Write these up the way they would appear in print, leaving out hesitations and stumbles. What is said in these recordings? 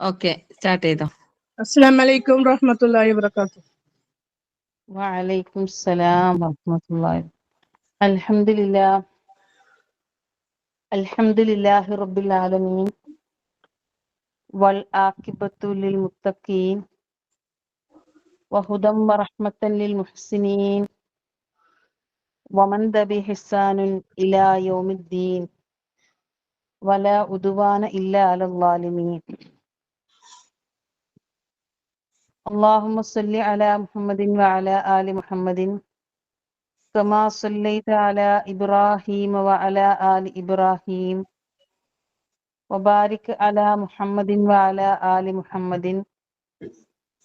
Okay, start ചെയ്തോ. അസ്സലാമു അലൈക്കും റഹ്മത്തുള്ളാഹി വബറകാതുഹു. വഅലൈക്കും സലാം വറഹ്മത്തുള്ളാഹി. അൽഹംദുലില്ലാഹ് അൽഹംദുലില്ലാഹി റബ്ബിൽ ആലമീൻ വൽ ആഖിബത്തു ലിൽ മുത്തഖീൻ വഹുദം വറഹ്മത്തൻ ലിൽ മുഹ്സിനീൻ വമൻ ബിഹിസാനുൻ ഇലാ യൗമിദ്ദീൻ വലാ ഉദ്വാന ഇല്ലാ അലൽ ളാലിമീൻ. അല്ലാഹുമ്മ സ്വല്ലി അലാ മുഹമ്മദിൻ വഅലാ ആലി മുഹമ്മദിൻ കമാ സ്വല്ലൈത അലാ ഇബ്രാഹീമ വഅലാ ആലി ഇബ്രാഹീം വബാരിക് അലാ മുഹമ്മദിൻ വഅലാ ആലി മുഹമ്മദിൻ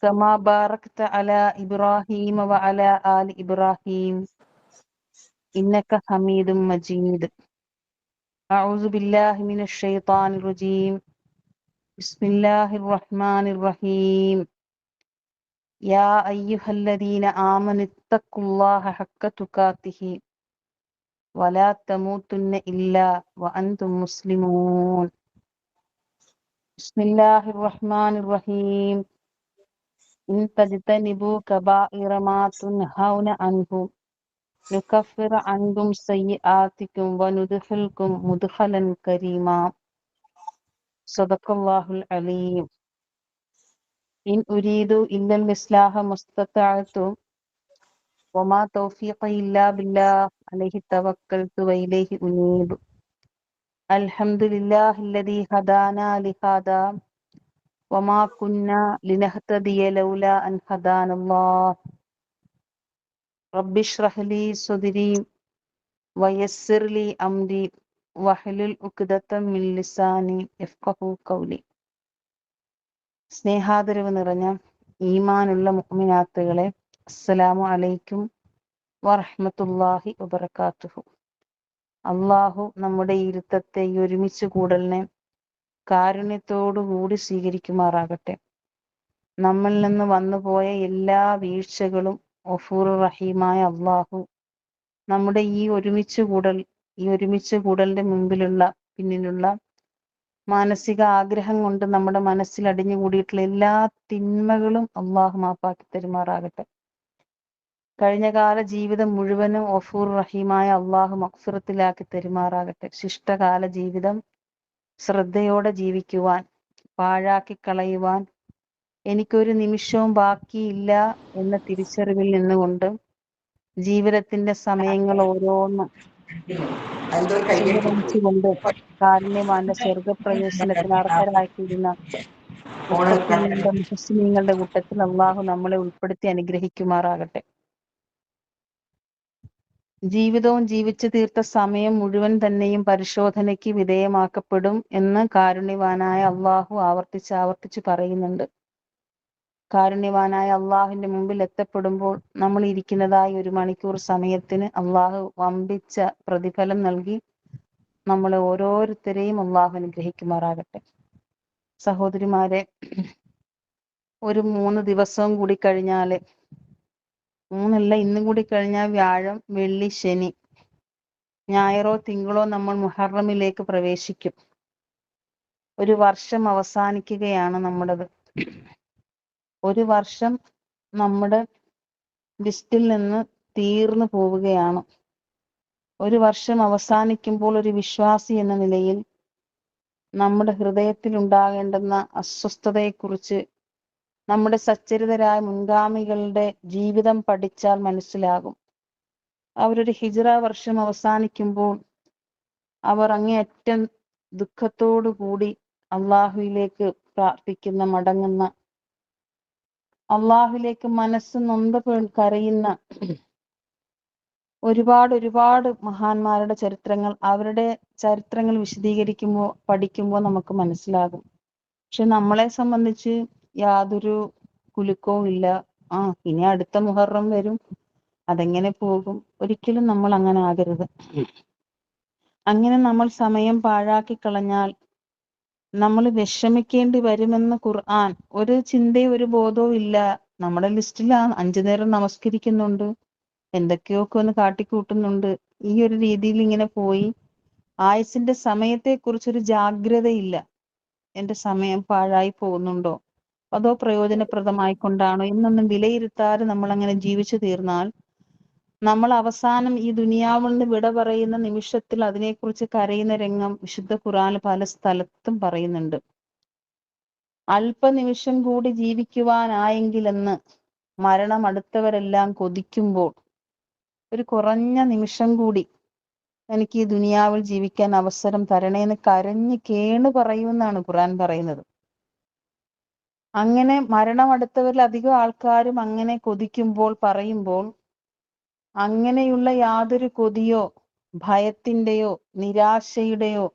കമാ ബാറക്ത അലാ ഇബ്രാഹീമ വഅലാ ആലി ഇബ്രാഹീം ഇന്നക ഹമീദും മജീദ്. അഊസു ബില്ലാഹി മിനശ് ശൈത്വാനിർ റജീം. ബിസ്മില്ലാഹിർ റഹ്മാനിർ റഹീം. യാ അയ്യുഹല്ലദീന ആമനുത്തഖുല്ലാഹ ഹഖ്ക തുഖാതിഹി വലാ തമൂതുന്ന ഇല്ലാ വഅൻതും മുസ്ലിമൂൻ. ബിസ്മില്ലാഹിർ റഹ്മാനിർ റഹീം. ഇൻ തജ്തനിബു കബായിറ മാ തുൻഹൗന അൻഹു നുകഫിർ അൻകും സയ്യിആതികും വനുദ്ഖിൽകും മുദ്ഖലൻ കരീമാ. സദഖല്ലാഹുൽ അലീം. ഇൻ ഉരീദു ഇല്ലൽ ഇസ്ലാഹ മസ്തതഅതു വമാ തൗഫീഖി ഇല്ലാ ബില്ലാഹ് അലൈഹി തവക്കൽതു വഇലൈഹി ഉനീബ്. അൽഹംദുലില്ലാഹില്ലദീ ഹദാനാ ലിഹാദാ വമാ കുന്നാ ലിനഹ്തദിയ ലൗലാ അൻ ഹദാനല്ലാഹ്. റബ്ബിശ്റഹ് ലീ സ്വദ്രീ വയസ്സിർ ലീ അംരി വഹ്ലുൽ ഉഖ്ദതം മിൻ ലിസാനി യഫ്ഖഹു ഖൗലി. സ്നേഹാദരവ് നിറഞ്ഞ ഈമാനുള്ള മുഅ്മിനാത്തുകളെ, അസ്സലാമു അലൈക്കും വറഹ്മത്തുള്ളാഹി വബറകാതുഹു. അള്ളാഹു നമ്മുടെ ഇരുത്തത്തെ ഈ ഒരുമിച്ച് കൂടലിനെ കാരുണ്യത്തോടുകൂടി സ്വീകരിക്കുമാറാകട്ടെ. നമ്മിൽ നിന്ന് വന്നുപോയ എല്ലാ വീഴ്ചകളും ഗഫൂർ റഹീമായ അള്ളാഹു നമ്മുടെ ഈ ഒരുമിച്ച് കൂടലിന്റെ പിന്നിലുള്ള മാനസിക ആഗ്രഹം കൊണ്ട് നമ്മുടെ മനസ്സിൽ അടിഞ്ഞു കൂടിയിട്ടുള്ള എല്ലാ തിന്മകളും അള്ളാഹു മാപ്പാക്കി തരുമാറാകട്ടെ. കഴിഞ്ഞകാല ജീവിതം മുഴുവനും ഗഫൂർ റഹീമായ അള്ളാഹു മഗ്ഫിറത്തിലാക്കി തരുമാറാകട്ടെ. ശിഷ്ടകാല ജീവിതം ശ്രദ്ധയോടെ ജീവിക്കുവാൻ, പാഴാക്കി കളയുവാൻ എനിക്കൊരു നിമിഷവും ബാക്കിയില്ല എന്ന തിരിച്ചറിവിൽ നിന്നുകൊണ്ട് ജീവിതത്തിന്റെ സമയങ്ങൾ ഓരോന്ന് ചിലവഴിച്ചുകൊണ്ട് കാരുണ്യവാന്റെ സ്വർഗപ്രവേശനത്തിന് അർഹരായിത്തീരുന്ന മുത്തഖീങ്ങളുടെ മുഹ്സിനീങ്ങളുടെ കൂട്ടത്തിൽ അള്ളാഹു നമ്മളെ ഉൾപ്പെടുത്തി അനുഗ്രഹിക്കുമാറാകട്ടെ. ജീവിതവും ജീവിച്ചു തീർത്ത സമയം മുഴുവൻ തന്നെയും പരിശോധനയ്ക്ക് വിധേയമാക്കപ്പെടും എന്ന് കാരുണ്യവാനായ അള്ളാഹു ആവർത്തിച്ച് പറയുന്നുണ്ട്. കാരുണ്യവാനായ അള്ളാഹുവിന്റെ മുമ്പിൽ എത്തപ്പെടുമ്പോൾ നമ്മൾ ഇരിക്കുന്നതായ 1 മണിക്കൂർ സമയത്തിന് അള്ളാഹു വമ്പിച്ച പ്രതിഫലം നൽകി നമ്മളെ ഓരോരുത്തരെയും അള്ളാഹു അനുഗ്രഹിക്കുമാറാകട്ടെ. സഹോദരിമാരെ, ഒരു 3 ദിവസവും കൂടി കഴിഞ്ഞാല്, 3 അല്ല, ഇന്നും കൂടി കഴിഞ്ഞാൽ വ്യാഴം, വെള്ളി, ശനി, ഞായറോ തിങ്കളോ നമ്മൾ മുഹറമിലേക്ക് പ്രവേശിക്കും. ഒരു വർഷം അവസാനിക്കുകയാണ് നമ്മുടേത്. ഒരു വർഷം നമ്മുടെ ലിസ്റ്റിൽ നിന്ന് തീർന്നു പോവുകയാണ്. ഒരു വർഷം അവസാനിക്കുമ്പോൾ ഒരു വിശ്വാസി എന്ന നിലയിൽ നമ്മുടെ ഹൃദയത്തിൽ ഉണ്ടാകേണ്ടുന്ന അസ്വസ്ഥതയെക്കുറിച്ച് നമ്മുടെ സച്ചരിതരായ മുൻഗാമികളുടെ ജീവിതം പഠിച്ചാൽ മനസ്സിലാകും. അവരൊരു ഹിജ്റ വർഷം അവസാനിക്കുമ്പോൾ അവർ അങ്ങേയറ്റം ദുഃഖത്തോടു കൂടി അള്ളാഹുവിലേക്ക് പ്രാർത്ഥിക്കുന്ന, മടങ്ങുന്ന, അള്ളാഹുവിലേക്ക് മനസ്സ് നൊന്ത് കരയുന്ന ഒരുപാട് മഹാന്മാരുടെ ചരിത്രങ്ങൾ, അവരുടെ ചരിത്രങ്ങൾ പഠിക്കുമ്പോൾ നമുക്ക് മനസ്സിലാകും. പക്ഷെ നമ്മളെ സംബന്ധിച്ച് യാതൊരു കുലുക്കവും ഇല്ല. ഇനി അടുത്ത മുഹറം വരും, അതെങ്ങനെ പോകും. ഒരിക്കലും നമ്മൾ അങ്ങനെ ആകരുത്. അങ്ങനെ നമ്മൾ സമയം പാഴാക്കി കളഞ്ഞാൽ നമ്മൾ വിഷമിക്കേണ്ടി വരുമെന്ന് ഖുർആൻ. ഒരു ചിന്തയും ഒരു ബോധവും ഇല്ല. നമ്മുടെ ലിസ്റ്റിൽ 5 നേരം നമസ്കരിക്കുന്നുണ്ട്, എന്തൊക്കെയൊക്കെ ഒന്ന് കാട്ടിക്കൂട്ടുന്നുണ്ട്. ഈ ഒരു രീതിയിൽ ഇങ്ങനെ പോയി ആയുസിന്റെ സമയത്തെക്കുറിച്ചൊരു ജാഗ്രതയില്ല. എന്റെ സമയം പാഴായി പോകുന്നുണ്ടോ, അതോ പ്രയോജനപ്രദമായിക്കൊണ്ടാണോ എന്നൊന്നും വിലയിരുത്താതെ നമ്മൾ അങ്ങനെ ജീവിച്ചു തീർന്നാൽ നമ്മൾ അവസാനം ഈ ദുനിയാവിൽ നിന്ന് വിട പറയുന്ന നിമിഷത്തിൽ അതിനെക്കുറിച്ച് കരയുന്ന രംഗം വിശുദ്ധ ഖുർആനിൽ പല സ്ഥലത്തും പറയുന്നുണ്ട്. അല്പനിമിഷം കൂടി ജീവിക്കുവാനായെങ്കിലെന്ന് മരണം അടുത്തവരെല്ലാം കൊതിക്കുമ്പോൾ ഒരു കുറഞ്ഞ നിമിഷം കൂടി എനിക്ക് ഈ ദുനിയാവിൽ ജീവിക്കാൻ അവസരം തരണേന്ന് കരഞ്ഞ് കേണു പറയുമെന്നാണ് ഖുർആൻ പറയുന്നത്. അങ്ങനെ മരണം അടുത്തവരിൽ അധികം ആൾക്കാരും അങ്ങനെ കൊതിക്കുമ്പോൾ, പറയുമ്പോൾ, അങ്ങനെയുള്ള യാതൊരു കൊതിയോ ഭയത്തിന്റെയോ നിരാശയുടെയോ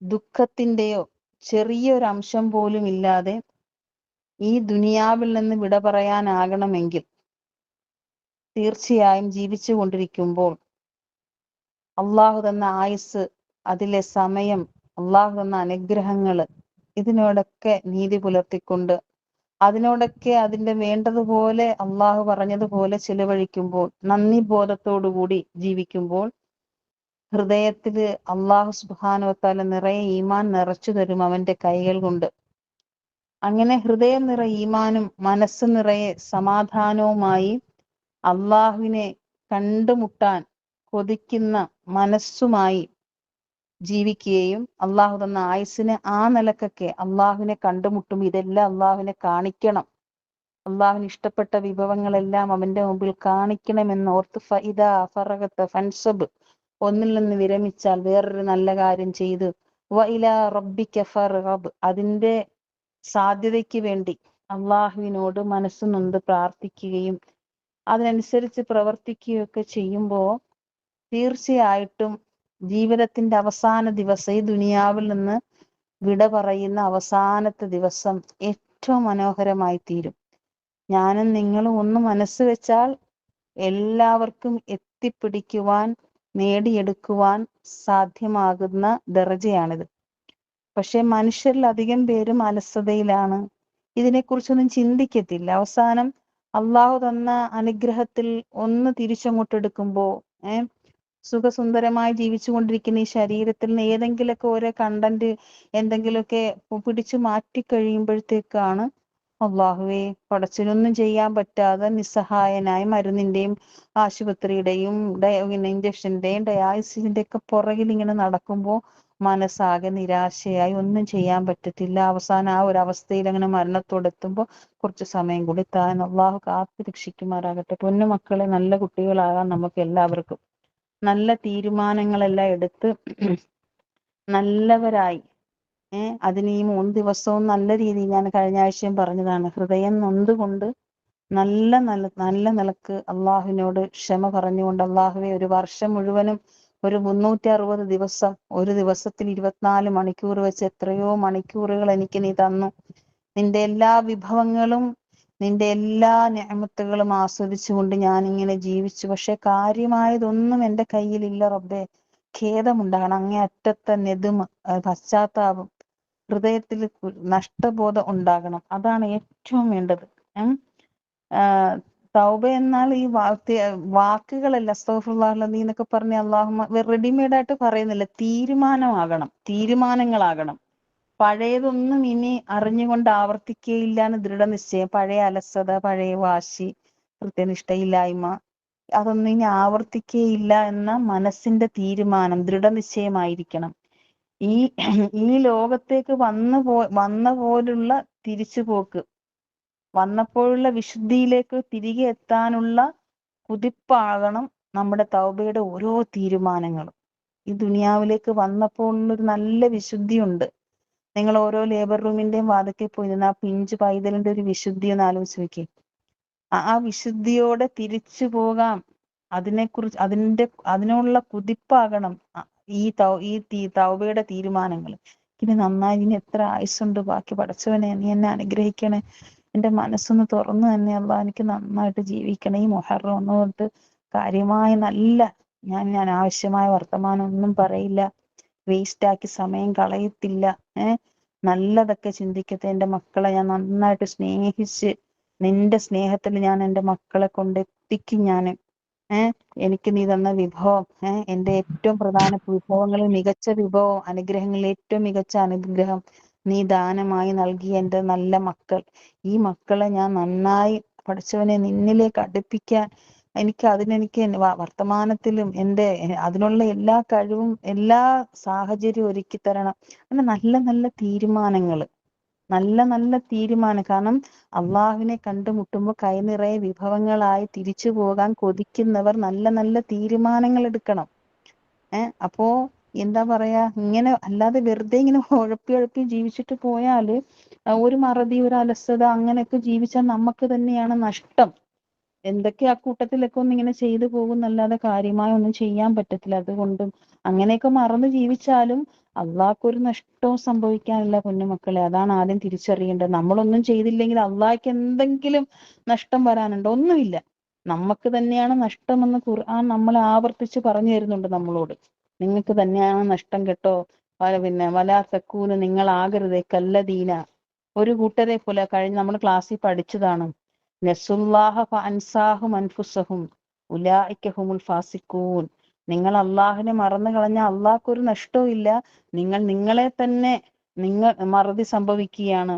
ദുഃഖത്തിന്റെയോ ചെറിയൊരു അംശം പോലും ഇല്ലാതെ ഈ ദുനിയാവിൽ നിന്ന് വിട പറയാനാകണമെങ്കിൽ തീർച്ചയായും ജീവിച്ചു കൊണ്ടിരിക്കുമ്പോൾ അള്ളാഹു തന്ന ആയുസ്, അതിലെ സമയം, അള്ളാഹു തന്ന അനുഗ്രഹങ്ങള്, ഇതിനോടൊക്കെ നീതി പുലർത്തിക്കൊണ്ട് അതിനോടൊക്കെ അതിന്റെ വേണ്ടതുപോലെ അള്ളാഹു പറഞ്ഞതുപോലെ ചിലവഴിക്കുമ്പോൾ, നന്ദി ബോധത്തോടുകൂടി ജീവിക്കുമ്പോൾ ഹൃദയത്തില് അള്ളാഹു സുബ്ഹാനഹു വ തആല നിറയെ ഈമാൻ നിറച്ചു തരും അവന്റെ കൈകൾ കൊണ്ട്. അങ്ങനെ ഹൃദയം നിറയെ ഈമാനും മനസ്സ് നിറയെ സമാധാനവുമായി അള്ളാഹുവിനെ കണ്ടുമുട്ടാൻ കൊതിക്കുന്ന മനസ്സുമായി ജീവിക്കുകയും അള്ളാഹു തന്ന ആയുസ്സിനെ ആ നിലക്കൊക്കെ അള്ളാഹുവിനെ കണ്ടുമുട്ടും. ഇതെല്ലാം അള്ളാഹുവിനെ കാണിക്കണം, അള്ളാഹുവിന് ഇഷ്ടപ്പെട്ട വിഭവങ്ങളെല്ലാം അവന്റെ മുമ്പിൽ കാണിക്കണമെന്ന് ഓർത്ത് ഫഇദാ ഫറഗത ഫൻസബ്, ഒന്നിൽ നിന്ന് വിരമിച്ചാൽ വേറൊരു നല്ല കാര്യം ചെയ്ത് വഇലാ റബ്ബിക ഫർഗബ്, അതിന്റെ സാധ്യതയ്ക്ക് വേണ്ടി അള്ളാഹുവിനോട് മനസ്സ് നൊന്ത് പ്രാർത്ഥിക്കുകയും അതിനനുസരിച്ച് പ്രവർത്തിക്കുകയൊക്കെ ചെയ്യുമ്പോൾ തീർച്ചയായിട്ടും ജീവിതത്തിന്റെ അവസാന ദിവസം, ഈ ദുനിയാവിൽ നിന്ന് വിട പറയുന്ന അവസാനത്തെ ദിവസം ഏറ്റവും മനോഹരമായി തീരും. ഞാനും നിങ്ങളും ഒന്ന് മനസ്സ് വെച്ചാൽ എല്ലാവർക്കും എത്തിപ്പിടിക്കുവാൻ, നേടിയെടുക്കുവാൻ സാധ്യമാകുന്ന ദർജയാണിത്. പക്ഷെ മനുഷ്യരിൽ അധികം പേരും അലസതയിലാണ്, ഇതിനെക്കുറിച്ചൊന്നും ചിന്തിക്കത്തില്ല. അവസാനം അള്ളാഹു തന്ന അനുഗ്രഹത്തിൽ ഒന്ന് തിരിച്ചങ്ങോട്ടെടുക്കുമ്പോ സുഖസുന്ദരമായി ജീവിച്ചു കൊണ്ടിരിക്കുന്ന ഈ ശരീരത്തിൽ നിന്ന് ഏതെങ്കിലുമൊക്കെ ഓരോ കണ്ടന്റ് എന്തെങ്കിലുമൊക്കെ പിടിച്ചു മാറ്റി കഴിയുമ്പോഴത്തേക്കാണ് അള്ളാഹുവേ പടച്ചിലൊന്നും ചെയ്യാൻ പറ്റാതെ നിസ്സഹായനായി മരുന്നിന്റെയും ആശുപത്രിയുടെയും ഇഞ്ചക്ഷന്റെയും ഡയാലിസിന്റെ ഒക്കെ പുറകിൽ ഇങ്ങനെ നടക്കുമ്പോൾ മനസ്സാകെ നിരാശയായി, ഒന്നും ചെയ്യാൻ പറ്റത്തില്ല. അവസാനം ആ ഒരു അവസ്ഥയിൽ അങ്ങനെ മരണത്തോടെത്തുമ്പോൾ കുറച്ച് സമയം കൂടി താൻ അള്ളാഹു കാത്തു രക്ഷിക്കുമാറാകട്ടെ. പൊന്നു മക്കളെ, നല്ല കുട്ടികളാകാൻ നമുക്ക് എല്ലാവർക്കും നല്ല തീരുമാനങ്ങളെല്ലാം എടുത്ത് നല്ലവരായി അതിന് ഈ 3 ദിവസവും നല്ല രീതിയിൽ, ഞാൻ കഴിഞ്ഞ ആഴ്ചയും പറഞ്ഞതാണ്, ഹൃദയം നൊന്തുകൊണ്ട് നല്ല നിലക്ക് അള്ളാഹുവിനോട് ക്ഷമ പറഞ്ഞുകൊണ്ട്, അള്ളാഹുവെ ഒരു വർഷം മുഴുവനും ഒരു 360 ദിവസം, ഒരു ദിവസത്തിൽ 24 മണിക്കൂർ വെച്ച് എത്രയോ മണിക്കൂറുകൾ എനിക്ക് നീ തന്നു. നിന്റെ എല്ലാ വിഭവങ്ങളും നിന്റെ എല്ലാ നിഅമത്തുകളും ആസ്വദിച്ചുകൊണ്ട് ഞാൻ ഇങ്ങനെ ജീവിച്ചു. പക്ഷെ കാര്യമായതൊന്നും എൻ്റെ കയ്യിലില്ല റബ്ബേ. ഖേദമുണ്ടാകണം, അങ്ങേ അറ്റത്തെ പശ്ചാത്താപം, ഹൃദയത്തിൽ നഷ്ടബോധം ഉണ്ടാകണം. അതാണ് ഏറ്റവും വേണ്ടത്. തൗബ എന്നാൽ ഈ വാക്കുകളല്ല, അസ്തഗ്ഫിറുല്ലാഹ് എന്നൊക്കെ പറഞ്ഞ് അള്ളാഹുമ്മ റെഡിമെയ്ഡ് ആയിട്ട് പറയുന്നില്ല, തീരുമാനങ്ങളാകണം. പഴയതൊന്നും ഇനി അറിഞ്ഞുകൊണ്ട് ആവർത്തിക്കുകയില്ല എന്ന് ദൃഢനിശ്ചയം. പഴയ അലസത, പഴയ വാശി, കൃത്യനിഷ്ഠയില്ലായ്മ, അതൊന്നും ഇനി ആവർത്തിക്കുകയില്ല എന്ന മനസ്സിന്റെ തീരുമാനം, ദൃഢനിശ്ചയമായിരിക്കണം. ഈ ലോകത്തേക്ക് വന്ന പോലുള്ള തിരിച്ചുപോക്ക്, വന്നപ്പോഴുള്ള വിശുദ്ധിയിലേക്ക് തിരികെ എത്താനുള്ള കുതിപ്പാകണം നമ്മുടെ തൗബയുടെ ഓരോ തീരുമാനങ്ങളും. ഈ ദുനിയാവിലേക്ക് വന്നപ്പോൾ ഒരു നല്ല വിശുദ്ധിയുണ്ട്. നിങ്ങൾ ഓരോ ലേബർ റൂമിന്റെയും വാതിൽക്കൽ പോയിരുന്ന ആ പിഞ്ചു പൈതലിന്റെ ഒരു വിശുദ്ധി ഒന്ന് ആലോചിച്ച് നോക്കി. ആ വിശുദ്ധിയോടെ തിരിച്ചു പോകാം. അതിനുള്ള കുതിപ്പാകണം ഈ തൗബയുടെ തീരുമാനങ്ങൾ. ഇനി നന്നായി, ഇനി എത്ര ആയുസ്സുണ്ട് ബാക്കി, പടച്ചവനെ നീ എന്നെ അനുഗ്രഹിക്കണേ, എന്റെ മനസ്സൊന്ന് തുറന്നു തന്നെ അല്ലാ, എനിക്ക് നന്നായിട്ട് ജീവിക്കണം. ഈ മുഹറം ഒന്നുകൊണ്ട് കാര്യമായ ഞാൻ ആവശ്യമായ വർത്തമാനം ഒന്നും പറയില്ല, വേസ്റ്റാക്കി സമയം കളയത്തില്ല. നല്ലതൊക്കെ ചിന്തിക്കട്ടെ. എൻ്റെ മക്കളെ ഞാൻ നന്നായിട്ട് സ്നേഹിച്ച് നിന്റെ സ്നേഹത്തിൽ ഞാൻ എൻ്റെ മക്കളെ കൊണ്ടെത്തിക്കും. ഞാൻ എനിക്ക് നീ തന്ന വിഭവം, എൻ്റെ ഏറ്റവും പ്രധാന വിഭവങ്ങളിൽ മികച്ച വിഭവം, അനുഗ്രഹങ്ങളിൽ ഏറ്റവും മികച്ച അനുഗ്രഹം നീ ദാനമായി നൽകിയ എൻ്റെ നല്ല മക്കൾ, ഈ മക്കളെ ഞാൻ നന്നായി പഠിച്ചവനെ നിന്നിലേക്ക് അടുപ്പിക്കാൻ അതിനെനിക്ക് വർത്തമാനത്തിലും അതിനുള്ള എല്ലാ കഴിവും എല്ലാ സാഹചര്യവും ഒരുക്കി തരണം. അങ്ങനെ നല്ല നല്ല തീരുമാനം. കാരണം അള്ളാഹുവിനെ കണ്ടുമുട്ടുമ്പോൾ കൈ നിറയെ വിഭവങ്ങളായി തിരിച്ചു പോകാൻ കൊതിക്കുന്നവർ നല്ല നല്ല തീരുമാനങ്ങൾ എടുക്കണം. അപ്പോ എന്താ പറയാ, ഇങ്ങനെ അല്ലാതെ വെറുതെ ഇങ്ങനെ ഉഴപ്പി ജീവിച്ചിട്ട് പോയാല് ഒരു മറതി, ഒരു അലസത അങ്ങനെയൊക്കെ ജീവിച്ചാൽ നമുക്ക് തന്നെയാണ് നഷ്ടം. എന്തൊക്കെ ആ കൂട്ടത്തിലൊക്കെ ഒന്ന് ഇങ്ങനെ ചെയ്തു പോകുന്നല്ലാതെ കാര്യമായി ഒന്നും ചെയ്യാൻ പറ്റത്തില്ല. അതുകൊണ്ടും അങ്ങനെയൊക്കെ മറന്ന് ജീവിച്ചാലും അള്ളാഹ്ക്കൊരു നഷ്ടവും സംഭവിക്കാനില്ല കുഞ്ഞുമക്കളെ. അതാണ് ആദ്യം തിരിച്ചറിയേണ്ടത്. നമ്മളൊന്നും ചെയ്തില്ലെങ്കിൽ അള്ളാഹ്ക്ക് എന്തെങ്കിലും നഷ്ടം വരാനുണ്ടോ? ഒന്നുമില്ല. നമുക്ക് തന്നെയാണ് നഷ്ടമെന്ന് ഖുർആൻ നമ്മളെ ആവർത്തിച്ച് പറഞ്ഞു തരുന്നുണ്ട് നമ്മളോട്. നിങ്ങൾക്ക് തന്നെയാണ് നഷ്ടം കേട്ടോ. വലാ തക്കൂന്, നിങ്ങളാകരുതേ കല്ലദീന, ഒരു കൂട്ടരെ പോലെ. നമ്മൾ ക്ലാസ്സിൽ പഠിച്ചതാണ്. നസുല്ലാഹ ഫഅൻസാഹും അൻഫുസഹും ഉലൈക ഹുമുൽ ഫാസിഖൂൻ. നിങ്ങൾ അള്ളാഹിനെ മറന്നു കളഞ്ഞാൽ അള്ളാഹ്ക്കൊരു നഷ്ടവും ഇല്ല. നിങ്ങളെ തന്നെ മറതി സംഭവിക്കുകയാണ്.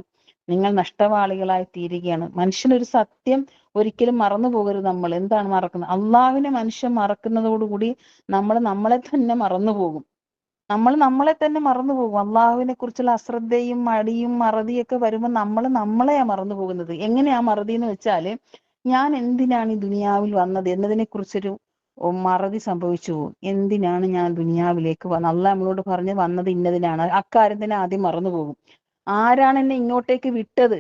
നിങ്ങൾ നഷ്ടവാളികളായി തീരുകയാണ്. മനുഷ്യനൊരു സത്യം ഒരിക്കലും മറന്നു പോകരുത്. നമ്മൾ എന്താണ് മറക്കുന്നത്? അള്ളാഹുവിനെ മനുഷ്യൻ മറക്കുന്നതോടുകൂടി നമ്മളെ തന്നെ മറന്നു പോകും. നമ്മളെ തന്നെ മറന്നു പോകും. അള്ളാഹുവിനെ കുറിച്ചുള്ള അശ്രദ്ധയും മടിയും മറതിയൊക്കെ വരുമ്പോൾ നമ്മളെയാ മറന്നു പോകുന്നത്. എങ്ങനെയാ മറതി എന്ന് വെച്ചാല്, ഞാൻ എന്തിനാണ് ഈ ദുനിയാവിൽ വന്നത് എന്നതിനെ കുറിച്ചൊരു മറതി സംഭവിച്ചു പോകും. എന്തിനാണ് ഞാൻ ദുനിയാവിലേക്ക് വന്നത്? അള്ളാഹ് നമ്മളോട് പറഞ്ഞ് വന്നത് ഇന്നതിനാണ്. അക്കാര്യം തന്നെ ആദ്യം മറന്നു പോകും. ആരാണ് എന്നെ ഇങ്ങോട്ടേക്ക് വിട്ടത്?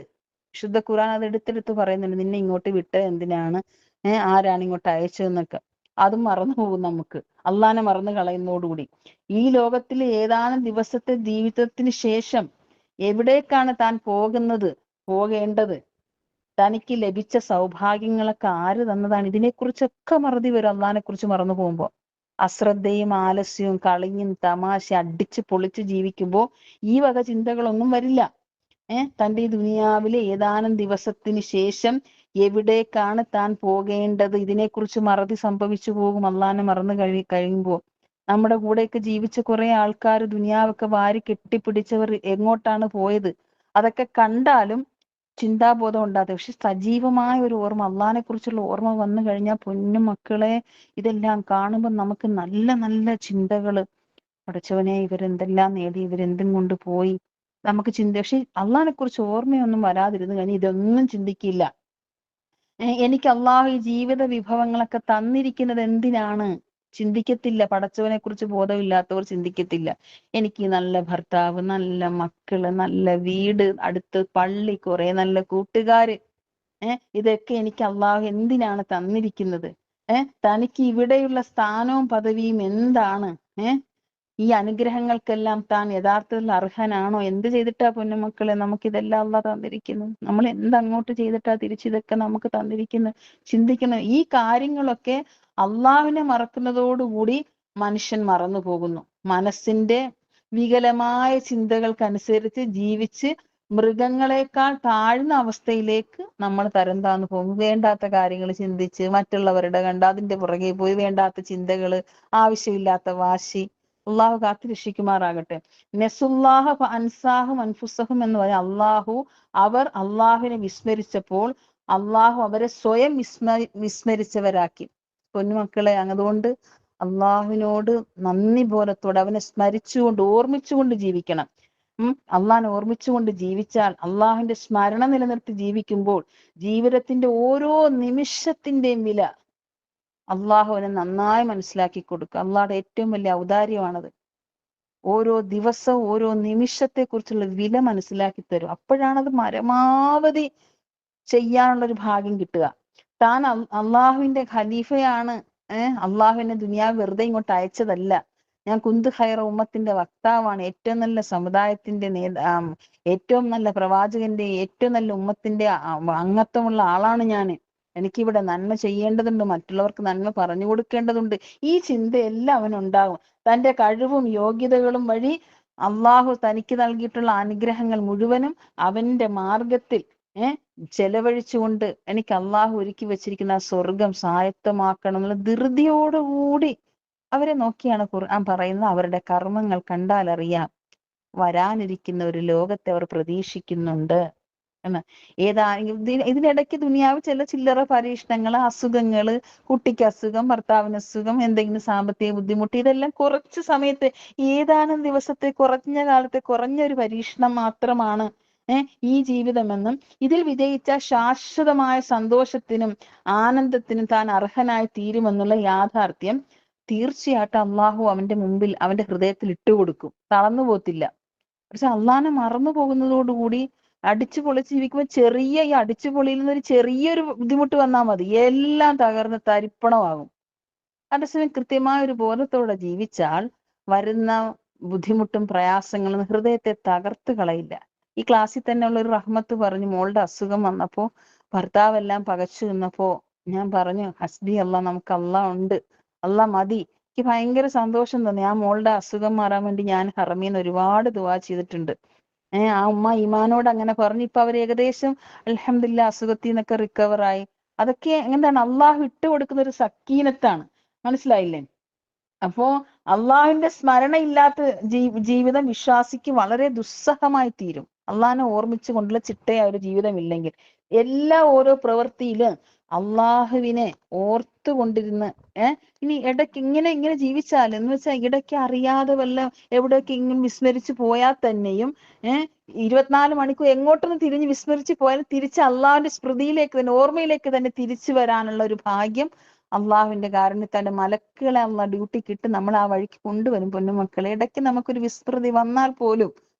ശുദ്ധ ഖുർആൻ അത് എടുത്തെടുത്ത് പറയുന്നുണ്ട്. നിന്നെ ഇങ്ങോട്ട് വിട്ടത് എന്തിനാണ്? ആരാണ് ഇങ്ങോട്ട് അയച്ചതെന്നൊക്കെ. അതും മറന്നു പോകും നമുക്ക്, അള്ളാഹിനെ മറന്നു കളയുന്നതോടുകൂടി. ഈ ലോകത്തിലെ ഏതാനും ദിവസത്തെ ജീവിതത്തിന് ശേഷം എവിടേക്കാണ് താൻ പോകേണ്ടത്, തനിക്ക് ലഭിച്ച സൗഭാഗ്യങ്ങളൊക്കെ ആര് തന്നതാണ്, ഇതിനെക്കുറിച്ചൊക്കെ മറതി വരും അള്ളാഹിനെ കുറിച്ച് മറന്നു പോകുമ്പോൾ. അശ്രദ്ധയും ആലസ്യവും കളിയും തമാശ അടിച്ച് പൊളിച്ച് ജീവിക്കുമ്പോൾ ഈ വക ചിന്തകളൊന്നും വരില്ല. തന്റെ ഈ ദുനിയാവിലെ ഏതാനും ദിവസത്തിന് ശേഷം എവിടേക്കാണ് താൻ പോകേണ്ടത്, ഇതിനെക്കുറിച്ച് മറതി സംഭവിച്ചു പോകും അള്ളാഹിനെ മറന്നു കഴിയുമ്പോൾ. നമ്മുടെ കൂടെയൊക്കെ ജീവിച്ച കുറെ ആൾക്കാർ, ദുനിയാവൊക്കെ വാരി കെട്ടിപ്പിടിച്ചവർ എങ്ങോട്ടാണ് പോയത് അതൊക്കെ കണ്ടാലും ചിന്താബോധം ഉണ്ടാകും. പക്ഷെ സജീവമായ ഒരു ഓർമ്മ, അള്ളാഹിനെ കുറിച്ചുള്ള ഓർമ്മ വന്നു കഴിഞ്ഞാൽ പൊന്നു മക്കളെ, ഇതെല്ലാം കാണുമ്പോൾ നമുക്ക് നല്ല നല്ല ചിന്തകള്. പഠിച്ചവനെ, ഇവരെന്തെല്ലാം നേടി, ഇവരെന്തും കൊണ്ട് പോയി, നമുക്ക് പക്ഷെ അള്ളാഹിനെ കുറിച്ച് ഓർമ്മയൊന്നും വരാതിരുന്നു കഴിഞ്ഞാൽ ഇതൊന്നും ചിന്തിക്കില്ല. എനിക്ക് അള്ളാഹു ഈ ജീവിത വിഭവങ്ങളൊക്കെ തന്നിരിക്കുന്നത് എന്തിനാണ് ചിന്തിക്കത്തില്ല. പടച്ചവനെ കുറിച്ച് ബോധമില്ലാത്തവർ ചിന്തിക്കത്തില്ല. എനിക്ക് നല്ല ഭർത്താവ്, നല്ല മക്കള്, നല്ല വീട്, അടുത്ത് പള്ളി, കുറെ നല്ല കൂട്ടുകാര്, ഇതൊക്കെ എനിക്ക് അള്ളാഹു എന്തിനാണ് തന്നിരിക്കുന്നത്? തനിക്ക് ഇവിടെയുള്ള സ്ഥാനവും പദവിയും എന്താണ്? ഈ അനുഗ്രഹങ്ങൾക്കെല്ലാം താൻ യഥാർത്ഥത്തിൽ അർഹനാണോ? എന്ത് ചെയ്തിട്ടാ പൊന്നുമക്കളെ നമുക്കിതെല്ലാം അള്ളാഹ് തന്നിരിക്കുന്നത്? നമ്മൾ എന്തങ്ങോട്ട് ചെയ്തിട്ടാ തിരിച്ചിതൊക്കെ നമുക്ക് തന്നിരിക്കുന്നത്? ചിന്തിക്കുന്ന ഈ കാര്യങ്ങളൊക്കെ അള്ളാഹുവിനെ മറക്കുന്നതോടുകൂടി മനുഷ്യൻ മറന്നു പോകുന്നു. മനസ്സിന്റെ വികലമായ ചിന്തകൾക്കനുസരിച്ച് ജീവിച്ച് മൃഗങ്ങളെക്കാൾ താഴ്ന്ന അവസ്ഥയിലേക്ക് നമ്മൾ തരം താഴ്ന്നു പോകും. വേണ്ടാത്ത കാര്യങ്ങൾ ചിന്തിച്ച് മറ്റുള്ളവരുടെ കണ്ട് അതിന്റെ പുറകെ പോയി വേണ്ടാത്ത ചിന്തകള്, ആവശ്യമില്ലാത്ത വാശി. അള്ളാഹു കാത്തു രക്ഷിക്കുമാറാകട്ടെ. നസുല്ലാഹ അൻസാഹും അൻഫുസഹും എന്ന് പറഞ്ഞാൽ അവർ അള്ളാഹുവിനെ വിസ്മരിച്ചപ്പോൾ അള്ളാഹു അവരെ സ്വയം വിസ്മരിച്ചവരാക്കി. പൊന്നുമക്കളെ, അതുകൊണ്ട് അള്ളാഹുവിനോട് നന്ദി ബോധത്തോടെ അവനെ സ്മരിച്ചുകൊണ്ട് ഓർമ്മിച്ചുകൊണ്ട് ജീവിക്കണം. അള്ളാഹിനെ ഓർമ്മിച്ചുകൊണ്ട് ജീവിച്ചാൽ, അള്ളാഹുവിന്റെ സ്മരണ നിലനിർത്തി ജീവിക്കുമ്പോൾ ജീവിതത്തിന്റെ ഓരോ നിമിഷത്തിന്റെയും വില അള്ളാഹുവിനെ നന്നായി മനസ്സിലാക്കി കൊടുക്കുക. അള്ളാഹുടെ ഏറ്റവും വലിയ ഔദാര്യമാണത്. ഓരോ ദിവസവും ഓരോ നിമിഷത്തെ കുറിച്ചുള്ള വില മനസ്സിലാക്കി തരും. അപ്പോഴാണത് പരമാവധി ചെയ്യാനുള്ളൊരു ഭാഗ്യം കിട്ടുക. താൻ അള്ളാഹുവിന്റെ ഖലീഫയാണ്. അള്ളാഹുവിനെ ദുനിയാവ് വെറുതെ ഇങ്ങോട്ട് അയച്ചതല്ല. ഞാൻ കുന്തു ഖൈറ ഉമ്മത്തിന്റെ വക്താവാണ്, ഏറ്റവും നല്ല സമുദായത്തിന്റെ ഏറ്റവും നല്ല പ്രവാചകന്റെ, ഏറ്റവും നല്ല ഉമ്മത്തിന്റെ അംഗത്വമുള്ള ആളാണ് ഞാൻ. എനിക്കിവിടെ നന്മ ചെയ്യേണ്ടതുണ്ട്, മറ്റുള്ളവർക്ക് നന്മ പറഞ്ഞു കൊടുക്കേണ്ടതുണ്ട്. ഈ ചിന്തയെല്ലാം അവനുണ്ടാകും. തന്റെ കഴിവും യോഗ്യതകളും വഴി അള്ളാഹു തനിക്ക് നൽകിയിട്ടുള്ള അനുഗ്രഹങ്ങൾ മുഴുവനും അവന്റെ മാർഗത്തിൽ ചെലവഴിച്ചുകൊണ്ട് എനിക്ക് അള്ളാഹു ഒരുക്കി വെച്ചിരിക്കുന്ന ആ സ്വർഗം സ്വായത്തമാക്കണം എന്നുള്ള ധൃതിയോടുകൂടി അവരെ നോക്കിയാണ് ഖുർആൻ പറയുന്നത്. അവരുടെ കർമ്മങ്ങൾ കണ്ടാൽ അറിയാം. വരാനിരിക്കുന്ന ഒരു ലോകത്തെ അവർ പ്രതീക്ഷിക്കുന്നുണ്ട് എന്ന്. ഇതിനിടയ്ക്ക് ദുനിയാവ് ചില ചില്ലറ പരീക്ഷണങ്ങള്, അസുഖങ്ങള്, കുട്ടിക്ക് അസുഖം, ഭർത്താവിന് അസുഖം, എന്തെങ്കിലും സാമ്പത്തിക ബുദ്ധിമുട്ട്, ഇതെല്ലാം കുറച്ച് സമയത്തെ, ഏതാനും ദിവസത്തെ, കുറഞ്ഞ കാലത്തെ കുറഞ്ഞൊരു പരീക്ഷണം മാത്രമാണ് ഈ ജീവിതമെന്നും ഇതിൽ വിജയിച്ച ശാശ്വതമായ സന്തോഷത്തിനും ആനന്ദത്തിനും താൻ അർഹനായി തീരുമെന്നുള്ള യാഥാർത്ഥ്യം തീർച്ചയായിട്ടും അള്ളാഹു അവന്റെ മുമ്പിൽ, അവന്റെ ഹൃദയത്തിൽ ഇട്ടുകൊടുക്കും. തളർന്നു പോകത്തില്ല. പക്ഷെ അള്ളാഹിനെ മറന്നു പോകുന്നതോടുകൂടി അടിച്ചു പൊളിച്ച് ജീവിക്കുമ്പോൾ ചെറിയ ഈ അടിച്ചു പൊളിയിൽ നിന്ന് ഒരു ചെറിയൊരു ബുദ്ധിമുട്ട് വന്നാൽ മതി, എല്ലാം തകർന്ന് തരിപ്പണമാകും. അതേസമയം കൃത്യമായ ഒരു ബോധത്തോടെ ജീവിച്ചാൽ വരുന്ന ബുദ്ധിമുട്ടും പ്രയാസങ്ങളും ഹൃദയത്തെ തകർത്ത് കളയില്ല. ഈ ക്ലാസ്സിൽ തന്നെ ഉള്ള ഒരു റഹ്മത്ത് പറഞ്ഞു, മോളുടെ അസുഖം വന്നപ്പോ ഭർത്താവെല്ലാം പകച്ചു നിന്നപ്പോ ഞാൻ പറഞ്ഞു, ഹസ്ബി അല്ലാ, നമുക്ക് അല്ലാ ഉണ്ട്, അല്ലാ മതി. എനിക്ക് ഭയങ്കര സന്തോഷം തോന്നി. ആ മോളുടെ അസുഖം മാറാൻ വേണ്ടി ഞാൻ ഹറമീന്ന് ഒരുപാട് ദുആ ചെയ്തിട്ടുണ്ട്. ആ ഉമ്മ ഈമാനോട് അങ്ങനെ പറഞ്ഞു. ഇപ്പൊ അവർ ഏകദേശം അൽഹംദുലില്ലാ അസുഖത്തിൽ നിന്നൊക്കെ റിക്കവറായി. അതൊക്കെ എന്താണ്, അള്ളാഹു ഇട്ട് കൊടുക്കുന്ന ഒരു സക്കീനത്താണ്. മനസ്സിലായില്ലേ? അപ്പോ അള്ളാഹുവിന്റെ സ്മരണ ഇല്ലാത്ത ജീവിതം വിശ്വാസിക്ക് വളരെ ദുസ്സഹമായി തീരും. അള്ളാഹിനെ ഓർമ്മിച്ചു കൊണ്ടുള്ള ചിട്ടയായ ഒരു ജീവിതം ഇല്ലെങ്കിൽ, എല്ലാ ഓരോ പ്രവൃത്തിയിലും അള്ളാഹുവിനെ ഓർത്തുകൊണ്ടിരുന്ന് ഇനി ഇടയ്ക്ക് ഇങ്ങനെ ജീവിച്ചാൽ എന്ന് വെച്ചാൽ ഇടയ്ക്ക് അറിയാതെ വല്ല എവിടെയൊക്കെ ഇങ്ങനെ വിസ്മരിച്ചു പോയാൽ തന്നെയും 24 മണിക്കൂർ എങ്ങോട്ടൊന്നും തിരിഞ്ഞ് വിസ്മരിച്ച് പോയാലും തിരിച്ച് അള്ളാഹുവിന്റെ സ്മൃതിയിലേക്ക് തന്നെ, ഓർമ്മയിലേക്ക് തന്നെ തിരിച്ചു വരാനുള്ള ഒരു ഭാഗ്യം അള്ളാഹുവിന്റെ കാരുണ്യത്താന്റെ മലക്കുകളെ ഡ്യൂട്ടിക്ക് ഇട്ട് നമ്മൾ ആ വഴിക്ക് കൊണ്ടുവരും. പൊന്നുമക്കളെ, ഇടയ്ക്ക് നമുക്കൊരു വിസ്മൃതി വന്നാൽ പോലും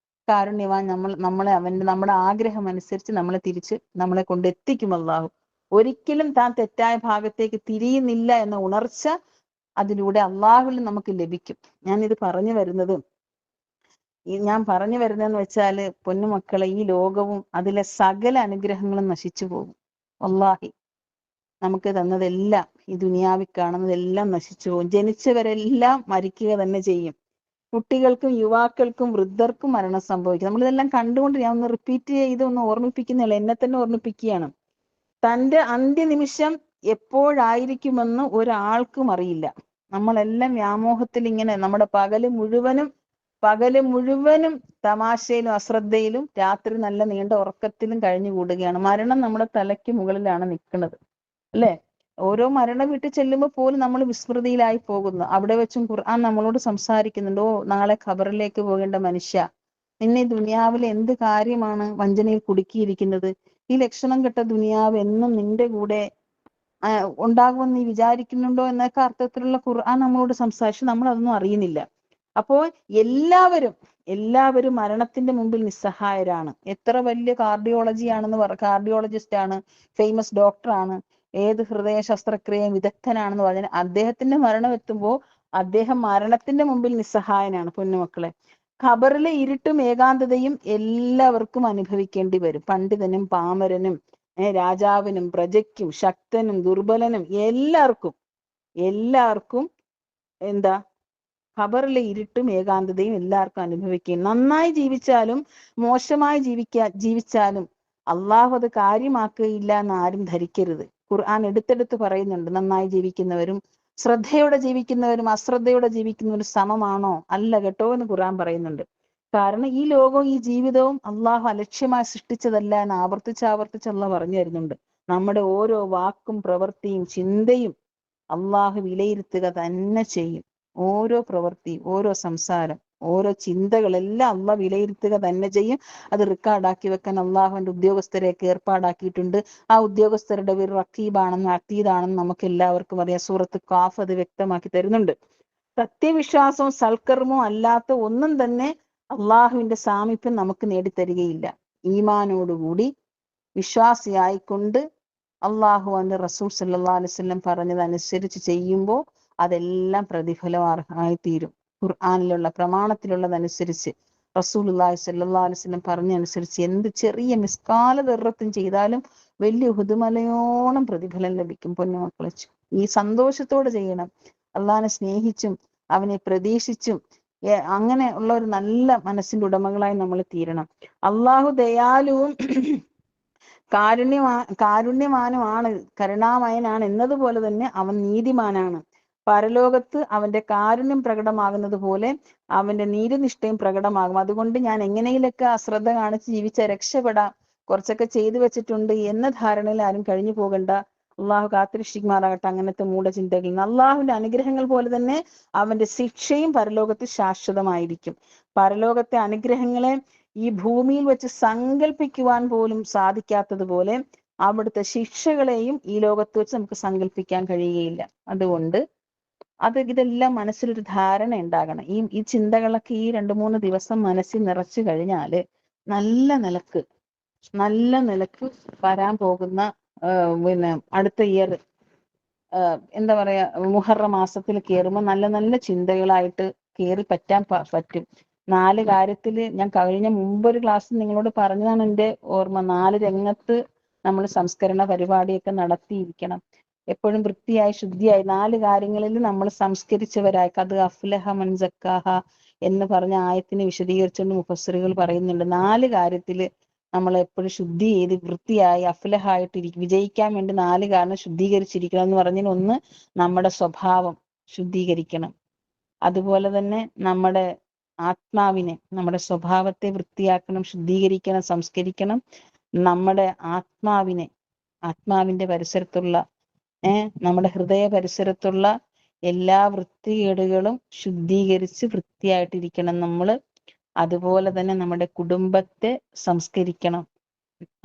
കാരുണ്യവാൻ നമ്മളെ നമ്മുടെ ആഗ്രഹം അനുസരിച്ച് നമ്മളെ കൊണ്ട് എത്തിക്കും അള്ളാഹു. ഒരിക്കലും താൻ തെറ്റായ ഭാഗത്തേക്ക് തിരിയുന്നില്ല എന്ന ഉണർച്ച അതിലൂടെ അള്ളാഹുവിൽ നമുക്ക് ലഭിക്കും. ഞാൻ പറഞ്ഞു വരുന്നതെന്ന് വെച്ചാല് പൊന്നുമക്കളെ, ഈ ലോകവും അതിലെ സകല അനുഗ്രഹങ്ങളും നശിച്ചു പോകും. വല്ലാഹി നമുക്ക് തന്നതെല്ലാം, ഈ ദുനിയാവിൽ കാണുന്നതെല്ലാം നശിച്ചു പോകും. ജനിച്ചവരെല്ലാം മരിക്കുക തന്നെ ചെയ്യും. കുട്ടികൾക്കും യുവാക്കൾക്കും വൃദ്ധർക്കും മരണം സംഭവിക്കും. നമ്മളിതെല്ലാം കണ്ടുകൊണ്ട്, ഞാൻ ഒന്ന് റിപ്പീറ്റ് ചെയ്ത് ഒന്ന് ഓർമ്മിപ്പിക്കുന്നില്ല, എന്നെ തന്നെ ഓർമ്മിപ്പിക്കുകയാണ്. തന്റെ അന്ത്യനിമിഷം എപ്പോഴായിരിക്കുമെന്ന് ഒരാൾക്കും അറിയില്ല. നമ്മളെല്ലാം വ്യാമോഹത്തിൽ ഇങ്ങനെ നമ്മുടെ പകല് മുഴുവനും തമാശയിലും അശ്രദ്ധയിലും രാത്രി നല്ല നീണ്ട ഉറക്കത്തിലും കഴിഞ്ഞു കൂടുകയാണ്. മരണം നമ്മുടെ തലയ്ക്ക് മുകളിലാണ് നിൽക്കുന്നത്, അല്ലെ? ഓരോ മരണ വീട്ടിൽ ചെല്ലുമ്പോൾ പോലും നമ്മൾ വിസ്മൃതിയിലായി പോകുന്നു. അവിടെ വെച്ചും ഖുർആൻ നമ്മളോട് സംസാരിക്കുന്നുണ്ട്, ഓ നാളെ ഖബറിലേക്ക് പോകേണ്ട മനുഷ്യ, നിന്നെ ദുനിയാവിലെ എന്ത് കാര്യമാണ് വഞ്ചനയിൽ കുടുക്കിയിരിക്കുന്നത്? ഈ ലക്ഷണം കെട്ട ദുനിയാവ് എന്നും നിന്റെ കൂടെ ഉണ്ടാകുമെന്ന് നീ വിചാരിക്കുന്നുണ്ടോ എന്നൊക്കെ അർത്ഥത്തിലുള്ള ഖുർആൻ നമ്മളോട് സംസാരിച്ചു. നമ്മൾ അതൊന്നും അറിയുന്നില്ല. അപ്പോൾ എല്ലാവരും മരണത്തിന്റെ മുമ്പിൽ നിസ്സഹായരാണ്. എത്ര വലിയ കാർഡിയോളജിസ്റ്റ് ആണ്, ഫേമസ് ഡോക്ടറാണ്, ഏത് ഹൃദയ ശസ്ത്രക്രിയ വിദഗ്ധനാണെന്ന് പറഞ്ഞാൽ അദ്ദേഹത്തിന്റെ മരണം എത്തുമ്പോൾ അദ്ദേഹം മരണത്തിന്റെ മുമ്പിൽ നിസ്സഹായനാണ്. പൊന്നുമക്കളെ, ഖബറിലെ ഇരുട്ടും ഏകാന്തതയും എല്ലാവർക്കും അനുഭവിക്കേണ്ടി വരും. പണ്ഡിതനും പാമരനും, രാജാവിനും പ്രജയ്ക്കും, ശക്തനും ദുർബലനും, എല്ലാവർക്കും എന്താ, ഖബറിലെ ഇരുട്ടും ഏകാന്തതയും എല്ലാവർക്കും അനുഭവിക്കും. നന്നായി ജീവിച്ചാലും മോശമായി ജീവിച്ചാലും അള്ളാഹു അത് കാര്യമാക്കുകയില്ല എന്ന് ആരും ധരിക്കരുത്. ഖുർആൻ എടുത്തെടുത്ത് പറയുന്നുണ്ട്, നന്നായി ജീവിക്കുന്നവരും ശ്രദ്ധയോടെ ജീവിക്കുന്നവരും അശ്രദ്ധയോടെ ജീവിക്കുന്നവരും സമമാണോ? അല്ല കേട്ടോ എന്ന് ഖുർആൻ പറയുന്നുണ്ട്. കാരണം ഈ ലോകവും ഈ ജീവിതവും അള്ളാഹു അലക്ഷ്യമായി സൃഷ്ടിച്ചതല്ല എന്ന് ആവർത്തിച്ച് അള്ളാഹു പറഞ്ഞു തരുന്നുണ്ട്. നമ്മുടെ ഓരോ വാക്കും പ്രവൃത്തിയും ചിന്തയും അള്ളാഹു വിലയിരുത്തുക തന്നെ ചെയ്യും. ഓരോ പ്രവൃത്തി, ഓരോ സംസാരം, ഓരോ ചിന്തകളെല്ലാം അള്ളാഹ് വിലയിരുത്തുക തന്നെ ചെയ്യും. അത് റെക്കോർഡാക്കി വെക്കാൻ അള്ളാഹുവിന്റെ ഉദ്യോഗസ്ഥരെയൊക്കെ ഏർപ്പാടാക്കിയിട്ടുണ്ട്. ആ ഉദ്യോഗസ്ഥരുടെ പേര് റഖീബാണെന്നും അത്തീദാണെന്നും നമുക്ക് എല്ലാവർക്കും അറിയാം. സൂറത്ത് ഖാഫ് അത് വ്യക്തമാക്കി തരുന്നുണ്ട്. സത്യവിശ്വാസവും സൽക്കർമ്മവും അല്ലാത്ത ഒന്നും തന്നെ അള്ളാഹുവിന്റെ സാമീപ്യം നമുക്ക് നേടിത്തരികയില്ല. ഈമാനോടുകൂടി വിശ്വാസിയായിക്കൊണ്ട് അള്ളാഹു അവന്റെ റസൂൽ സല്ലല്ലാഹു അലൈഹി വസല്ലം പറഞ്ഞതനുസരിച്ച് ചെയ്യുമ്പോൾ അതെല്ലാം പ്രതിഫലമായി തീരും. ഖുർആനിലുള്ള പ്രമാണത്തിലുള്ളതനുസരിച്ച്, റസൂലുള്ളാഹി സ്വല്ലല്ലാഹു അലൈഹി വസല്ലം പറഞ്ഞനുസരിച്ച് എന്ത് ചെറിയ മിസ്കാല ദർറത്തും ചെയ്താലും വലിയ ഉഹുദുമലയോളം പ്രതിഫലം ലഭിക്കും. പൊന്നുമക്കളെ, ഈ സന്തോഷത്തോടെ ചെയ്യണം. അള്ളാഹിനെ സ്നേഹിച്ചും അവനെ പ്രതീക്ഷിച്ചും അങ്ങനെ ഉള്ള ഒരു നല്ല മനസ്സിന്റെ ഉടമകളായി നമ്മൾ തീരണം. അള്ളാഹു ദയാലുവും കാരുണ്യവാനുമാണ്, കരുണാമയനാണ് എന്നതുപോലെ തന്നെ അവൻ നീതിമാനാണ്. പരലോകത്ത് അവന്റെ കാരുണ്യം പ്രകടമാകുന്നത് പോലെ അവന്റെ നീതിനിഷ്ഠയും പ്രകടമാകും. അതുകൊണ്ട് ഞാൻ എങ്ങനെയൊക്കെ അശ്രദ്ധ കാണിച്ച് ജീവിച്ച രക്ഷപ്പെടാം, കുറച്ചൊക്കെ ചെയ്തു വെച്ചിട്ടുണ്ട് എന്ന ധാരണയിൽ ആരും കഴിഞ്ഞു പോകണ്ട. അള്ളാഹു കാത്തിരക്ഷിക്കുമാറാകട്ടെ അങ്ങനത്തെ മൂഢചിന്തകളിൽ നിന്ന്. അള്ളാഹുവിന്റെ അനുഗ്രഹങ്ങൾ പോലെ തന്നെ അവന്റെ ശിക്ഷയും പരലോകത്ത് ശാശ്വതമായിരിക്കും. പരലോകത്തെ അനുഗ്രഹങ്ങളെ ഈ ഭൂമിയിൽ വെച്ച് സങ്കല്പിക്കുവാൻ പോലും സാധിക്കാത്തതുപോലെ അവിടുത്തെ ശിക്ഷകളെയും ഈ ലോകത്ത് വെച്ച് നമുക്ക് സങ്കല്പിക്കാൻ കഴിയുകയില്ല. അതുകൊണ്ട് ഇതെല്ലാം മനസ്സിലൊരു ധാരണ ഉണ്ടാകണം. ഈ ചിന്തകളൊക്കെ ഈ 2-3 ദിവസം മനസ്സിൽ നിറച്ചു കഴിഞ്ഞാല് നല്ല നിലക്ക് വരാൻ പോകുന്ന പിന്നെ അടുത്ത ഇയർ എന്താ പറയാ മുഹറം മാസത്തിൽ കയറുമ്പോൾ നല്ല നല്ല ചിന്തകളായിട്ട് കയറി പറ്റും. 4 കാര്യത്തില് ഞാൻ കഴിഞ്ഞ മുമ്പൊരു ക്ലാസ്സിൽ നിങ്ങളോട് പറഞ്ഞതാണ് എൻ്റെ ഓർമ്മ. 4 രംഗത്ത് നമ്മൾ സംസ്കരണ പരിപാടിയൊക്കെ നടത്തിയിരിക്കണം. എപ്പോഴും വൃത്തിയായി ശുദ്ധിയായി 4 കാര്യങ്ങളിൽ നമ്മൾ സംസ്കരിച്ചവരായി. അത് അഫ്ലഹ മൻ സക്കാഹ എന്ന് പറഞ്ഞ ആയത്തിനെ വിശദീകരിച്ചുകൊണ്ട് മുഫസ്സിറുകൾ പറയുന്നുണ്ട്. 4 കാര്യത്തില് നമ്മൾ എപ്പോഴും ശുദ്ധി ചെയ്ത് വൃത്തിയായി അഫ്ലഹായിട്ട് വിജയിക്കാൻ വേണ്ടി 4 കാരണം ശുദ്ധീകരിച്ചിരിക്കണം എന്ന് പറഞ്ഞാൽ, ഒന്ന് നമ്മുടെ സ്വഭാവം ശുദ്ധീകരിക്കണം. അതുപോലെ തന്നെ നമ്മുടെ ആത്മാവിനെ, നമ്മുടെ സ്വഭാവത്തെ വൃത്തിയാക്കണം, ശുദ്ധീകരിക്കണം, സംസ്കരിക്കണം. നമ്മുടെ ആത്മാവിന്റെ പരിസരത്തുള്ള നമ്മുടെ ഹൃദയ പരിസരത്തുള്ള എല്ലാ വൃത്തികേടുകളും ശുദ്ധീകരിച്ച് വൃത്തിയായിട്ടിരിക്കണം നമ്മൾ. അതുപോലെ തന്നെ നമ്മുടെ കുടുംബത്തെ സംസ്കരിക്കണം.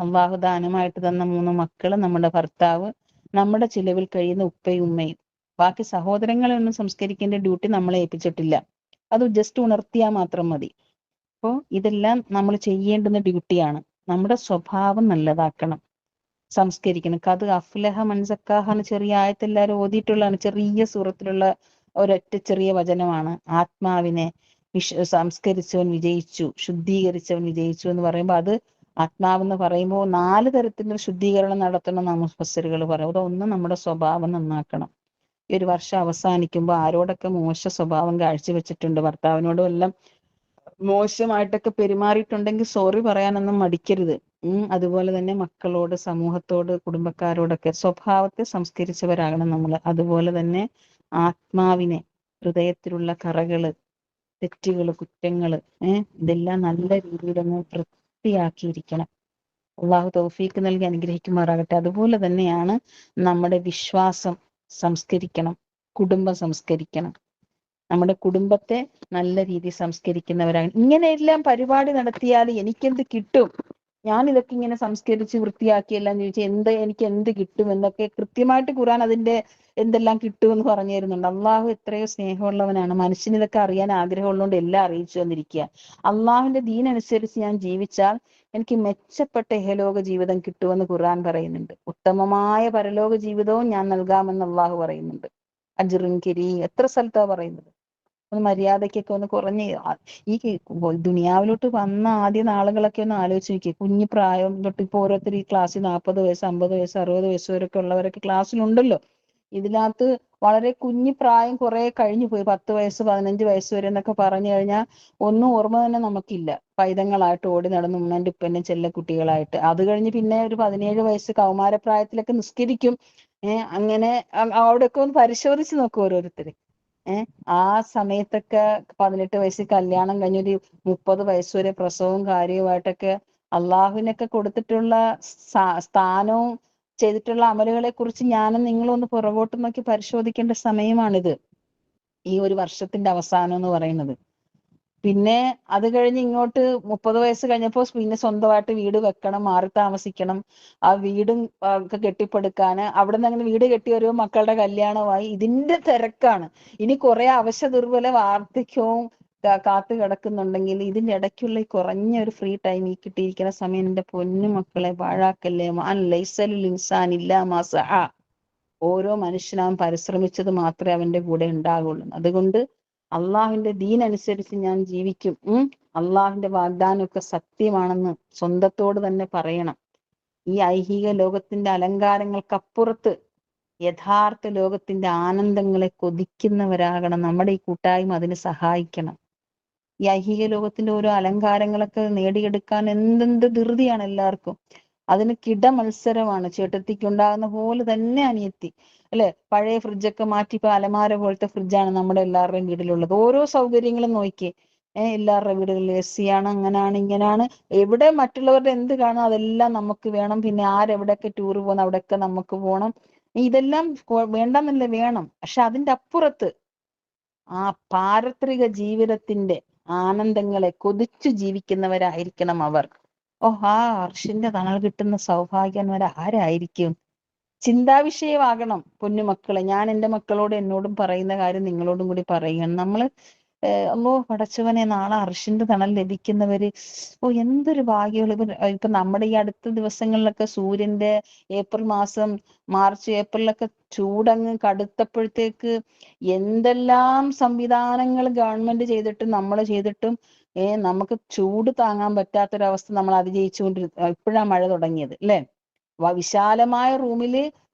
അള്ളാഹു ദാനമായിട്ട് തന്ന 3 മക്കള്, നമ്മുടെ ഭർത്താവ്, നമ്മുടെ ചിലവിൽ കഴിയുന്ന ഉപ്പയും ഉമ്മയും. ബാക്കി സഹോദരങ്ങളെ ഒന്നും സംസ്കരിക്കേണ്ട ഡ്യൂട്ടി നമ്മളെ ഏൽപ്പിച്ചിട്ടില്ല. അത് ജസ്റ്റ് ഉണർത്തിയാൽ മാത്രം മതി. അപ്പോൾ ഇതെല്ലാം നമ്മൾ ചെയ്യേണ്ടുന്ന ഡ്യൂട്ടിയാണ്. നമ്മുടെ സ്വഭാവം നല്ലതാക്കണം, സംസ്കരിക്കണം. കത് അഫ്ലഹ മൻസക്കാഹാണ് ചെറിയ ആയത്ത് എല്ലാവരും ഓതിയിട്ടുള്ളതാണ്. ചെറിയ സൂറത്തിലുള്ള ഒരൊറ്റ ചെറിയ വചനമാണ്. ആത്മാവിനെ സംസ്കരിച്ചവൻ വിജയിച്ചു, ശുദ്ധീകരിച്ചവൻ വിജയിച്ചു എന്ന് പറയുമ്പോൾ, അത് ആത്മാവെന്ന് പറയുമ്പോൾ 4 തരത്തിലുള്ള ശുദ്ധീകരണം നടത്തണം എന്ന് മുഫസ്സിറുകൾ പറയും. ഒന്ന് നമ്മുടെ സ്വഭാവം നന്നാക്കണം. ഈ ഒരു വർഷം അവസാനിക്കുമ്പോൾ ആരോടൊക്കെ മോശ സ്വഭാവം കാഴ്ചവെച്ചിട്ടുണ്ട്, ഭർത്താവിനോടും എല്ലാം മോശമായിട്ടൊക്കെ പെരുമാറിയിട്ടുണ്ടെങ്കിൽ സോറി പറയാനൊന്നും മടിക്കരുത്. അതുപോലെ തന്നെ മക്കളോട്, സമൂഹത്തോട്, കുടുംബക്കാരോടൊക്കെ സ്വഭാവത്തെ സംസ്കരിച്ചവരാകണം നമ്മൾ. അതുപോലെ തന്നെ ആത്മാവിനെ, ഹൃദയത്തിലുള്ള കറകള്, തെറ്റുകള്, കുറ്റങ്ങള് ഇതെല്ലാം നല്ല രീതിയിലൊന്ന് വൃത്തിയാക്കിയിരിക്കണം. അള്ളാഹു തൗഫീക്ക് നൽകി അനുഗ്രഹിക്കുമാറാകട്ടെ. അതുപോലെ തന്നെയാണ് നമ്മുടെ വിശ്വാസം സംസ്കരിക്കണം, കുടുംബം സംസ്കരിക്കണം. നമ്മുടെ കുടുംബത്തെ നല്ല രീതിയിൽ സംസ്കരിക്കുന്നവരാണ്. ഇങ്ങനെയെല്ലാം പരിപാടി നടത്തിയാൽ എനിക്കെന്ത് കിട്ടും, ഞാൻ ഇതൊക്കെ ഇങ്ങനെ സംസ്കരിച്ച് വൃത്തിയാക്കിയെല്ലാം ചോദിച്ചാൽ എനിക്ക് എന്ത് കിട്ടും എന്നൊക്കെ കൃത്യമായിട്ട് ഖുർആൻ അതിന്റെ എന്തെല്ലാം കിട്ടുമെന്ന് പറഞ്ഞു തരുന്നുണ്ട്. അള്ളാഹു എത്രയോ സ്നേഹമുള്ളവനാണ്. മനുഷ്യന് ഇതൊക്കെ അറിയാൻ ആഗ്രഹമുള്ളതുകൊണ്ട് എല്ലാം അറിയിച്ചു വന്നിരിക്കുക. അള്ളാഹുവിന്റെ ദീൻ അനുസരിച്ച് ഞാൻ ജീവിച്ചാൽ എനിക്ക് മെച്ചപ്പെട്ട ഇഹലോക ജീവിതം കിട്ടുമെന്ന് ഖുർആൻ പറയുന്നുണ്ട്. ഉത്തമമായ പരലോക ജീവിതവും ഞാൻ നൽകാമെന്ന് അള്ളാഹു പറയുന്നുണ്ട്. അജ്റുൻ കരീം എത്ര സ്ഥലത്താ പറയുന്നത്. ഒന്ന് മര്യാദയ്ക്കൊക്കെ ഒന്ന് കുറഞ്ഞ് ഈ ദുനിയാവിലോട്ട് വന്ന ആദ്യ നാളുകളൊക്കെ ഒന്ന് ആലോചിച്ച് നോക്കിയേ. കുഞ്ഞു പ്രായം തൊട്ട് ഇപ്പൊ ഓരോരുത്തർ ഈ ക്ലാസ്സിൽ 40 വയസ്സ്, 50 വയസ്സ്, 60 വയസ്സ് വരെയൊക്കെ ഉള്ളവരൊക്കെ ക്ലാസ്സിലുണ്ടല്ലോ. ഇതിനകത്ത് വളരെ കുഞ്ഞു പ്രായം കുറെ കഴിഞ്ഞു പോയി. 10 വയസ്സ് 15 വയസ്സ് വരെ എന്നൊക്കെ പറഞ്ഞു കഴിഞ്ഞാൽ ഒന്നും ഓർമ്മ തന്നെ നമുക്കില്ല. പൈതങ്ങളായിട്ട് ഓടി നടന്ന് ഉമ്മന്റെ ഉപ്പന്റെ ചെല്ല കുട്ടികളായിട്ട്. അത് കഴിഞ്ഞ് പിന്നെ ഒരു 17 വയസ്സ് കൗമാരപ്രായത്തിലൊക്കെ നിസ്കരിക്കും. അങ്ങനെ അവിടെയൊക്കെ ഒന്ന് പരിശോധിച്ച് നോക്കും ഓരോരുത്തര്. ആ സമയത്തൊക്കെ 18 വയസ്സിൽ കല്യാണം കഴിഞ്ഞൊരു 30 വയസ്സ് വരെ പ്രസവവും കാര്യവുമായിട്ടൊക്കെ അള്ളാഹുവിനൊക്കെ കൊടുത്തിട്ടുള്ള സ്ഥാനവും ചെയ്തിട്ടുള്ള അമലുകളെ കുറിച്ച് ഞാനും നിങ്ങളും ഒന്ന് പുറകോട്ട് നോക്കി പരിശോധിക്കേണ്ട സമയമാണിത്, ഈ ഒരു വർഷത്തിന്റെ അവസാനം എന്ന് പറയുന്നത്. പിന്നെ അത് കഴിഞ്ഞ് ഇങ്ങോട്ട് 30 വയസ്സ് കഴിഞ്ഞപ്പോൾ പിന്നെ സ്വന്തമായിട്ട് വീട് വെക്കണം, മാറി താമസിക്കണം. ആ വീടും ഒക്കെ കെട്ടിപ്പടുക്കാന്, അവിടെ നിന്ന് അങ്ങനെ വീട് കെട്ടി വരുമ്പോൾ മക്കളുടെ കല്യാണമായി, ഇതിന്റെ തിരക്കാണ്. ഇനി കുറെ അവശ ദുർബല വാർദ്ധക്യവും കാത്തു കിടക്കുന്നുണ്ടെങ്കിൽ ഇതിന്റെ ഇടയ്ക്കുള്ള ഈ കുറഞ്ഞ ഒരു ഫ്രീ ടൈം, ഈ കിട്ടിയിരിക്കുന്ന സമയം എന്റെ പൊന്നു മക്കളെ പാഴാക്കല്ലേ. ലൈസലുൽ ഇൻസാൻ ഇല്ലാ മാ സഅ. ഓരോ മനുഷ്യനും പരിശ്രമിച്ചത് മാത്രമേ അവന്റെ കൂടെ ഉണ്ടാകുള്ളൂ. അതുകൊണ്ട് അള്ളാഹുവിന്റെ ദീൻ അനുസരിച്ച് ഞാൻ ജീവിക്കും. അള്ളാഹുവിന്റെ വാഗ്ദാനമൊക്കെ സത്യമാണെന്ന് സ്വന്തത്തോട് തന്നെ പറയണം. ഈ ഐഹിക ലോകത്തിന്റെ അലങ്കാരങ്ങൾക്കപ്പുറത്ത് യഥാർത്ഥ ലോകത്തിന്റെ ആനന്ദങ്ങളെ കൊതിക്കുന്നവരാകണം. നമ്മുടെ ഈ കൂട്ടായ്മ അതിന് സഹായിക്കണം. ഈ ഐഹിക ലോകത്തിന്റെ ഓരോ അലങ്കാരങ്ങളൊക്കെ നേടിയെടുക്കാൻ എന്തെന്ത് ധൃതിയാണ് എല്ലാവർക്കും. അതിന് കിട മത്സരമാണ്. ചേട്ടത്തിക്കുണ്ടാകുന്ന പോലെ തന്നെ അനിയത്തി, അല്ലെ? പഴയ ഫ്രിഡ്ജൊക്കെ മാറ്റി ഇപ്പൊ അലമാര പോലത്തെ ഫ്രിഡ്ജാണ് നമ്മുടെ എല്ലാവരുടെയും വീട്ടിലുള്ളത്. ഓരോ സൗകര്യങ്ങളും നോക്കിയേ. എല്ലാവരുടെ വീടുകളിൽ AC ആണ്, അങ്ങനാണ് ഇങ്ങനാണ്. എവിടെ മറ്റുള്ളവരുടെ എന്ത് കാണും അതെല്ലാം നമുക്ക് വേണം. പിന്നെ ആരെവിടെയൊക്കെ ടൂർ പോകുന്ന അവിടെയൊക്കെ നമുക്ക് പോകണം. ഇതെല്ലാം വേണ്ടെന്നല്ല, വേണം. പക്ഷെ അതിന്റെ അപ്പുറത്ത് ആ പാരത്രിക ജീവിതത്തിന്റെ ആനന്ദങ്ങളെ കൊതിച്ചു ജീവിക്കുന്നവരായിരിക്കണം അവർ. ആ അർഷിന്റെ തണൽ കിട്ടുന്ന സൗഭാഗ്യന്മാർ ആരായിരിക്കും? ചിന്താവിഷയമാകണം പൊന്നുമക്കളെ. ഞാൻ എൻ്റെ മക്കളോട് എന്നോടും പറയുന്ന കാര്യം നിങ്ങളോടും കൂടി പറയുകയാണ്. നമ്മള് പടച്ചവനെ, നാളെ അർഷിന്റെ തണൽ ലഭിക്കുന്നവര് എന്തൊരു ഭാഗ്യമുള്ള. ഇപ്പൊ നമ്മുടെ ഈ അടുത്ത ദിവസങ്ങളിലൊക്കെ സൂര്യന്റെ ഏപ്രിൽ മാസം, മാർച്ച് ഏപ്രിലൊക്കെ ചൂടങ്ങ് കടുത്തപ്പോഴത്തേക്ക് എന്തെല്ലാം സംവിധാനങ്ങൾ ഗവൺമെന്റ് ചെയ്തിട്ടും നമ്മൾ ചെയ്തിട്ടും നമുക്ക് ചൂട് താങ്ങാൻ പറ്റാത്തൊരവസ്ഥ നമ്മൾ ഇപ്പോഴാണ് മഴ തുടങ്ങിയത്, അല്ലെ? വിശാലമായ റൂമില്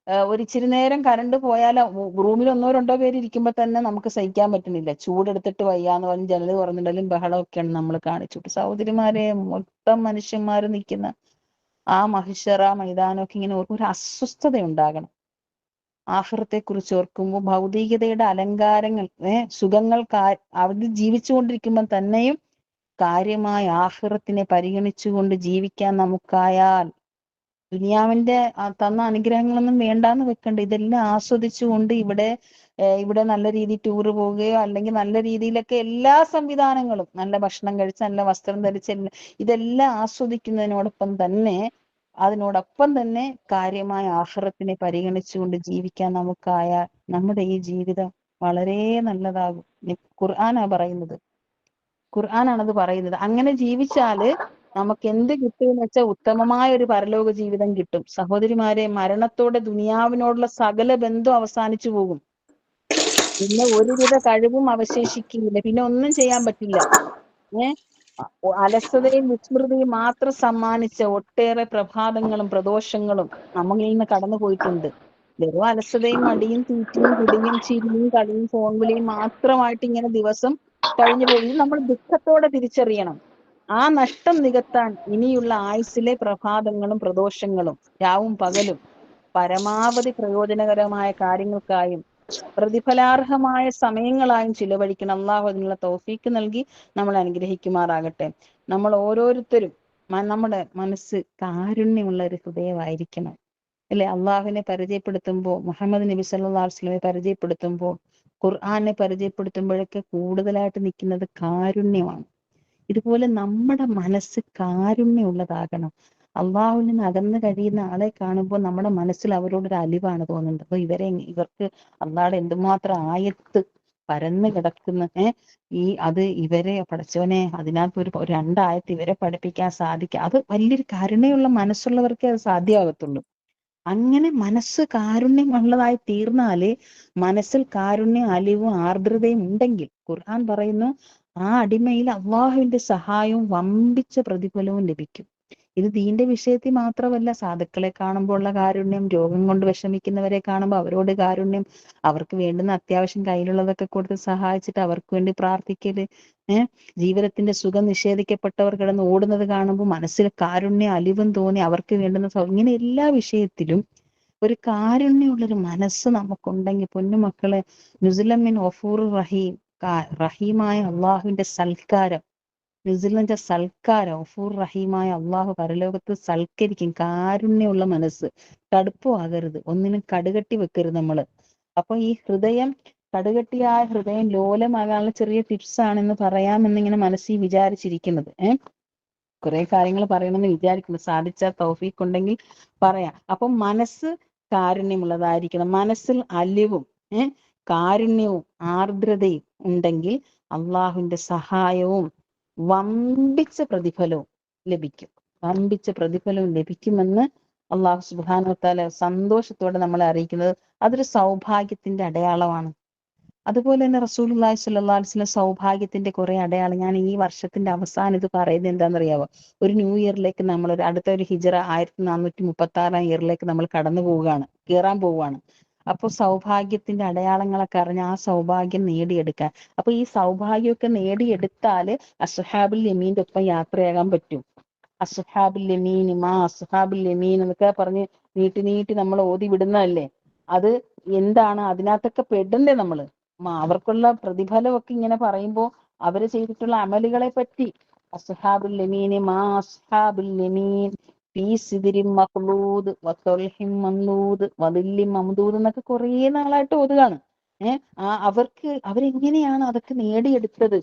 ഒരിച്ചിരി നേരം കറണ്ട് പോയാൽ റൂമിൽ 1-2 പേര് ഇരിക്കുമ്പോ തന്നെ നമുക്ക് സഹിക്കാൻ പറ്റുന്നില്ല. ചൂടെടുത്തിട്ട് വയ്യാന്ന് പറഞ്ഞ് ജനല് തുറന്നിടലും ബഹളമൊക്കെയാണ് നമ്മൾ കാണിച്ചു. സഹോദരിമാരെ, മൊത്തം മനുഷ്യന്മാര് നിൽക്കുന്ന ആ മഹിഷറ മൈതാനമൊക്കെ ഇങ്ങനെ ഒരു അസ്വസ്ഥത ഉണ്ടാകണം. ആഖിറത്തെ കുറിച്ച് ഓർക്കുമ്പോൾ ഭൗതികതയുടെ അലങ്കാരങ്ങൾ, സുഖങ്ങൾ അവർ ജീവിച്ചുകൊണ്ടിരിക്കുമ്പോൾ തന്നെയും കാര്യമായ ആഖിറത്തിനെ പരിഗണിച്ചുകൊണ്ട് ജീവിക്കാൻ നമുക്കായാൽ ദുനിയാവിന്റെ തന്ന അനുഗ്രഹങ്ങളൊന്നും വേണ്ടാന്ന് വെക്കണ്ട. ഇതെല്ലാം ആസ്വദിച്ചുകൊണ്ട് ഇവിടെ നല്ല രീതിയിൽ ടൂറ് പോവുകയോ അല്ലെങ്കിൽ നല്ല രീതിയിലൊക്കെ എല്ലാ സംവിധാനങ്ങളും, നല്ല ഭക്ഷണം കഴിച്ച് നല്ല വസ്ത്രം ധരിച്ച് ഇതെല്ലാം അതിനോടൊപ്പം തന്നെ കാര്യമായ ആഖിറത്തിനെ പരിഗണിച്ചുകൊണ്ട് ജീവിക്കാൻ നമുക്കായാൽ നമ്മുടെ ഈ ജീവിതം വളരെ നല്ലതാകും. ഖുർആനാണത് പറയുന്നത്. അങ്ങനെ ജീവിച്ചാല് നമുക്ക് എന്ത് കിട്ടുമെന്ന് വെച്ചാൽ ഉത്തമമായ ഒരു പരലോക ജീവിതം കിട്ടും. സഹോദരിമാരെ, മരണത്തോടെ ദുനിയാവിനോടുള്ള സകല ബന്ധം അവസാനിച്ചു പോകും. പിന്നെ ഒരുവിധ കഴിവും അവശേഷിക്കില്ല. പിന്നെ ഒന്നും ചെയ്യാൻ പറ്റില്ല. അലസതയും വിസ്മൃതിയും മാത്രം സമ്മാനിച്ച ഒട്ടേറെ പ്രഭാതങ്ങളും പ്രദോഷങ്ങളും നമ്മളിൽ നിന്ന് കടന്നു പോയിട്ടുണ്ട്. വെറും അലസതയും മടിയും തീറ്റിയും കുടിയും ചിരിയും കളിയും ഫോൺ വിളിയും മാത്രമായിട്ട് ഇങ്ങനെ ദിവസം കഴിഞ്ഞു പോയി. ഇത് നമ്മൾ ദുഃഖത്തോടെ തിരിച്ചറിയണം. ആ നഷ്ടം നികത്താൻ ഇനിയുള്ള ആയുസ്സിലെ പ്രഭാതങ്ങളും പ്രദോഷങ്ങളും രാവും പകലും പരമാവധി പ്രയോജനകരമായ കാര്യങ്ങൾക്കായും പ്രതിഫലാർഹമായ സമയങ്ങളായും ചിലവഴിക്കണം. അള്ളാഹു അതിനുള്ള തൗഫീക്ക് നൽകി നമ്മൾ അനുഗ്രഹിക്കുമാറാകട്ടെ. നമ്മൾ ഓരോരുത്തരും നമ്മുടെ മനസ്സ് കാരുണ്യമുള്ള ഒരു ഹൃദയമായിരിക്കണം, അല്ലെ? അള്ളാഹുവിനെ പരിചയപ്പെടുത്തുമ്പോൾ, മുഹമ്മദ് നബി സല്ലല്ലാഹു അലൈഹി വസല്ലമയെ പരിചയപ്പെടുത്തുമ്പോൾ, ഖുർആനെ പരിചയപ്പെടുത്തുമ്പോഴൊക്കെ കൂടുതലായിട്ട് നിൽക്കുന്നത് കാരുണ്യമാണ്. ഇതുപോലെ നമ്മുടെ മനസ്സ് കാരുണ്യമുള്ളതാകണം. അള്ളാഹുവിൽ നിന്ന് അകന്ന് കഴിയുന്ന ആളെ കാണുമ്പോൾ നമ്മുടെ മനസ്സിൽ അവരോടൊരു അലിവാണ് തോന്നുന്നത്. അപ്പൊ ഇവർക്ക് അള്ളാഹുടെ എന്തുമാത്രം ആയത്ത് പരന്ന് കിടക്കുന്ന ഇവരെ പടച്ചവനെ, അതിനകത്ത് ഒരു 2 ആയത്ത് ഇവരെ പഠിപ്പിക്കാൻ സാധിക്കുക, അത് വലിയൊരു കരുണയുള്ള മനസ്സുള്ളവർക്കേ അത് സാധ്യമാകത്തുള്ളൂ. അങ്ങനെ മനസ്സ് കാരുണ്യമുള്ളതായി തീർന്നാല്, മനസ്സിൽ കാരുണ്യം, അലിവും ആർദ്രതയും ഉണ്ടെങ്കിൽ ഖുർആൻ പറയുന്നു ആ അടിമയിൽ അള്ളാഹുവിന്റെ സഹായവും വമ്പിച്ച പ്രതിഫലവും ലഭിക്കും. ഇത് ദീന്റെ വിഷയത്തിൽ മാത്രമല്ല, സാധുക്കളെ കാണുമ്പോൾ ഉള്ള കാരുണ്യം, രോഗം കൊണ്ട് വിഷമിക്കുന്നവരെ കാണുമ്പോൾ അവരോട് കാരുണ്യം, അവർക്ക് വേണ്ടുന്ന അത്യാവശ്യം കയ്യിലുള്ളതൊക്കെ കൊടുത്ത് സഹായിച്ചിട്ട് അവർക്ക് വേണ്ടി പ്രാർത്ഥിക്കല്, ജീവിതത്തിന്റെ സുഖം നിഷേധിക്കപ്പെട്ടവർ കിടന്ന് ഓടുന്നത് കാണുമ്പോൾ മനസ്സിൽ കാരുണ്യം, അലിവും തോന്നി അവർക്ക് വേണ്ടുന്ന ഇങ്ങനെ എല്ലാ വിഷയത്തിലും ഒരു കാരുണ്യമുള്ളൊരു മനസ്സ് നമുക്കുണ്ടെങ്കിൽ പൊന്നുമക്കളെ, നുസുലൻ ഗഫൂർ റഹീം, റഹീമായ അള്ളാഹുവിന്റെ സൽക്കാരം, നുസുലിന്റെ സൽക്കാരം, ഗഫൂർ റഹീമായ അള്ളാഹു പരലോകത്ത് സൽക്കരിക്കും. കാരുണ്യമുള്ള മനസ്സ്, കടുപ്പമാകരുത്, ഒന്നിനും കടുകട്ടി വെക്കരുത് നമ്മള്. അപ്പൊ ഈ ഹൃദയം, കടുകട്ടിയായ ഹൃദയം ലോലമാകാനുള്ള ചെറിയ ടിപ്സ് ആണെന്ന് പറയാമെന്നിങ്ങനെ മനസ്സിൽ വിചാരിച്ചിരിക്കുന്നത്. കുറെ കാര്യങ്ങൾ പറയണമെന്ന് വിചാരിക്കുന്നു, സാധിച്ചാൽ തൗഫീഖ് ഉണ്ടെങ്കിൽ പറയാം. അപ്പൊ മനസ്സ് കാരുണ്യമുള്ളതായിരിക്കണം. മനസ്സിൽ അലിവും കാരുണ്യവും ആർദ്രതയും ഉണ്ടെങ്കിൽ അള്ളാഹുവിന്റെ സഹായവും വമ്പിച്ച പ്രതിഫലവും ലഭിക്കും. വമ്പിച്ച പ്രതിഫലവും ലഭിക്കുമെന്ന് അള്ളാഹു സുബ്ഹാനഹു വ തആല സന്തോഷത്തോടെ നമ്മളെ അറിയിക്കുന്നത് അതൊരു സൗഭാഗ്യത്തിന്റെ അടയാളമാണ്. അതുപോലെ തന്നെ റസൂലുള്ളാഹി സ്വല്ലല്ലാഹു അലൈഹി വസല്ലം സൗഭാഗ്യത്തിന്റെ കുറെ അടയാളം, ഞാൻ ഈ വർഷത്തിന്റെ അവസാനം ഇത് പറയുന്നത് എന്താണെന്നറിയാവോ? ഒരു ന്യൂ ഇയറിലേക്ക് നമ്മൾ അടുത്ത ഒരു ഹിജറ 1436 ഇയറിലേക്ക് നമ്മൾ കയറാൻ പോവുകയാണ്. അപ്പൊ സൗഭാഗ്യത്തിന്റെ അടയാളങ്ങളൊക്കെ അറിഞ്ഞ് ആ സൗഭാഗ്യം നേടിയെടുക്കാൻ, അപ്പൊ ഈ സൗഭാഗ്യമൊക്കെ നേടിയെടുത്താല് അസ്ഹാബുൽ യമീന്റെ ഒപ്പം യാത്രയാകാൻ പറ്റും. അസ്ഹാബുൽ യമീൻ, മാ അസ്ഹാബുൽ യമീൻ എന്നൊക്കെ പറഞ്ഞ് നീട്ടി നീട്ടി നമ്മൾ ഓതി വിടുന്നതല്ലേ. അത് എന്താണ് അതിനകത്തൊക്കെ പെടണ്ടേ നമ്മള്? അവർക്കുള്ള പ്രതിഫലമൊക്കെ ഇങ്ങനെ പറയുമ്പോ അവര് ചെയ്തിട്ടുള്ള അമലുകളെ പറ്റി അസ്ഹാബുൽ യമീൻ, മാ അസ്ഹാബുൽ യമീൻ ഫീ സിദ്രിൻ മഖ്ലൂദ് വതൽഹിൻ മംദൂദ് വദില്ലിൻ മംദൂദ് എന്നൊക്കെ കുറേ നാളായിട്ട് ഓതുകയാണ്. അവരെങ്ങനെയാണ് അതൊക്കെ നേടിയെടുത്തത്?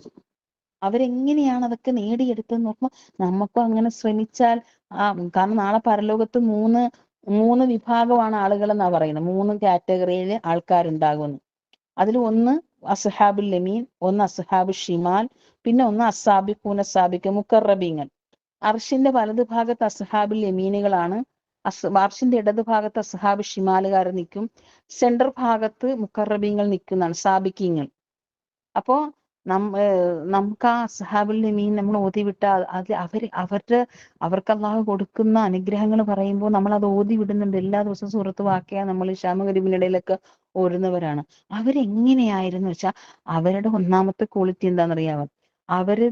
അവരെങ്ങനെയാണ് അതൊക്കെ നേടിയെടുത്തത് നോക്കുമ്പോൾ നമുക്കും അങ്ങനെ ശ്രമിച്ചാൽ കാരണം നാളെ പരലോകത്ത് മൂന്ന് വിഭാഗമാണ് ആളുകൾ എന്നാ പറയുന്നത്. 3 കാറ്റഗറിയിൽ ആൾക്കാരുണ്ടാകുമെന്ന്. അതിൽ ഒന്ന് അസ്ഹാബുൽ യമീൻ, ഒന്ന് അസ്ഹാബുൽ ഷിമാൽ, പിന്നെ ഒന്ന് അസ്സാബിഖൂന സാബിഖ് മുഖറബീങ്ങൾ. അർഷിന്റെ വലതു ഭാഗത്ത് അസ്ഹാബുൽ യമീനുകളാണ്, അർഷിന്റെ ഇടതു ഭാഗത്ത് അസ്ഹാബ് ഷിമാലുകാർ നിൽക്കും, സെന്റർ ഭാഗത്ത് മുഖറബീങ്ങൾ നിൽക്കുന്നതാണ് സാബിക്കീങ്ങൾ. അപ്പോ നമുക്ക് ആ അസ്ഹാബുൽ യമീൻ നമ്മൾ ഓതി വിട്ട അത് അവർക്ക് അള്ളാഹു കൊടുക്കുന്ന അനുഗ്രഹങ്ങൾ പറയുമ്പോൾ നമ്മൾ അത് ഓതി വിടുന്നുണ്ട്. എല്ലാ ദിവസവും സൂറത്ത് വാക്കിയ നമ്മൾ ഇശാമഗരിബിനിടയിലൊക്കെ ഓരുന്നവരാണ്. അവരെങ്ങനെയായിരുന്നു വെച്ചാൽ അവരുടെ ഒന്നാമത്തെ ക്വാളിറ്റി എന്താണെന്നറിയാമോ? അവര്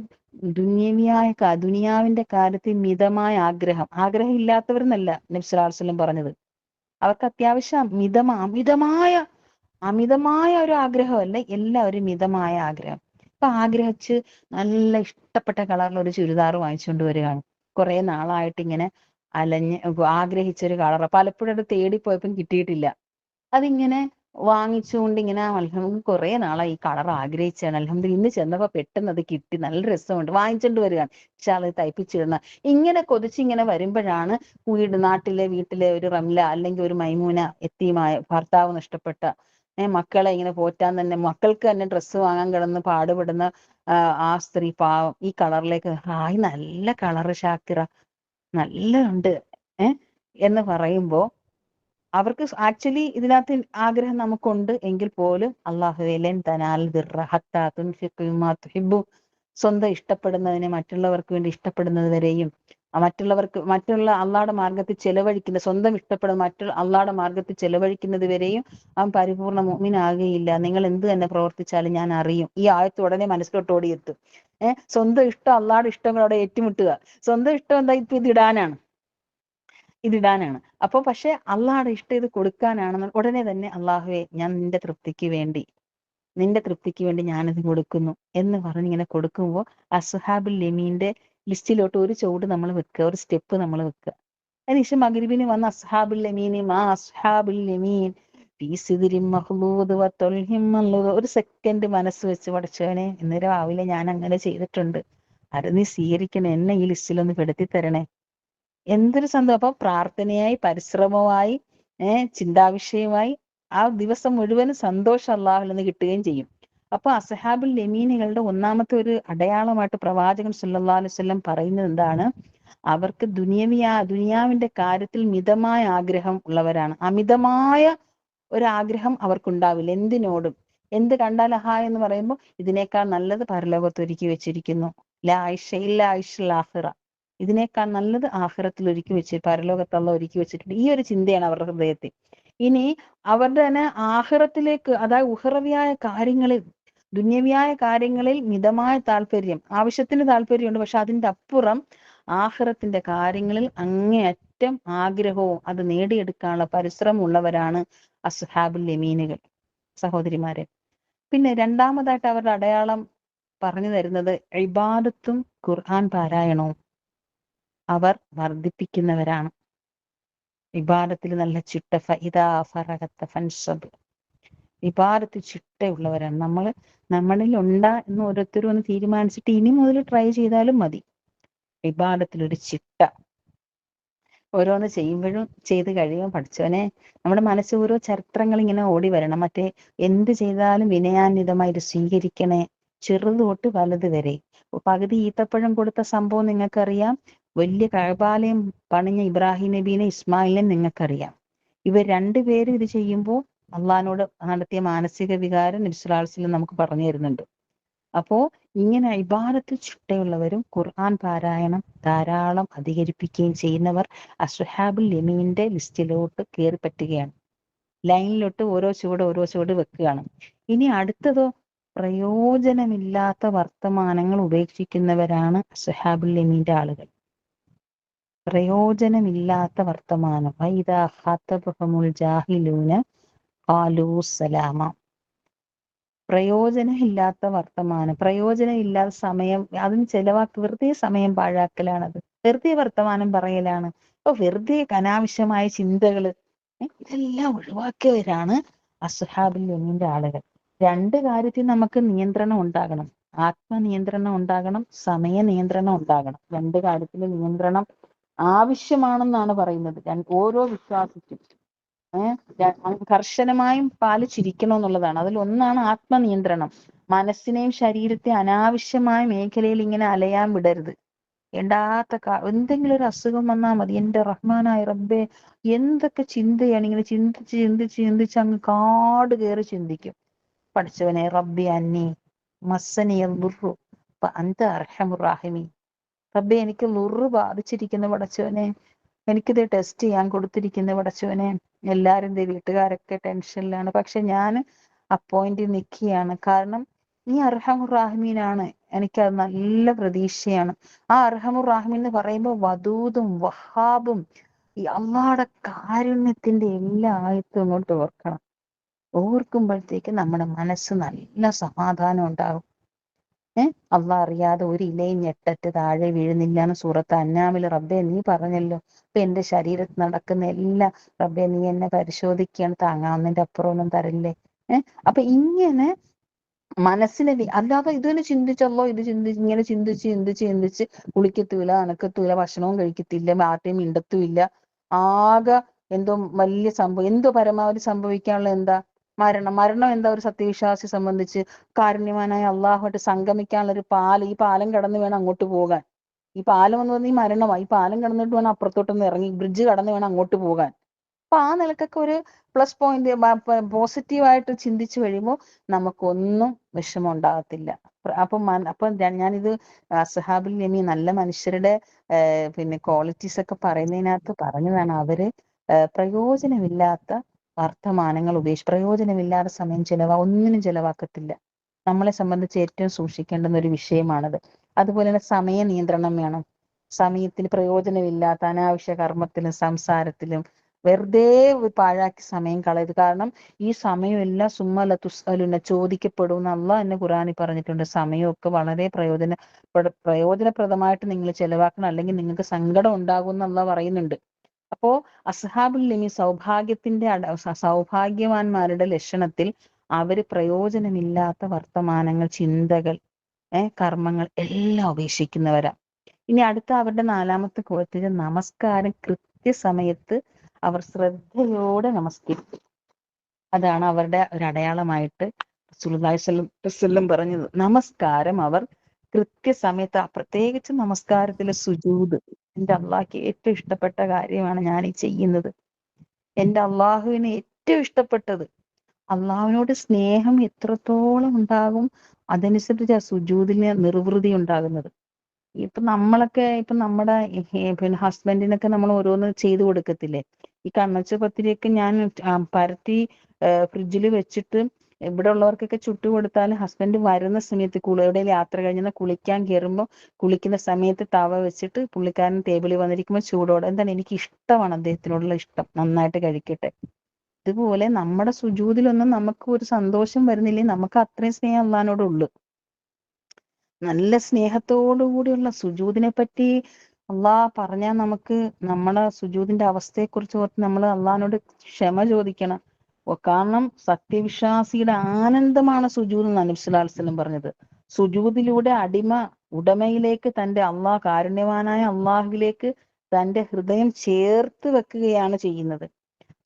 ദുനിയാവിന്റെ കാര്യത്തിൽ മിതമായ ആഗ്രഹം ഇല്ലാത്തവരെന്നല്ല നബി സ്വല്ലല്ലാഹു അലൈഹി വസല്ലം പറഞ്ഞത്. അവർക്ക് അത്യാവശ്യം അമിതമായ ഒരു ആഗ്രഹമല്ല, എല്ലാവരും മിതമായ ആഗ്രഹം. ഇപ്പൊ ആഗ്രഹിച്ച് നല്ല ഇഷ്ടപ്പെട്ട കളറിൽ ഒരു ചുരിദാർ വാങ്ങിച്ചുകൊണ്ട് വരികയാണ്. കുറെ നാളായിട്ട് ഇങ്ങനെ ആഗ്രഹിച്ചൊരു കളർ പലപ്പോഴും അത് തേടിപ്പോയപ്പം കിട്ടിയിട്ടില്ല. അതിങ്ങനെ വാങ്ങിച്ചുകൊണ്ട് ഇങ്ങനെ കുറെ നാളായി ഈ കളർ ആഗ്രഹിച്ചാണ്, അൽഹംദുലില്ലാ ഇന്ന് ചെന്നപ്പോ പെട്ടെന്ന് അത് കിട്ടി, നല്ല രസമുണ്ട്, വാങ്ങിച്ചോണ്ട് വരികയാണ്. പക്ഷെ അത് തയ്പ്പിച്ചിടണം. ഇങ്ങനെ കൊതിച്ചിങ്ങനെ വരുമ്പോഴാണ് വീട്ടിലെ ഒരു റംല അല്ലെങ്കിൽ ഒരു മൈമൂന എത്തിയുമായ ഭർത്താവ് നഷ്ടപ്പെട്ട മക്കളെ ഇങ്ങനെ പോറ്റാൻ തന്നെ മക്കൾക്ക് തന്നെ ഡ്രസ്സ് വാങ്ങാൻ കിടന്ന് പാടുപെടുന്ന ആ സ്ത്രീ പാവം ഈ കളറിലേക്ക് നല്ല കളറ് ഷാക്കിറ, നല്ലുണ്ട് എന്ന് പറയുമ്പോ അവർക്ക് ആക്ച്വലി ഇതിനകത്ത് ആഗ്രഹം നമുക്കുണ്ട് എങ്കിൽ പോലും സ്വന്തം ഇഷ്ടപ്പെടുന്നതിനെ മറ്റുള്ളവർക്ക് വേണ്ടി ഇഷ്ടപ്പെടുന്നത് വരെയും മറ്റുള്ള അള്ളാഹുടെ മാർഗത്തിൽ ചെലവഴിക്കുന്ന സ്വന്തം ഇഷ്ടപ്പെടുന്ന അള്ളാഹുടെ മാർഗത്തിൽ ചെലവഴിക്കുന്നത് വരെയും അവൻ പരിപൂർണ്ണ മുഅ്മിനാകുകയില്ല. നിങ്ങൾ എന്ത് തന്നെ പ്രവർത്തിച്ചാലും ഞാൻ അറിയും. ഈ ആയത്ത് ഉടനെ മനസ്സിലോട്ട് ഓടിയെത്തും. സ്വന്തം ഇഷ്ടം അള്ളാഹുടെ ഇഷ്ടങ്ങളോടെ ഏറ്റുമുട്ടുക. സ്വന്തം ഇഷ്ടം എന്താ? ഇപ്പൊ ഇതിടാനാണ്. അപ്പൊ പക്ഷെ അള്ളാഹുടെ ഇഷ്ടം ഇത് കൊടുക്കാനാണെന്ന് ഉടനെ തന്നെ അള്ളാഹുവേ ഞാൻ നിന്റെ തൃപ്തിക്ക് വേണ്ടി ഞാനിത് കൊടുക്കുന്നു എന്ന് പറഞ്ഞ് ഇങ്ങനെ കൊടുക്കുമ്പോൾ അസ്ഹാബുൽ യമീന്റെ ലിസ്റ്റിലോട്ട് ഒരു ചുവട് നമ്മൾ വെക്കുക, ഒരു സ്റ്റെപ്പ് നമ്മൾ വെക്കുക. അതിനുശേഷം മഗ്രിബിന് വന്ന അസ്ഹാബുൽ യമീൻ, മാ അസ്ഹാബുൽ യമീൻ ഫീ സിദ്രിൻ മഖ്ലൂദ് വതൽഹിൻ മംദൂദ്. ഒരു സെക്കൻഡ് മനസ്സ് വെച്ച് പഠിച്ചവനെ ഇന്ന് രാവിലെ ഞാൻ അങ്ങനെ ചെയ്തിട്ടുണ്ട്, അത് നീ സ്വീകരിക്കണേ, എന്നെ ഈ ലിസ്റ്റിലൊന്ന് പെടുത്തി തരണേ. എന്തൊരു സന്തോഷം! അപ്പൊ പ്രാർത്ഥനയായി, പരിശ്രമമായി, ചിന്താവിഷയമായി ആ ദിവസം മുഴുവനും സന്തോഷം അള്ളാഹുവിൽ നിന്ന് കിട്ടുകയും ചെയ്യും. അപ്പൊ അസ്ഹാബുൽ യമീനുകളുടെ ഒന്നാമത്തെ ഒരു അടയാളമായിട്ട് പ്രവാചകൻ സല്ലല്ലാഹു അലൈഹി വസല്ലം പറയുന്നത് എന്താണ്? അവർക്ക് ദുനിയാവിന്റെ കാര്യത്തിൽ മിതമായ ആഗ്രഹം ഉള്ളവരാണ്. അമിതമായ ഒരാഗ്രഹം അവർക്കുണ്ടാവില്ല എന്തിനോടും. എന്ത് കണ്ടാൽ എന്ന് പറയുമ്പോൾ ഇതിനേക്കാൾ നല്ലത് പരലോകത്ത് ഒരുക്കി വെച്ചിരിക്കുന്നു. ലാ ആയിഷ ഇല്ലാ ആയിഷുൽ ആഖിറ. ഇതിനേക്കാൾ നല്ലത് ആഖിറത്തിൽ പരലോകത്തുള്ള ഒരുക്കി വെച്ചിട്ടുണ്ട്. ഈ ഒരു ചിന്തയാണ് അവരുടെ ഹൃദയത്തിൽ. ഇനി അവരുടെ തന്നെ ആഖിറത്തിലേക്ക്, അതായത് ഉഹറവിയായ കാര്യങ്ങളിൽ, ദുന്യവിയായ കാര്യങ്ങളിൽ മിതമായ താല്പര്യം, ആവശ്യത്തിന് താല്പര്യമുണ്ട്, പക്ഷെ അതിന്റെ അപ്പുറം ആഖിറത്തിന്റെ കാര്യങ്ങളിൽ അങ്ങേയറ്റം ആഗ്രഹവും അത് നേടിയെടുക്കാനുള്ള പരിശ്രമം ഉള്ളവരാണ് അസ്ഹാബുൽ യമീനുകൾ. സഹോദരിമാരെ, പിന്നെ രണ്ടാമതായിട്ട് അവരുടെ അടയാളം പറഞ്ഞു തരുന്നത് ഇബാദത്തും ഖുർആൻ പാരായണവും അവർ വർദ്ധിപ്പിക്കുന്നവരാണ്. ഇബാദത്തിൽ നല്ല ചിട്ട, ഇബാദത്ത് ചിട്ടയുള്ളവരാണ്. നമ്മളിൽ ഉണ്ടാ എന്ന് ഓരോരുത്തരും ഒന്ന് തീരുമാനിച്ചിട്ട് ഇനി മുതൽ ട്രൈ ചെയ്താലും മതി. ഇബാദത്തിൽ ഒരു ചിട്ട, ഓരോന്ന് ചെയ്യുമ്പോഴും ചെയ്ത് കഴിയുമ്പോൾ പഠിച്ചവനെ നമ്മുടെ മനസ്സ് ഓരോ ചരിത്രങ്ങൾ ഇങ്ങനെ ഓടി വരണം. എന്ത് ചെയ്താലും വിനയാന്വിതമായിട്ട് സ്വീകരിക്കണേ, ചെറുത് തൊട്ട് വലുത് വരെ. പകുതി ഈത്തപ്പഴം കൊടുത്ത സംഭവം നിങ്ങൾക്കറിയാം, വലിയ കഅബാലയം പണിഞ്ഞ ഇബ്രാഹിം നബീനെ ഇസ്മായിലിനെ നിങ്ങൾക്കറിയാം. ഇവർ രണ്ടുപേരും ഇത് ചെയ്യുമ്പോൾ അള്ളാഹിനോട് നടത്തിയ മാനസിക വികാരം നബി സ്വല്ലല്ലാഹു അലൈഹി വസല്ലം നമുക്ക് പറഞ്ഞു തരുന്നുണ്ട്. അപ്പോ ഇങ്ങനെ ഇബാദത്ത് ചിട്ടയുള്ളവരും ഖുർആൻ പാരായണം ധാരാളം അധികരിപ്പിക്കുകയും ചെയ്യുന്നവർ അസ്ഹാബുൽ യമീന്റെ ലിസ്റ്റിലോട്ട് കയറി പറ്റുകയാണ്. ലൈനിലോട്ട് ഓരോ ചുവട് വെക്കുകയാണ്. ഇനി അടുത്തതോ, പ്രയോജനമില്ലാത്ത വർത്തമാനങ്ങൾ ഉപേക്ഷിക്കുന്നവരാണ് അസ്ഹാബുൽ യമീന്റെ ആളുകൾ. പ്രയോജനമില്ലാത്ത വർത്തമാനം. വൈദാ ഖാതബഹുമുൽ ജാഹിലൂന ഖാലൂ സലാമ. പ്രയോജനമില്ലാത്ത വർത്തമാനം, പ്രയോജനമില്ലാത്ത സമയം അതിന് ചെലവാക്കി വെറുതെ സമയം പാഴാക്കലാണത്. വെറുതെ വർത്തമാനം പറയലാണ്. അപ്പൊ വെറുതെ അനാവശ്യമായ ചിന്തകള് ഇതെല്ലാം ഒഴിവാക്കിയവരാണ് അസ്ഹാബുൽ യമീന്റെ ആളുകൾ. രണ്ട് കാര്യത്തിൽ നമുക്ക് നിയന്ത്രണം ഉണ്ടാകണം. ആത്മനിയന്ത്രണം ഉണ്ടാകണം, സമയ നിയന്ത്രണം ഉണ്ടാകണം. രണ്ട് കാര്യത്തിൽ നിയന്ത്രണം ആവശ്യമാണെന്നാണ് പറയുന്നത് ഓരോ വിശ്വാസിക്കും. കർശനമായും പാലിച്ചിരിക്കണം എന്നുള്ളതാണ്. അതിൽ ഒന്നാണ് ആത്മനിയന്ത്രണം. മനസ്സിനെയും ശരീരത്തെ അനാവശ്യമായ മേഖലയിൽ ഇങ്ങനെ അലയാൻ വിടരുത്. വേണ്ടാത്ത എന്തെങ്കിലും ഒരു അസുഖം വന്നാൽ മതി, എന്റെ റഹ്മാനായ റബ്ബേ, എന്തൊക്കെ ചിന്തയാണ്, ഇങ്ങനെ ചിന്തിച്ച് ചിന്തിച്ച് ചിന്തിച്ച് അങ്ങ് കാട് കയറി ചിന്തിക്കും. പഠിച്ചവനെ റബ്ബി അന്നി മസ്സനിയ ദുർറു അന്ത അർഹമുർ റഹീമീൻ. റബ്ബേ, എനിക്ക് ലുറ് ബാധിച്ചിരിക്കുന്ന പടച്ചവനെ, എനിക്കിത് ടെസ്റ്റ് ചെയ്യാൻ കൊടുത്തിരിക്കുന്ന പടച്ചവനെ. എല്ലാരും വീട്ടുകാരൊക്കെ ടെൻഷനിലാണ്, പക്ഷെ ഞാൻ അപ്പോയിന്റ് നിൽക്കുകയാണ്. കാരണം നീ അർഹമുർ റാഹിമീനാണ്. എനിക്കത് നല്ല പ്രതീക്ഷയാണ്. ആ അർഹമുർ റാഹിമീൻ എന്ന് പറയുമ്പോൾ വദൂദും വഹാബും ഈ അള്ളാഹുടെ കാരുണ്യത്തിന്റെ എല്ലാ ആയത്തും അങ്ങോട്ട് ഓർക്കണം. ഓർക്കുമ്പോഴത്തേക്ക് നമ്മുടെ മനസ്സ് നല്ല സമാധാനം ഉണ്ടാകും. അള്ളാഹ് അറിയാതെ ഒരു ഇലയും ഞെട്ടറ്റ് താഴെ വീഴുന്നില്ല എന്ന് സൂറത്ത് അന്നാമില് റബ്ബെ നീ പറഞ്ഞല്ലോ. അപ്പൊ എന്റെ ശരീരത്തിൽ നടക്കുന്ന എല്ലാം റബ്ബെ നീ എന്നെ പരിശോധിക്കുകയാണ്, താങ്ങാവുന്നതിന്റെ അപ്പുറം ഒന്നും തരില്ലേ. അപ്പൊ ഇങ്ങനെ മനസ്സിനെ അല്ലാതെ ഇതിനെ ചിന്തിച്ചല്ലോ, ഇത് ഇങ്ങനെ ചിന്തിച്ച് ചിന്തിച്ച് ചിന്തിച്ച് കുളിക്കത്തൂല, അണക്കത്തൂല, ഭക്ഷണവും കഴിക്കത്തില്ല, ആർടെയും മിണ്ടത്തുമില്ല. ആകെ എന്തോ വലിയ സംഭവം, എന്തോ പരമാവധി സംഭവിക്കാനുള്ള എന്താ? മരണം എന്താ ഒരു സത്യവിശ്വാസി സംബന്ധിച്ച്? കാരുണ്യവാനായ അള്ളാഹുമായിട്ട് സംഗമിക്കാനുള്ള ഒരു ഈ പാലം കടന്ന് വേണം അങ്ങോട്ട് പോകാൻ. ഈ പാലം എന്ന് പറഞ്ഞാൽ ഈ മരണമാണ്. ഈ പാലം കടന്നിട്ട് വേണം അപ്പുറത്തോട്ടൊന്ന് ഇറങ്ങി ബ്രിഡ്ജ് കടന്ന് വേണം അങ്ങോട്ട് പോകാൻ. അപ്പൊ ആ നിലക്കൊക്കെ ഒരു പ്ലസ് പോയിന്റ് പോസിറ്റീവായിട്ട് ചിന്തിച്ചു കഴിയുമ്പോൾ നമുക്കൊന്നും വിഷമം ഉണ്ടാകത്തില്ല. അപ്പം ഞാനിത് അസ്ഹാബുൽ യമീൻ നല്ല മനുഷ്യരുടെ പിന്നെ ക്വാളിറ്റീസ് ഒക്കെ പറയുന്നതിനകത്ത് പറഞ്ഞതാണ്. അവര് പ്രയോജനമില്ലാത്ത വർത്തമാനങ്ങൾ പ്രയോജനമില്ലാത്ത സമയം ഒന്നിനും ചെലവാക്കത്തില്ല. നമ്മളെ സംബന്ധിച്ച് ഏറ്റവും സൂക്ഷിക്കേണ്ടുന്ന ഒരു വിഷയമാണത്. അതുപോലെ തന്നെ സമയ നിയന്ത്രണം വേണം. സമയത്തിന് പ്രയോജനമില്ലാത്ത അനാവശ്യ കർമ്മത്തിലും സംസാരത്തിലും വെറുതെ പാഴാക്കി സമയം കളയരുത്. കാരണം ഈ സമയം എല്ലാം സുമ്മല തുസ്അലുന ചോദിക്കപ്പെടും എന്ന് അള്ളാഹ് തന്നെ ഖുർആനിൽ പറഞ്ഞിട്ടുണ്ട്. സമയമൊക്കെ വളരെ പ്രയോജനപ്രദമായിട്ട് നിങ്ങൾ ചെലവാക്കണം, അല്ലെങ്കിൽ നിങ്ങൾക്ക് സങ്കടം ഉണ്ടാകും എന്ന് അള്ളാഹ് പറയുന്നുണ്ട്. അപ്പോ അസ്ഹാബുൽ യമീൻ സൗഭാഗ്യവാന്മാരുടെ ലക്ഷണത്തിൽ അവര് പ്രയോജനമില്ലാത്ത വർത്തമാനങ്ങൾ, ചിന്തകൾ, കർമ്മങ്ങൾ എല്ലാം ഉപേക്ഷിക്കുന്നവരാ. ഇനി അടുത്ത അവരുടെ നാലാമത്തെ ക്വാളിറ്റി, നമസ്കാരം കൃത്യസമയത്ത് അവർ ശ്രദ്ധയോടെ നമസ്കരിക്കും. അതാണ് അവരുടെ ഒരു അടയാളമായിട്ട് റസൂലുള്ളാഹി സ്വല്ലല്ലാഹു അലൈഹി വസല്ലം പറഞ്ഞത്. നമസ്കാരം അവർ കൃത്യസമയത്ത്, പ്രത്യേകിച്ച് നമസ്കാരത്തിലെ സുജൂദ്, എന്റെ അള്ളാഹ്ക്ക് ഏറ്റവും ഇഷ്ടപ്പെട്ട കാര്യമാണ് ഞാൻ ഈ ചെയ്യുന്നത്. എന്റെ അള്ളാഹുവിന് ഏറ്റവും ഇഷ്ടപ്പെട്ടത്. അള്ളാഹുവിനോട് സ്നേഹം എത്രത്തോളം ഉണ്ടാകും അതനുസരിച്ച് ആ സുജൂദിന് നിർവൃതി ഉണ്ടാകുന്നത്. ഇപ്പൊ നമ്മളൊക്കെ നമ്മുടെ പിന്നെ ഹസ്ബൻഡിനൊക്കെ നമ്മൾ ഓരോന്ന് ചെയ്തു കൊടുക്കത്തില്ലേ? ഈ കണ്ണച്ച പത്തിരിയൊക്കെ ഞാൻ പരത്തി ഫ്രിഡ്ജിൽ വെച്ചിട്ട് ഇവിടെ ഉള്ളവർക്കൊക്കെ ചുട്ടു കൊടുത്താൽ ഹസ്ബൻഡ് വരുന്ന സമയത്ത് എവിടെയും യാത്ര കഴിഞ്ഞാൽ കുളിക്കാൻ കയറുമ്പോൾ കുളിക്കുന്ന സമയത്ത് തവ വെച്ചിട്ട് പുള്ളിക്കാരൻ ടേബിളിൽ വന്നിരിക്കുമ്പോൾ ചൂടോടെ, എന്താണ്, എനിക്ക് ഇഷ്ടമാണ് അദ്ദേഹത്തിനോടുള്ള ഇഷ്ടം, നന്നായിട്ട് കഴിക്കട്ടെ. ഇതുപോലെ നമ്മുടെ സുജൂദിലൊന്നും നമുക്ക് ഒരു സന്തോഷം വരുന്നില്ലേ, നമുക്ക് അത്രയും സ്നേഹം അള്ളാഹിനോടുള്ളു. നല്ല സ്നേഹത്തോടു കൂടിയുള്ള സുജൂദിനെ പറ്റി അള്ളാഹ് പറഞ്ഞാൽ നമുക്ക് നമ്മുടെ സുജൂദിന്റെ അവസ്ഥയെക്കുറിച്ച് ഓർത്ത് നമ്മൾ അള്ളാഹിനോട് ക്ഷമ ചോദിക്കണം. കാരണം സത്യവിശ്വാസിയുടെ ആനന്ദമാണ് സുജൂദ് എന്ന് നബി സ്വല്ലല്ലാഹു അലൈഹി വസല്ലം പറഞ്ഞത്. സുജൂദിലൂടെ അടിമ ഉടമയിലേക്ക്, തന്റെ കാരുണ്യവാനായ അള്ളാഹുവിലേക്ക് തന്റെ ഹൃദയം ചേർത്ത് വെക്കുകയാണ് ചെയ്യുന്നത്.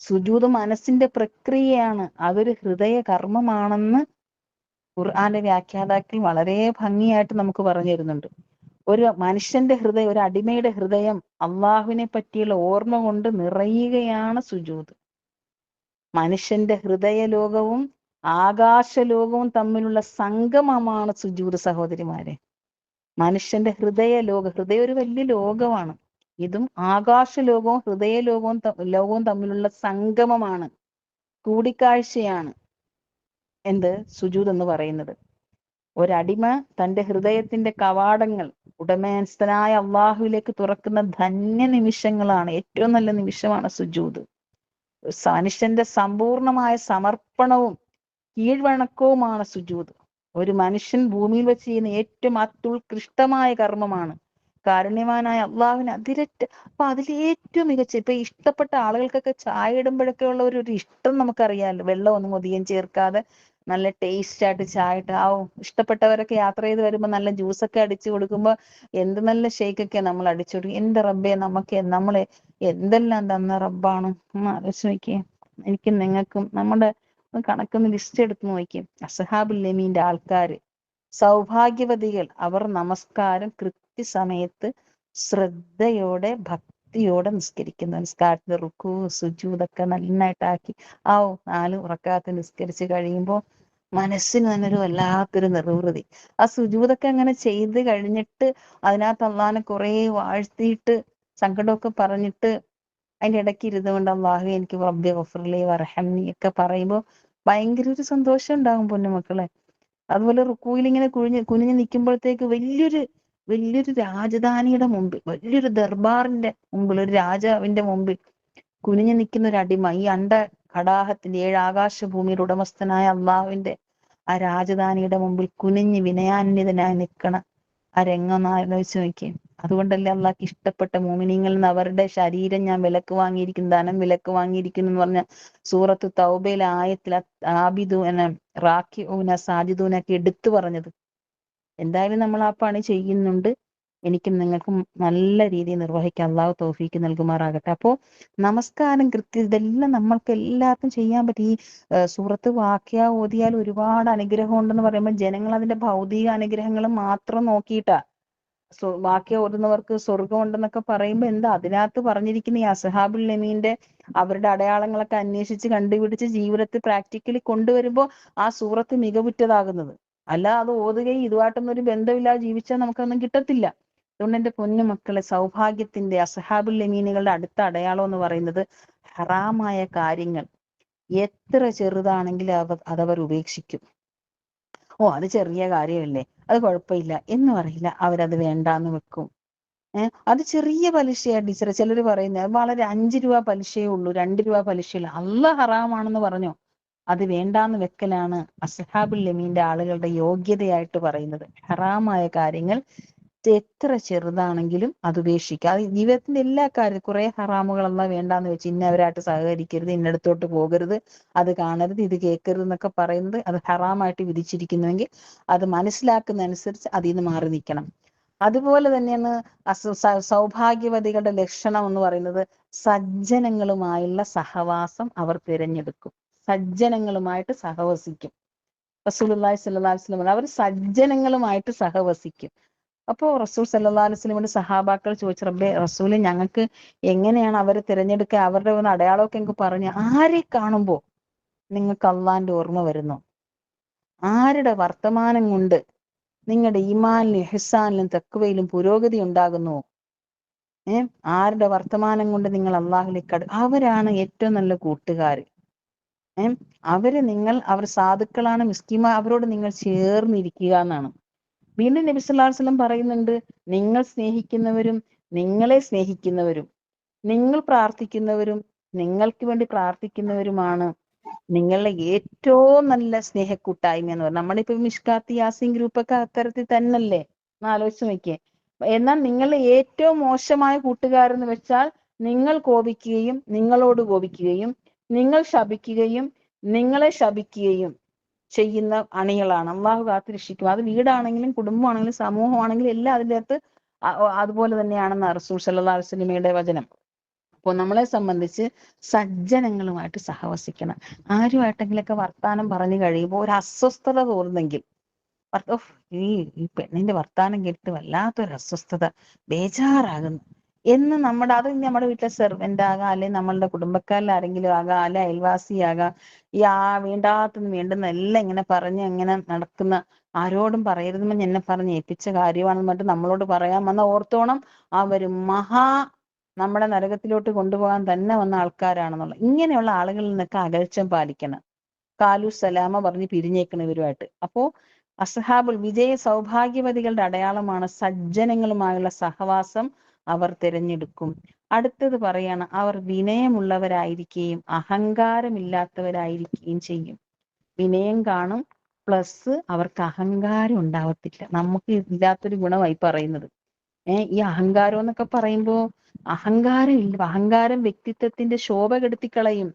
സുജൂദ് മനസ്സിന്റെ പ്രക്രിയയാണ്, അതൊരു ഹൃദയ കർമ്മമാണെന്ന് ഖുർആന്റെ വ്യാഖ്യാതാക്കൾ വളരെ ഭംഗിയായിട്ട് നമുക്ക് പറഞ്ഞു തരുന്നുണ്ട്. ഒരു മനുഷ്യന്റെ ഹൃദയം, ഒരു അടിമയുടെ ഹൃദയം അള്ളാഹുവിനെ പറ്റിയുള്ള ഓർമ്മ കൊണ്ട് നിറയുകയാണ് സുജൂദ്. മനുഷ്യന്റെ ഹൃദയ ലോകവും ആകാശലോകവും തമ്മിലുള്ള സംഗമമാണ് സുജൂദ്. സഹോദരിമാരെ, മനുഷ്യന്റെ ഹൃദയം ഒരു വലിയ ലോകമാണ്. ഇതും ആകാശ ലോകവും ഹൃദയ ലോകവും തമ്മിലുള്ള സംഗമമാണ്, കൂടിക്കാഴ്ചയാണ് സുജൂദ് എന്ന് പറയുന്നത്. ഒരടിമ തന്റെ ഹൃദയത്തിന്റെ കവാടങ്ങൾ ഉടമസ്ഥനായ അള്ളാഹുവിലേക്ക് തുറക്കുന്ന ധന്യ നിമിഷങ്ങളാണ്. ഏറ്റവും നല്ല നിമിഷമാണ് സുജൂദ്. മനുഷ്യന്റെ സമ്പൂർണമായ സമർപ്പണവും കീഴ്വണക്കവുമാണ് സുജൂദ്. ഒരു മനുഷ്യൻ ഭൂമിയിൽ വെച്ച് ചെയ്യുന്ന ഏറ്റവും അത്യുത്കൃഷ്ടമായ കർമ്മമാണ്. കാരുണ്യവാനായ അള്ളാഹുവിന് അപ്പൊ അതിലേറ്റവും മികച്ച, ഇപ്പൊ ഇഷ്ടപ്പെട്ട ആളുകൾക്കൊക്കെ ചായ ഇടുമ്പോഴൊക്കെ ഉള്ള ഒരു ഇഷ്ടം നമുക്കറിയാമല്ലോ. വെള്ളം ഒന്നും അധികം ചേർക്കാതെ നല്ല ടേസ്റ്റ് ആയിട്ട് ചായ ഇട്ട്, ഇഷ്ടപ്പെട്ടവരൊക്കെ യാത്ര ചെയ്ത് വരുമ്പോ നല്ല ജ്യൂസൊക്കെ അടിച്ചു കൊടുക്കുമ്പോ എന്ത് നല്ല ഷേക്കൊക്കെ നമ്മൾ അടിച്ചു കൊടുക്കും. എന്റെ റബ്ബെ, നമ്മളെ എന്തെല്ലാം തന്ന റബ്ബാണ് ഒന്ന് ആലോചിച്ച് നോക്കിയേ. എനിക്കും നിങ്ങൾക്കും നമ്മുടെ കണക്കൊന്ന് ലിസ്റ്റ് എടുത്ത് നോക്കിയേ. അസ്ഹാബുൽ യമീന്റെ ആൾക്കാര് സൗഭാഗ്യവതികൾ. അവർ നമസ്കാരം കൃത്യസമയത്ത് ശ്രദ്ധയോടെ ഭക്തിയോടെ നിസ്കരിക്കുന്നു. നിസ്കാരത്തിന്റെ റുക്കൂ സുജൂദൊക്കെ നന്നായിട്ടാക്കി 4 റക്അത്ത് നിസ്കരിച്ച് കഴിയുമ്പോ മനസ്സിന് തന്നെ ഒരു വല്ലാത്തൊരു നിർവൃതി. ആ സുജൂദൊക്കെ അങ്ങനെ ചെയ്ത് കഴിഞ്ഞിട്ട് അതിനകത്ത് അള്ളാഹിനെ കുറെ വാഴ്ത്തിയിട്ട് സങ്കടമൊക്കെ പറഞ്ഞിട്ട് അതിന്റെ ഇടയ്ക്ക് ഇരുന്നുകൊണ്ട് അള്ളാഹു എനിക്ക് റബ്ബി ഗഫ്റിലി വർഹംനി ഒക്കെ പറയുമ്പോ ഭയങ്കര ഒരു സന്തോഷം ഉണ്ടാകും പൊന്നുമക്കളെ. അതുപോലെ റുക്കൂയിൽ ഇങ്ങനെ കുനിഞ്ഞു നിൽക്കുമ്പോഴത്തേക്ക് വലിയൊരു രാജധാനിയുടെ മുമ്പിൽ, വലിയൊരു ദർബാറിന്റെ മുമ്പിൽ, ഒരു രാജാവിന്റെ മുമ്പിൽ കുനിഞ്ഞു നിൽക്കുന്ന ഒരു അടിമ, ഈ കടാഹത്തിന്റെ 7 ആകാശഭൂമിയുടെ ഉടമസ്ഥനായ അള്ളാഹുവിന്റെ ആ രാജധാനിയുടെ മുമ്പിൽ കുനിഞ്ഞ് വിനയാന്വിതനായി നിൽക്കണ ആ രംഗം ഒന്ന് ആലോചിച്ച് നോക്കിയേ. അതുകൊണ്ടല്ലേ അള്ളാഹ്ക്ക് ഇഷ്ടപ്പെട്ട മോമിനീങ്ങളിൽ നിന്ന് അവരുടെ ശരീരം ഞാൻ വിലക്ക് വാങ്ങിയിരിക്കുന്നു, ധനം വിലക്ക് വാങ്ങിയിരിക്കുന്നു എന്ന് പറഞ്ഞ സൂറത്ത് തൗബയിലെ ആയത്തിൽ ആബിദൂന റാക്കിഊന സാജിദൂനൊക്കെ എടുത്തു പറഞ്ഞത്. എന്തായാലും നമ്മൾ ആ പണി ചെയ്യുന്നുണ്ട്. എനിക്കും നിങ്ങൾക്കും നല്ല രീതിയിൽ നിർവഹിക്കാൻ അള്ളാഹു തൗഫീക്ക് നൽകുമാറാകട്ടെ. അപ്പോ നമസ്കാരം കൃത്യം ഇതെല്ലാം നമ്മൾക്ക് എല്ലാവർക്കും ചെയ്യാൻ പറ്റും. ഈ സൂറത്ത് വാക്യ ഓതിയാൽ ഒരുപാട് അനുഗ്രഹം ഉണ്ടെന്ന് പറയുമ്പോൾ ജനങ്ങൾ അതിന്റെ ഭൗതിക അനുഗ്രഹങ്ങൾ മാത്രം നോക്കിയിട്ടാ. വാക്യ ഓതുന്നവർക്ക് സ്വർഗം ഉണ്ടെന്നൊക്കെ പറയുമ്പോ എന്താ അതിനകത്ത് പറഞ്ഞിരിക്കുന്ന ഈ അസ്ഹാബുൽ യമീന്റെ അവരുടെ അടയാളങ്ങളൊക്കെ അന്വേഷിച്ച് കണ്ടുപിടിച്ച് ജീവിതത്തിൽ പ്രാക്ടിക്കലി കൊണ്ടുവരുമ്പോ ആ സൂറത്ത് മികവുറ്റതാകുന്നത്. അല്ല അത് ഓതുകയും ഇതുമായിട്ടൊന്നും ഒരു ബന്ധമില്ലാതെ ജീവിച്ചാൽ നമുക്കൊന്നും കിട്ടത്തില്ല. അതുകൊണ്ട് എന്റെ പൊന്നു മക്കളെ, സൗഭാഗ്യത്തിന്റെ അസ്ഹാബുൽ യമീനുകളുടെ അടുത്ത അടയാളം എന്ന് പറയുന്നത് ഹറാമായ കാര്യങ്ങൾ എത്ര ചെറുതാണെങ്കിലും അതവർ ഉപേക്ഷിക്കും. അത് ചെറിയ കാര്യമല്ലേ, അത് കുഴപ്പമില്ല എന്ന് പറയില്ല, അവരത് വേണ്ടാന്ന് വെക്കും. അത് ചെറിയ പലിശയാണ് ടീച്ചറെ. ചിലർ പറയുന്നത് വളരെ 5 രൂപ പലിശയേ ഉള്ളൂ, 2 രൂപ പലിശയില്ല, അള്ളാഹ് ഹറാമാണെന്ന് പറഞ്ഞോ, അത് വേണ്ടാന്ന് വെക്കലാണ് അസ്ഹാബുൽ യമീന്റെ ആളുകളുടെ യോഗ്യതയായിട്ട് പറയുന്നത്. ഹറാമായ കാര്യങ്ങൾ എത്ര ചെറുതാണെങ്കിലും അത് ഉപേക്ഷിക്കുക. അത് ജീവിതത്തിന്റെ എല്ലാ കാര്യവും കുറെ ഹറാമുകൾ അള്ളാഹ് വേണ്ടാന്ന് വെച്ച് ഇന്നവരായിട്ട് സഹകരിക്കരുത്, ഇന്നടത്തോട്ട് പോകരുത്, അത് കാണരുത്, ഇത് കേൾക്കരുത് എന്നൊക്കെ പറയുന്നത് അത് ഹറാമായിട്ട് വിധിച്ചിരിക്കുന്നുവെങ്കിൽ അത് മനസ്സിലാക്കുന്ന അനുസരിച്ച് അതിൽ നിന്ന് മാറി നിൽക്കണം. അതുപോലെ തന്നെയാണ് സൗഭാഗ്യവതികളുടെ ലക്ഷണം എന്ന് പറയുന്നത് സജ്ജനങ്ങളുമായുള്ള സഹവാസം അവർ തിരഞ്ഞെടുക്കും. സജ്ജനങ്ങളുമായിട്ട് സഹവസിക്കും. റസൂലുള്ളാഹി സ്വല്ലല്ലാഹു അലൈഹി വസല്ലം അവർ സജ്ജനങ്ങളുമായിട്ട് സഹവസിക്കും. അപ്പോ റസൂൽ സല്ലല്ലാഹു അലൈഹി വസല്ലമയുടെ സഹാബാക്കൾ ചോദിച്ചു, റബ്ബേ റസൂലെ ഞങ്ങൾക്ക് എങ്ങനെയാണ് അവരെ തിരഞ്ഞെടുക്കുക, അവരുടെ ഒന്ന് അടയാളമൊക്കെ എനിക്ക് പറഞ്ഞു. ആരെ കാണുമ്പോ നിങ്ങൾക്ക് അള്ളാന്റെ ഓർമ്മ വരുന്നു? ആരുടെ വർത്തമാനം കൊണ്ട് നിങ്ങളുടെ ഈമാനിലും ഇഹ്സാനിലും തഖ്വയിലും പുരോഗതി ഉണ്ടാകുന്നു? ആരുടെ വർത്തമാനം കൊണ്ട് നിങ്ങൾ അള്ളാഹുലേക്ക് അവരാണ് ഏറ്റവും നല്ല കൂട്ടുകാര്. അവർ സാധുക്കളാണ്, അവരോട് നിങ്ങൾ ചേർന്നിരിക്കുക എന്നാണ്. വീണ്ടും നബി സല്ലല്ലാഹു അലൈഹി വസല്ലം പറയുന്നുണ്ട്, നിങ്ങൾ സ്നേഹിക്കുന്നവരും നിങ്ങളെ സ്നേഹിക്കുന്നവരും, നിങ്ങൾ പ്രാർത്ഥിക്കുന്നവരും നിങ്ങൾക്ക് വേണ്ടി പ്രാർത്ഥിക്കുന്നവരുമാണ് നിങ്ങളുടെ ഏറ്റവും നല്ല സ്നേഹക്കൂട്ടായ്മ എന്ന് പറഞ്ഞാൽ. നമ്മളിപ്പോ മിഷ്കാത്ത് യാസീൻ ഗ്രൂപ്പൊക്കെ അത്തരത്തിൽ തന്നല്ലേ, ഒന്ന് ആലോചിച്ച് നോക്കിയേ. എന്നാൽ നിങ്ങളുടെ ഏറ്റവും മോശമായ കൂട്ടുകാരെന്ന് വെച്ചാൽ നിങ്ങൾ കോപിക്കുകയും നിങ്ങളോട് കോപിക്കുകയും നിങ്ങൾ ശപിക്കുകയും നിങ്ങളെ ശപിക്കുകയും ചെയ്യുന്ന അണികളാണ്. അള്ളാഹു കാത്തുരക്ഷിക്കും. അത് വീടാണെങ്കിലും കുടുംബമാണെങ്കിലും സമൂഹമാണെങ്കിലും എല്ലാം അതിൻ്റെ അകത്ത് അതുപോലെ തന്നെയാണെന്ന് റസൂൽ സല്ലല്ലാഹു അലൈഹി വസല്ലമയുടെ വചനം. അപ്പോൾ നമ്മളെ സംബന്ധിച്ച് സജ്ജനങ്ങളുമായിട്ട് സഹവസിക്കണം. ആരുമായിട്ടെങ്കിലൊക്കെ വർത്താനം പറഞ്ഞു കഴിയുമ്പോൾ ഒരു അസ്വസ്ഥത തോന്നുന്നെങ്കിൽ, ഈ പെണ്ണിന്റെ വർത്താനം കേട്ട് വല്ലാത്തൊരു അസ്വസ്ഥത, ബേജാറാകുന്നു എന്ന് അത് നമ്മുടെ വീട്ടിലെ സെർവന്റ് ആകാം, അല്ലെങ്കിൽ നമ്മളുടെ കുടുംബക്കാരിൽ ആരെങ്കിലും ആകാം, അല്ലെ അയൽവാസിയാകാം. വേണ്ടാത്തതും വേണ്ടുന്ന എല്ലാം ഇങ്ങനെ പറഞ്ഞ് ഇങ്ങനെ നടക്കുന്ന, ആരോടും പറയരുതെന്ന് എന്നെ പറഞ്ഞ് ഏൽപ്പിച്ച കാര്യമാണെന്ന് പറഞ്ഞിട്ട് നമ്മളോട് പറയാൻ വന്ന ഓർത്തോണം അവര് നമ്മുടെ നരകത്തിലോട്ട് കൊണ്ടുപോകാൻ തന്നെ വന്ന ആൾക്കാരാണെന്നുള്ള. ഇങ്ങനെയുള്ള ആളുകളിൽ നിന്നൊക്കെ അകൽച്ചം പാലിക്കണം. കാലു സലാമ പറഞ്ഞ് പിരിഞ്ഞേക്കണം ഇവരുമായിട്ട്. അപ്പോ അസ്ഹാബുൽ വിജയ സൗഭാഗ്യവതികളുടെ അടയാളമാണ് സജ്ജനങ്ങളുമായുള്ള സഹവാസം അവർ തിരഞ്ഞെടുക്കും. അടുത്തത് പറയാണ്, അവർ വിനയമുള്ളവരായിരിക്കുകയും അഹങ്കാരമില്ലാത്തവരായിരിക്കുകയും ചെയ്യും. വിനയം കാണും, പ്ലസ് അവർക്ക് അഹങ്കാരം ഉണ്ടാവത്തില്ല. നമുക്ക് ഇല്ലാത്തൊരു ഗുണമായി പറയുന്നത്. ഈ അഹങ്കാരം എന്നൊക്കെ പറയുമ്പോ അഹങ്കാരം ഇല്ല. അഹങ്കാരം വ്യക്തിത്വത്തിന്റെ ശോഭ കെടുത്തിക്കളയും.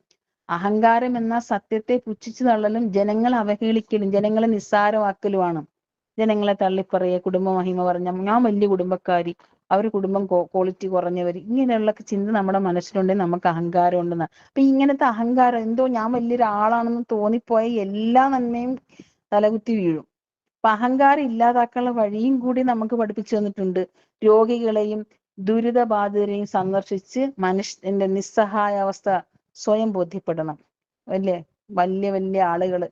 അഹങ്കാരം എന്ന സത്യത്തെ പുച്ഛിച്ചു തള്ളലും ജനങ്ങളെ അവഹേളിക്കലും ജനങ്ങളെ നിസ്സാരമാക്കലുമാണ്. ജനങ്ങളെ തള്ളിപ്പറയുക, കുടുംബ മഹിമ പറഞ്ഞ ഞാൻ വലിയ കുടുംബക്കാരി, അവർ കുടുംബം ക്വാളിറ്റി കുറഞ്ഞവർ, ഇങ്ങനെയുള്ള ചിന്ത നമ്മുടെ മനസ്സിലുണ്ടെങ്കിൽ നമുക്ക് അഹങ്കാരം ഉണ്ടെന്ന്. അപ്പൊ ഇങ്ങനത്തെ അഹങ്കാരം എന്തോ ഞാൻ വലിയൊരാളാണെന്ന് തോന്നിപ്പോയ എല്ലാ നന്മയും തലകുത്തി വീഴും. അപ്പൊ അഹങ്കാരം ഇല്ലാതാക്കാനുള്ള വഴിയും കൂടി നമുക്ക് പഠിപ്പിച്ചു തന്നിട്ടുണ്ട്. രോഗികളെയും ദുരിതബാധിതരെയും സന്ദർശിച്ച് മനുഷ്യന്റെ നിസ്സഹായാവസ്ഥ സ്വയം ബോധ്യപ്പെടണം. അല്ലേ? വലിയ വലിയ ആളുകള്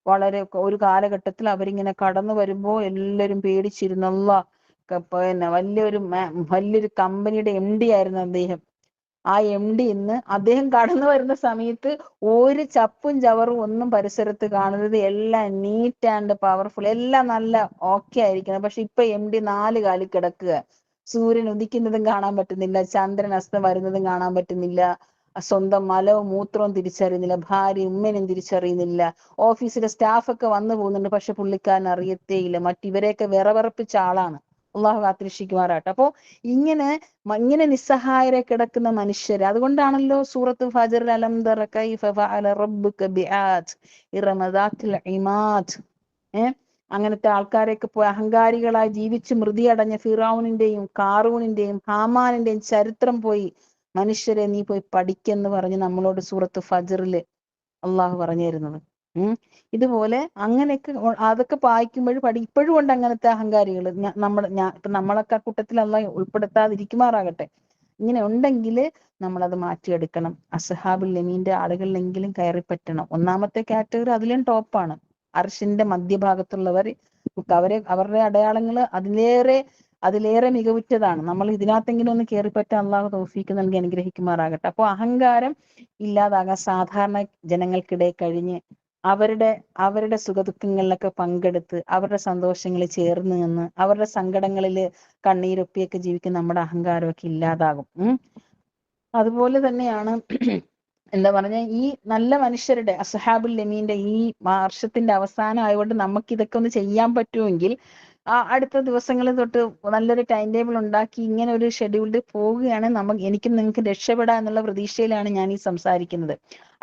വളരെ ഒരു കാലഘട്ടത്തിൽ അവരിങ്ങനെ കടന്നു വരുമ്പോ എല്ലാരും പേടിച്ചിരുന്നുള്ള പിന്നെ വലിയൊരു കമ്പനിയുടെ MD ആയിരുന്നു അദ്ദേഹം. ആ MD ഇന്ന് അദ്ദേഹം കടന്നു വരുന്ന സമയത്ത് ഒരു ചപ്പും ചവറും ഒന്നും പരിസരത്ത് കാണരുത്, എല്ലാം നീറ്റ് ആൻഡ് പവർഫുൾ, എല്ലാം നല്ല ഓക്കെ ആയിരിക്കണം. പക്ഷെ ഇപ്പൊ MD 4 കാലിൽ കിടക്കുക. സൂര്യൻ ഉദിക്കുന്നതും കാണാൻ പറ്റുന്നില്ല, ചന്ദ്രൻ അസ്തം വരുന്നതും കാണാൻ പറ്റുന്നില്ല, സ്വന്തം മലവും മൂത്രവും തിരിച്ചറിയുന്നില്ല, ഭാര്യ ഉമ്മനും തിരിച്ചറിയുന്നില്ല, ഓഫീസിലെ സ്റ്റാഫൊക്കെ വന്നു പോകുന്നുണ്ട്, പക്ഷെ പുള്ളിക്കാരൻ അറിയത്തേയില്ല. മറ്റിവരെയൊക്കെ വിറവിറപ്പിച്ച ആളാണ്. അള്ളാഹു കാത്തിരക്ഷിക്കുമാറാട്ടെ. അപ്പോ ഇങ്ങനെ നിസ്സഹായരെ കിടക്കുന്ന മനുഷ്യര്, അതുകൊണ്ടാണല്ലോ സൂറത്ത് ഫജ്റിൽ അലം തറ കൈഫ ഫഅല റബ്ബുക ബിആദ് ഇറമ ദാത്തിൽ ഇമാദ്. അങ്ങനത്തെ ആൾക്കാരെയൊക്കെ പോയി അഹങ്കാരികളായി ജീവിച്ച് മൃതിയടഞ്ഞ ഫിറഔനിന്റെയും കാറൂനിന്റെയും ഹാമാനിന്റെയും ചരിത്രം പോയി മനുഷ്യരെ നീ പോയി പഠിക്കെന്ന് പറഞ്ഞ് നമ്മളോട് സൂറത്ത് ഫജ്റില് അള്ളാഹു പറഞ്ഞു തരുന്നത്. ഇതുപോലെ അങ്ങനെയൊക്കെ അതൊക്കെ വായിക്കുമ്പോൾ ഇപ്പോഴും ഉണ്ട് അങ്ങനത്തെ അഹങ്കാരികൾ. ഇപ്പൊ നമ്മളൊക്കെ ആ കൂട്ടത്തിൽ അള്ളാഹ് ഉൾപ്പെടുത്താതിരിക്കുമാറാകട്ടെ. ഇങ്ങനെ ഉണ്ടെങ്കിൽ നമ്മളത് മാറ്റിയെടുക്കണം. അസ്ഹാബുൽ യമീന്റെ ആളുകളിലെങ്കിലും കയറി പറ്റണം. ഒന്നാമത്തെ കാറ്റഗറി അതിലും ടോപ്പാണ്. അർശിന്റെ മധ്യഭാഗത്തുള്ളവർ, അവരുടെ അടയാളങ്ങൾ അതിലേറെ മികവുറ്റതാണ്. നമ്മൾ ഇതിനകത്തെങ്കിലും ഒന്ന് കയറിപ്പറ്റാൻ അള്ളാഹു തൗഫീക്ക് നൽകി അനുഗ്രഹിക്കുമാറാകട്ടെ. അപ്പോൾ അഹങ്കാരം ഇല്ലാതാകാൻ സാധാരണ ജനങ്ങൾക്കിടയിൽ കഴിഞ്ഞ് അവരുടെ സുഖദുഃഖങ്ങളിലൊക്കെ പങ്കെടുത്ത് അവരുടെ സന്തോഷങ്ങളിൽ ചേർന്ന് നിന്ന് അവരുടെ സങ്കടങ്ങളിൽ കണ്ണീരൊപ്പിയൊക്കെ ജീവിക്കുന്ന നമ്മുടെ അഹങ്കാരമൊക്കെ ഇല്ലാതാകും. അതുപോലെ തന്നെയാണ് എന്താ പറഞ്ഞ ഈ നല്ല മനുഷ്യരുടെ അസ്ഹാബുൽ യമീന്റെ ഈ വർഷത്തിന്റെ അവസാനം ആയതുകൊണ്ട് നമുക്ക് ഇതൊക്കെ ഒന്ന് ചെയ്യാൻ പറ്റുമെങ്കിൽ അടുത്ത ദിവസങ്ങളിൽ തൊട്ട് നല്ലൊരു ടൈം ടേബിൾ ഉണ്ടാക്കി ഇങ്ങനെ ഒരു ഷെഡ്യൂളിൽ പോവുകയാണെങ്കിൽ എനിക്കും നിങ്ങൾക്ക് രക്ഷപ്പെടാം എന്നുള്ള പ്രതീക്ഷയിലാണ് ഞാൻ ഈ സംസാരിക്കുന്നത്.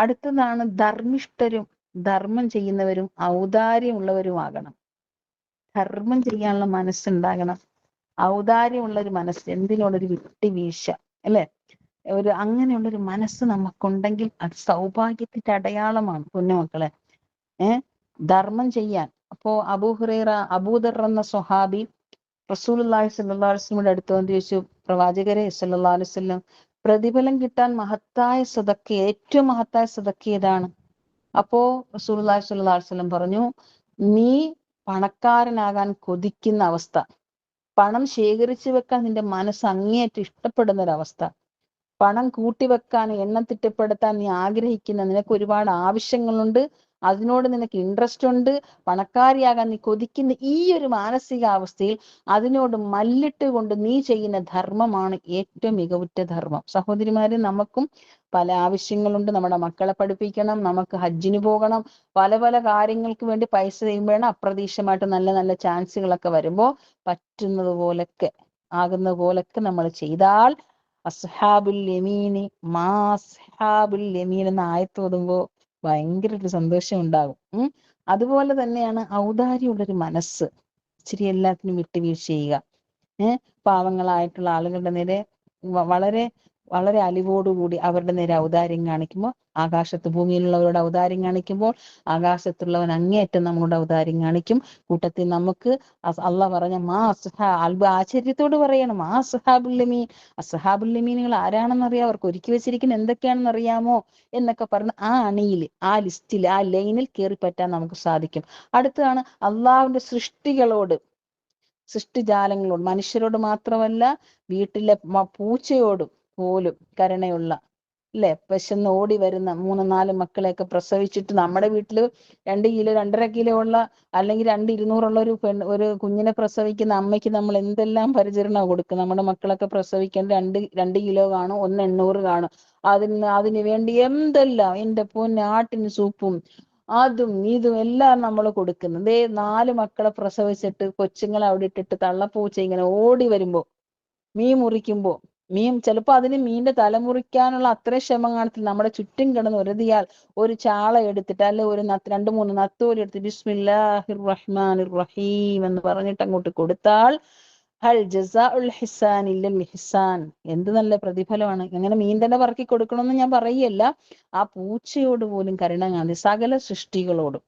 അടുത്തതാണ് ധർമ്മിഷ്ഠരും ധർമ്മം ചെയ്യുന്നവരും ഔദാര്യമുള്ളവരുമാകണം. ധർമ്മം ചെയ്യാനുള്ള മനസ്സുണ്ടാകണം, ഔദാര്യമുള്ള ഒരു മനസ്സ്, എന്തിനുള്ളൊരു വിട്ടുവീഴ്ച, അല്ലെ? അങ്ങനെയുള്ളൊരു മനസ്സ് നമുക്കുണ്ടെങ്കിൽ അത് സൗഭാഗ്യത്തിന്റെ അടയാളമാണ് പൊന്നുമക്കളെ. ധർമ്മം ചെയ്യാൻ. അപ്പോ അബൂദർ എന്ന സ്വഹാബി റസൂലുള്ളാഹി സ്വല്ലല്ലാഹു അലൈഹി വസല്ലമയുടെ അടുത്ത് വന്ന് ചോദിച്ചു, പ്രവാചകരെ സ്വല്ലല്ലാഹു അലൈഹി വസല്ലം, പ്രതിഫലം കിട്ടാൻ ഏറ്റവും മഹത്തായ സദഖ ഏതാണ്? അപ്പോ റസൂലുള്ളാഹി സ്വല്ലല്ലാഹു അലൈഹി വസല്ലം പറഞ്ഞു, നീ പണക്കാരനാകാൻ കൊതിക്കുന്ന അവസ്ഥ, പണം ശേഖരിച്ചു വെക്കാൻ നിന്റെ മനസ്സ് അങ്ങേയറ്റം ഇഷ്ടപ്പെടുന്ന ഒരവസ്ഥ, പണം കൂട്ടിവെക്കാൻ എണ്ണം തിട്ടപ്പെടുത്താൻ നീ ആഗ്രഹിക്കുന്ന, നിനക്ക് ഒരുപാട് ആവശ്യങ്ങളുണ്ട്, അതിനോട് നിനക്ക് ഇൻട്രസ്റ്റ് ഉണ്ട്, പണക്കാരിയാകാൻ നീ കൊതിക്കുന്ന ഈ ഒരു മാനസികാവസ്ഥയിൽ അതിനോട് മല്ലിട്ട് കൊണ്ട് നീ ചെയ്യുന്ന ധർമ്മമാണ് ഏറ്റവും മികവുറ്റ ധർമ്മം. സഹോദരിമാരെ, നമുക്കും പല ആവശ്യങ്ങളുണ്ട്. നമ്മുടെ മക്കളെ പഠിപ്പിക്കണം, നമുക്ക് ഹജ്ജിന് പോകണം, പല പല കാര്യങ്ങൾക്ക് വേണ്ടി പൈസ ചെയ്യുമ്പോഴാണ് അപ്രതീക്ഷിതമായിട്ട് നല്ല നല്ല ചാൻസുകളൊക്കെ വരുമ്പോൾ പറ്റുന്നത് പോലൊക്കെ ആകുന്ന പോലൊക്കെ നമ്മൾ ചെയ്താൽ അസ്ഹാബുൽ യമീനി അസ്ഹാബുൽ യമീൻ എന്ന ആയത്ത് ഓതുമ്പോ ഭയങ്കര ഒരു സന്തോഷം ഉണ്ടാകും. അതുപോലെ തന്നെയാണ് ഔദാര്യമുള്ളൊരു മനസ്സ്, ഇച്ചിരി എല്ലാത്തിനും വിട്ടുവീഴ്ച ചെയ്യുക. പാവങ്ങളായിട്ടുള്ള ആളുകളുടെ നേരെ വളരെ വളരെ അലിവോടുകൂടി അവരുടെ നേരെ ഔദാര്യം കാണിക്കുമ്പോൾ, ഭൂമിയിലുള്ളവരോട് ഔദാര്യം കാണിക്കുമ്പോൾ ആകാശത്തുള്ളവൻ അങ്ങേയറ്റം നമ്മളോട് ഔദാര്യം കാണിക്കും. കൂട്ടത്തിൽ നമുക്ക് അള്ളാഹ് പറഞ്ഞ ആശ്ചര്യത്തോട് പറയണം, അസ്ഹാബുൽ യമീനുകൾ ആരാണെന്നറിയാം, അവർക്ക് ഒരുക്കി വെച്ചിരിക്കുന്ന എന്തൊക്കെയാണെന്ന് അറിയാമോ എന്നൊക്കെ പറഞ്ഞ് ആ അണിയിൽ, ആ ലിസ്റ്റിൽ, ആ ലൈനിൽ കയറി പറ്റാൻ നമുക്ക് സാധിക്കും. അടുത്തതാണ് അള്ളാഹുവിന്റെ സൃഷ്ടിജാലങ്ങളോട്, മനുഷ്യരോട് മാത്രമല്ല വീട്ടിലെ പൂച്ചയോടും പോലും കരുണയുള്ള, അല്ലെ, വിശന്ന് ഓടി വരുന്ന 3-4 മക്കളെയൊക്കെ പ്രസവിച്ചിട്ട് നമ്മുടെ വീട്ടില് 2 കിലോ 2.5 കിലോ ഉള്ള അല്ലെങ്കിൽ 200-200 ഒരു ഒരു കുഞ്ഞിനെ പ്രസവിക്കുന്ന അമ്മയ്ക്ക് നമ്മൾ എന്തെല്ലാം പരിചരണമാണ് കൊടുക്കുക. നമ്മുടെ മക്കളൊക്കെ പ്രസവിക്കാൻ 2 കിലോ കാണും, 1 800 കാണും. അതിന് വേണ്ടി എന്തെല്ലാം, എന്റെ പൊന്നെ, ആട്ടിന് സൂപ്പും അതും ഇതും എല്ലാം നമ്മൾ കൊടുക്കുന്നു. 4 മക്കളെ പ്രസവിച്ചിട്ട് കൊച്ചുങ്ങളെ അവിടെ ഇട്ടിട്ട് തള്ളപ്പൂച്ച ഇങ്ങനെ ഓടി വരുമ്പോ മീൻ മുറിക്കുമ്പോ ചിലപ്പോ അതിന് മീനിന്റെ തല മുറിക്കാനുള്ള അത്രയും ക്ഷമ കാണത്തില്ല. നമ്മുടെ ചുറ്റും കിടന്ന് ഒരുതിയാൽ ഒരു ചാള എടുത്തിട്ട് അല്ലെ ഒരു 2-3 നത്തോലി എടുത്ത് ബിസ്മില്ലാഹിർ റഹ്മാനിർ റഹീം എന്ന് പറഞ്ഞിട്ട് അങ്ങോട്ട് കൊടുത്താൽ ഹൽ ജസാഉൽ ഹിസാൻ ഇല്ലൽ ഇഹ്സാൻ, എന്ത് നല്ല പ്രതിഫലമാണ്. അങ്ങനെ മീൻ തന്നെ പറക്കി കൊടുക്കണമെന്ന് ഞാൻ പറയല്ല. ആ പൂച്ചയോട് പോലും കരുണ കാണില്ല. സകല സൃഷ്ടികളോടും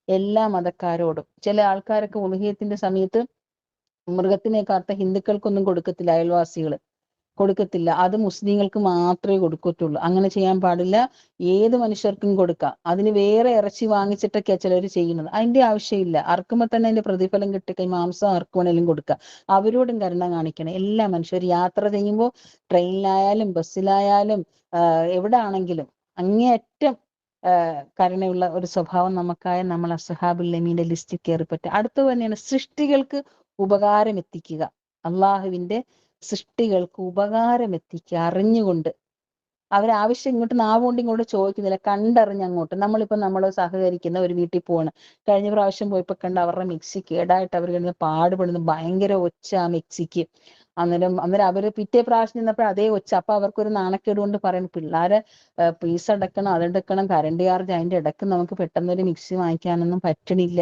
എല്ലാ മതക്കാരോടും. ചില ആൾക്കാരൊക്കെ ഉളുഹിയത്തിന്റെ സമയത്ത് മൃഗത്തിനെ കാത്ത ഹിന്ദുക്കൾക്കൊന്നും കൊടുക്കത്തില്ല, അയൽവാസികൾ കൊടുക്കത്തില്ല. അത് മുസ്ലിങ്ങൾക്ക് മാത്രമേ കൊടുക്കത്തുള്ളൂ. അങ്ങനെ ചെയ്യാൻ പാടില്ല. ഏത് മനുഷ്യർക്കും കൊടുക്കാം. അതിന് വേറെ ഇറച്ചി വാങ്ങിച്ചിട്ടൊക്കെയാ ചിലർ ചെയ്യുന്നത്. അതിന്റെ ആവശ്യമില്ല. അറക്കുമ്പോൾ തന്നെ അതിന്റെ പ്രതിഫലം കിട്ടിക്കൈ മാംസം ആർക്കുവേണേലും കൊടുക്കാം. അവരോടും കരുണ കാണിക്കണം. എല്ലാ മനുഷ്യർ യാത്ര ചെയ്യുമ്പോൾ ട്രെയിനിലായാലും ബസ്സിലായാലും എവിടെ ആണെങ്കിലും അങ്ങേയറ്റം കരുണയുള്ള ഒരു സ്വഭാവം നമുക്കായ നമ്മൾ അസ്ഹാബുൽ യമീന്റെ ലിസ്റ്റിൽ കയറി പറ്റുക. അടുത്തത് തന്നെയാണ് സൃഷ്ടികൾക്ക് ഉപകാരം എത്തിക്കുക. അള്ളാഹുവിന്റെ സൃഷ്ടികൾക്ക് ഉപകാരം എത്തിക്കുക അറിഞ്ഞുകൊണ്ട്. അവരാവശ്യം ഇങ്ങോട്ട് നാവുകൊണ്ട് ഇങ്ങോട്ട് ചോദിക്കുന്നില്ല, കണ്ടറിഞ്ഞ് അങ്ങോട്ട്. നമ്മളിപ്പോ നമ്മൾ സഹകരിക്കുന്ന ഒരു വീട്ടിൽ പോവാണ്. കഴിഞ്ഞ പ്രാവശ്യം പോയപ്പോ കണ്ട് അവരുടെ മിക്സി കേടായിട്ട് അവർ കിടന്ന് പാടുപെടുന്നു, ഭയങ്കര ഒച്ച ആ മിക്സിക്ക്. അന്നേരം അവര് പിറ്റേ പ്രാവശ്യം ചെന്നപ്പോൾ അതേ ഒച്ച. അപ്പൊ അവർക്കൊരു നാണക്കേട് കൊണ്ട് പറയുന്നു, പിള്ളേരെ ഫീസ് അടക്കണം, അതെടുക്കണം, കറണ്ട് ചാർജ്, അതിന്റെ ഇടയ്ക്ക് നമുക്ക് പെട്ടെന്നൊരു മിക്സി വാങ്ങിക്കാനൊന്നും പറ്റണില്ല.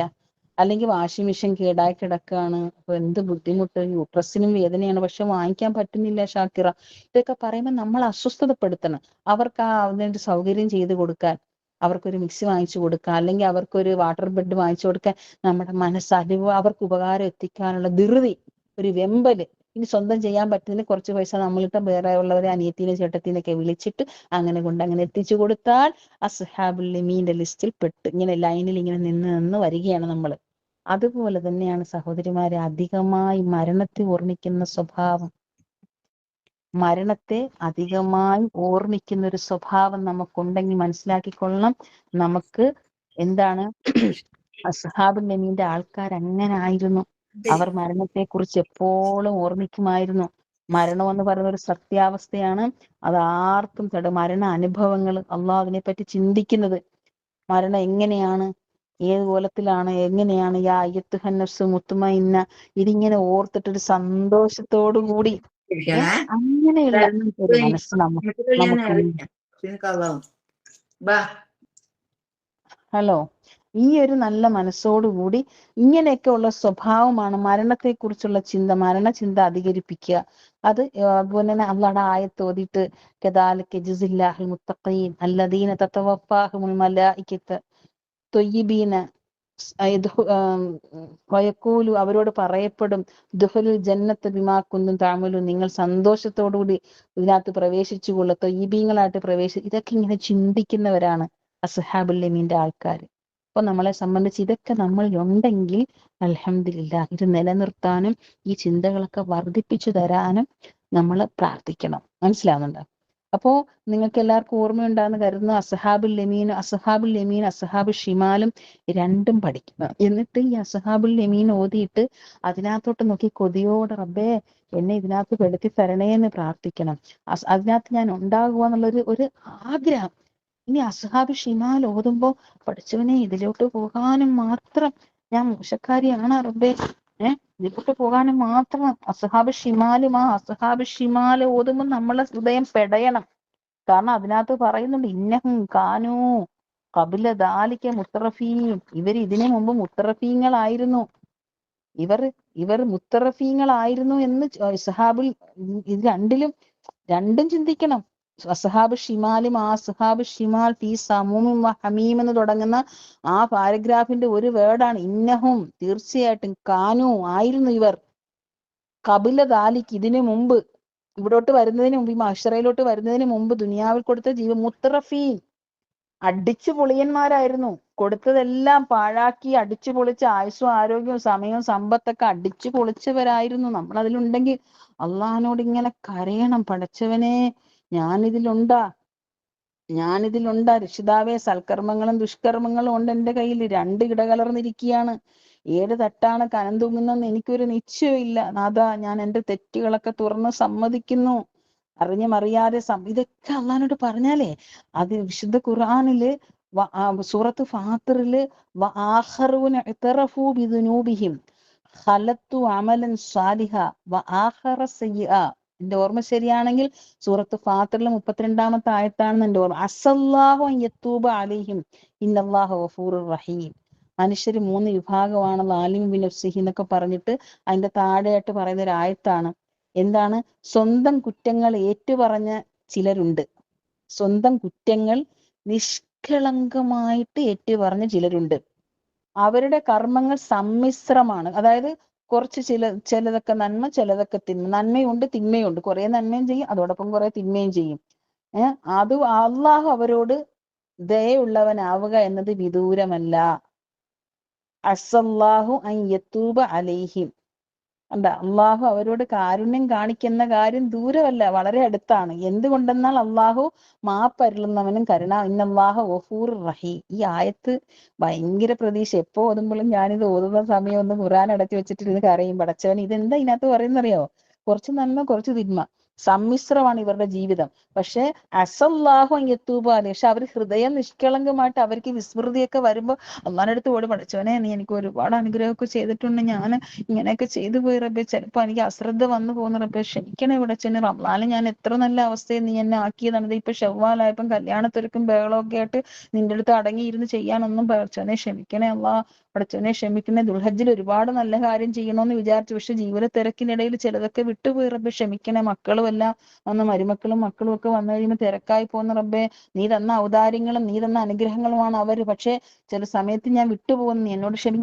അല്ലെങ്കിൽ വാഷിംഗ് മെഷീൻ കേടായി കിടക്കുകയാണ്, അപ്പൊ എന്ത് ബുദ്ധിമുട്ട്, യൂട്രസിനും വേദനയാണ്, പക്ഷെ വാങ്ങിക്കാൻ പറ്റുന്നില്ല ഷാക്കിറ. ഇതൊക്കെ പറയുമ്പോൾ നമ്മൾ അസ്വസ്ഥതപ്പെടുത്തണം. അവർക്ക് അതിന്റെ സൗകര്യം ചെയ്ത് കൊടുക്കാൻ, അവർക്കൊരു മിക്സി വാങ്ങിച്ചു കൊടുക്കുക, അല്ലെങ്കിൽ അവർക്കൊരു വാട്ടർ ബെഡ് വാങ്ങിച്ചു കൊടുക്കാൻ നമ്മുടെ മനസ്സലിവ്, അവർക്ക് ഉപകാരം എത്തിക്കാനുള്ള ധൃതി, ഒരു വെമ്പല്. ഇനി സ്വന്തം ചെയ്യാൻ പറ്റുന്നതിന് കുറച്ച് പൈസ നമ്മളിട്ട് വേറെ ഉള്ളവരെ അനിയത്തിനെ ചേട്ടത്തിനൊക്കെ വിളിച്ചിട്ട് അങ്ങനെ എത്തിച്ചു കൊടുത്താൽ അസ്ഹാബുൽ യമീന്റെ ലിസ്റ്റിൽ പെട്ട് ഇങ്ങനെ ലൈനിൽ ഇങ്ങനെ നിന്ന് വരികയാണ് നമ്മൾ. അതുപോലെ തന്നെയാണ് സഹോദരിമാരെ അധികമായി മരണത്തെ ഓർമ്മിക്കുന്ന സ്വഭാവം. മരണത്തെ അധികമായി ഓർമ്മിക്കുന്ന ഒരു സ്വഭാവം നമുക്കുണ്ടെങ്കിൽ മനസ്സിലാക്കിക്കൊള്ളണം. നമുക്ക് എന്താണ് അസ്ഹാബുൽ യമീന്റെ ആൾക്കാർ അങ്ങനെ ആയിരുന്നു. അവർ മരണത്തെ കുറിച്ച് എപ്പോഴും ഓർമ്മിക്കുമായിരുന്നു. മരണം എന്ന് പറയുന്ന ഒരു സത്യാവസ്ഥയാണ്. അത് ആർക്കും മരണ അനുഭവങ്ങൾ, അള്ളാഹു അതിനെ പറ്റി ചിന്തിക്കുന്നത്, മരണം എങ്ങനെയാണ്, ഏത് കോലത്തിലാണ്, എങ്ങനെയാണ്, യാ അയ്യത്തുഹൻ നഫ്സു മുത്മഇന്ന, ഇതിങ്ങനെ ഓർത്തിട്ടൊരു സന്തോഷത്തോടു കൂടി അങ്ങനെയുള്ള ഒരു മനസ്സ് നമുക്ക് ഹലോ, ഈ ഒരു നല്ല മനസ്സോടുകൂടി ഇങ്ങനെയൊക്കെ ഉള്ള സ്വഭാവമാണ് മരണത്തെ കുറിച്ചുള്ള ചിന്ത, മരണചിന്ത അധികരിപ്പിക്കുക. അത് അതുപോലെ തന്നെ അള്ളാഹുടെ ആയത്ത് ഓതിയിട്ട് കദാലിക യജ്സില്ലാഹുൽ മുത്തഖീൻ അല്ലദീന തതവഫാഹുൽ മലായികത്തു ത്വയ്യിബീന വയഖൂലു, അവരോട് പറയപ്പെടും, ദുഖുലുൽ ജന്നത്ത് ബിമാ കുന്തും തഅമലൂൻ, നിങ്ങൾ സന്തോഷത്തോടുകൂടി ഇതിനകത്ത് പ്രവേശിച്ചുകൊള്ളുക, ത്വയ്യിബീങ്ങളായിട്ട് ഇതൊക്കെ ഇങ്ങനെ ചിന്തിക്കുന്നവരാണ് അസ്ഹാബുൽ യമീന്റെ ആൾക്കാർ. അപ്പൊ നമ്മളെ സംബന്ധിച്ച് ഇതൊക്കെ നമ്മളിൽ ഉണ്ടെങ്കിൽ അൽഹംദുലില്ലാ, ഇത് നിലനിർത്താനും ഈ ചിന്തകളൊക്കെ വർദ്ധിപ്പിച്ചു തരാനും നമ്മൾ പ്രാർത്ഥിക്കണം. മനസ്സിലാവുന്നുണ്ടോ? അപ്പോ നിങ്ങൾക്ക് എല്ലാവർക്കും ഓർമ്മയുണ്ടാകുന്ന കരുതുന്നു, അസ്ഹാബുൽ യമീൻ അസ്ഹാബുൽ ഷിമാലും രണ്ടും പഠിക്കുക. എന്നിട്ട് ഈ അസ്ഹാബുൽ യമീൻ ഓതിയിട്ട് അതിനകത്തോട്ട് നോക്കി കൊതിയോടെ റബ്ബേ എന്നെ ഇതിനകത്ത് പെടുത്തി തരണേ എന്ന് പ്രാർത്ഥിക്കണം. അതിനകത്ത് ഞാൻ ഉണ്ടാകുക എന്നുള്ളൊരു ആഗ്രഹം. ഇനി അസ്ഹാബ് ഷിമാൽ ഓതുമ്പോ പഠിച്ചവനെ ഇതിലോട്ട് പോകാനും മാത്രം ഞാൻ മോശക്കാരിയാണ് റബ്ബേ, ഇതിലോട്ട് പോകാനും മാത്രം അസ്ഹാബ് ഷിമാൽ ഓതുമ്പോൾ നമ്മളെ ഹൃദയം പെടയണം. കാരണം അതിനകത്ത് പറയുന്നുണ്ട്, ഇന്നഹും കാനൂ ഖബല ദാലിക മുത്തറഫീൻ, ഇവർ ഇതിനു മുമ്പ് മുത്തറഫീങ്ങളായിരുന്നു. ഇവർ മുത്തറഫീങ്ങളായിരുന്നു എന്ന് സഹാബുൽ, ഇത് രണ്ടും ചിന്തിക്കണം. അസ്ഹാബ് ഷിമാലും അസ്ഹാബ് ഷിമാൽ ഫീ സമൂമിൻ വ ഹമീം എന്ന് തുടങ്ങുന്ന ആ പാരഗ്രാഫിന്റെ ഒരു വേർഡാണ് ഇന്നഹും. തീർച്ചയായിട്ടും കാനു ആയിരുന്നു ഇവർ, ഖബല ദാലിക് ഇതിനു മുമ്പ്, ഇവിടോട്ട് വരുന്നതിന് മുമ്പ്, ഈ മഹ്ശറയിലോട്ട് വരുന്നതിന് മുമ്പ് ദുനിയാവിൽ കൊടുത്ത മുത്തറഫീൻ, അടിച്ചു പൊളിയന്മാരായിരുന്നു. കൊടുത്തതെല്ലാം പാഴാക്കി അടിച്ചു പൊളിച്ച് ആയുസ്സും ആരോഗ്യവും സമയവും സമ്പത്തൊക്കെ അടിച്ചു പൊളിച്ചവരായിരുന്നു. നമ്മൾ അതിലുണ്ടെങ്കിൽ അള്ളാഹിനോട് ഇങ്ങനെ കരയണം, പടച്ചവനെ ഞാനിതിലുണ്ടാ, ഞാനിതിലുണ്ടാ രക്ഷിതാവേ, സൽക്കർമ്മങ്ങളും ദുഷ്കർമ്മങ്ങളും ഉണ്ട് എന്റെ കയ്യിൽ, രണ്ട് ഇടകലർന്നിരിക്കുകയാണ്. 7 തട്ടാണ് കനം തൂങ്ങുന്നെന്ന് എനിക്കൊരു നിശ്ചയമില്ല നാഥാ. ഞാൻ എന്റെ തെറ്റുകളൊക്കെ തുറന്ന് സമ്മതിക്കുന്നു. അറിഞ്ഞും അറിയാതെ ഇതൊക്കെ അള്ളഹാനോട് പറഞ്ഞാലേ അത് വിശുദ്ധ ഖുർആനില് സൂറത്ത് ഫാത്തിറില് അമലൻ സാലിഹ വആഖറ സയ്യിഅ. എന്റെ ഓർമ്മ ശരിയാണെങ്കിൽ സൂറത്ത് ഫാത്തിറിലെ 32-ാമത്തെ ആയത്താണെന്ന് എന്റെ ഓർമ്മ. അസല്ലാഹു അൻ യത്തൂബ അലൈഹിം ഇന്നല്ലാഹു ഗഫൂറുർ റഹീം. മനുഷ്യര് 3 വിഭാഗമാണ്, ലാലിം ബിനഫ്സിഹി എന്നൊക്കെ പറഞ്ഞിട്ട് അതിന്റെ താഴെയായിട്ട് പറയുന്ന ഒരു ആയത്താണ്. എന്താണ്? സ്വന്തം കുറ്റങ്ങൾ ഏറ്റുപറഞ്ഞ ചിലരുണ്ട്. സ്വന്തം കുറ്റങ്ങൾ നിഷ്കളങ്കമായിട്ട് ഏറ്റുപറഞ്ഞ ചിലരുണ്ട്. അവരുടെ കർമ്മങ്ങൾ സമ്മിശ്രമാണ്. അതായത് കുറച്ച് ചിലതൊക്കെ നന്മ, ചിലതൊക്കെ തിന്മ. നന്മയുണ്ട്, തിന്മയുണ്ട്. കുറെ നന്മയും ചെയ്യും, അതോടൊപ്പം കുറെ തിന്മയും ചെയ്യും. അത് അള്ളാഹു അവരോട് ദയുള്ളവനാവുക എന്നത് വിദൂരമല്ല. അസല്ലാഹു അൻ യത്തൂബ അലൈഹിം. അള്ളാഹു അവരോട് കാരുണ്യം കാണിക്കുന്ന കാര്യം ദൂരമല്ല, വളരെ അടുത്താണ്. എന്തുകൊണ്ടെന്നാൽ അള്ളാഹു മാപ്പരുളുന്നവനും ഇന്നല്ലാഹു ഗഫൂറുർ റഹീം. ഈ ആയത്ത് ഭയങ്കര പ്രതീക്ഷ. എപ്പോ ഓതുമ്പോഴും ഞാനിത് ഓതുന്ന സമയം ഒന്ന് ഖുർആൻ അടച്ചു വെച്ചിട്ട് ഇരുന്ന് കരയും. പടച്ചവൻ ഇതെന്താ ഇതിനകത്ത് പറയുന്നറിയോ? കുറച്ച് നന്മ, കുറച്ച് തിന്മ, സമ്മിശ്രമാണ് ഇവരുടെ ജീവിതം. പക്ഷെ അസല്ലാഹു അൻ യത്തൂബ അലൈഹി. പക്ഷെ അവർ ഹൃദയം നിഷ്കളങ്കമായിട്ട് അവർക്ക് വിസ്മൃതിയൊക്കെ വരുമ്പോ അള്ളാഹിനടുത്ത് ഓടി, പടച്ചവനെ നീ എനിക്ക് ഒരുപാട് അനുഗ്രഹമൊക്കെ ചെയ്തിട്ടുണ്ട്, ഞാൻ ഇങ്ങനെയൊക്കെ ചെയ്തു പോയി റബ്ബേ, ചിലപ്പോ എനിക്ക് അശ്രദ്ധ വന്നു പോകുന്ന റബ്ബേ, ക്ഷമിക്കണേ പടച്ചവനെ. റമളാനിൽ ഞാൻ എത്ര നല്ല അവസ്ഥയിൽ നീ എന്നെ ആക്കിയതാണ്. ഇപ്പൊ ശവ്വാലായപ്പം കല്യാണത്തിരക്കും ബഹളമൊക്കെ ആയിട്ട് നിന്റെ അടുത്ത് അടങ്ങിയിരുന്ന് ചെയ്യാനൊന്നും പടച്ചവനെ ക്ഷമിക്കണേ അള്ളാ, പടച്ചവനെ ക്ഷമിക്കണേ. ദുൽഹജ്ജിൽ ഒരുപാട് നല്ല കാര്യം ചെയ്യണമെന്ന് വിചാരിച്ചു, പക്ഷെ ജീവിത തിരക്കിനിടയിൽ ചിലതൊക്കെ വിട്ടുപോയി റബ്ബേ, ക്ഷമിക്കണേ. മക്കളും എല്ലാം വന്ന്, മരുമക്കളും മക്കളും ഒക്കെ വന്നു കഴിയുമ്പോൾ തിരക്കായി പോകുന്ന റബ്ബേ. നീ തന്ന ഔദാര്യങ്ങളും നീ തന്ന അനുഗ്രഹങ്ങളുമാണ് അവര്, പക്ഷെ ചില സമയത്ത് ഞാൻ വിട്ടുപോകുന്നു, നീ എന്നോട്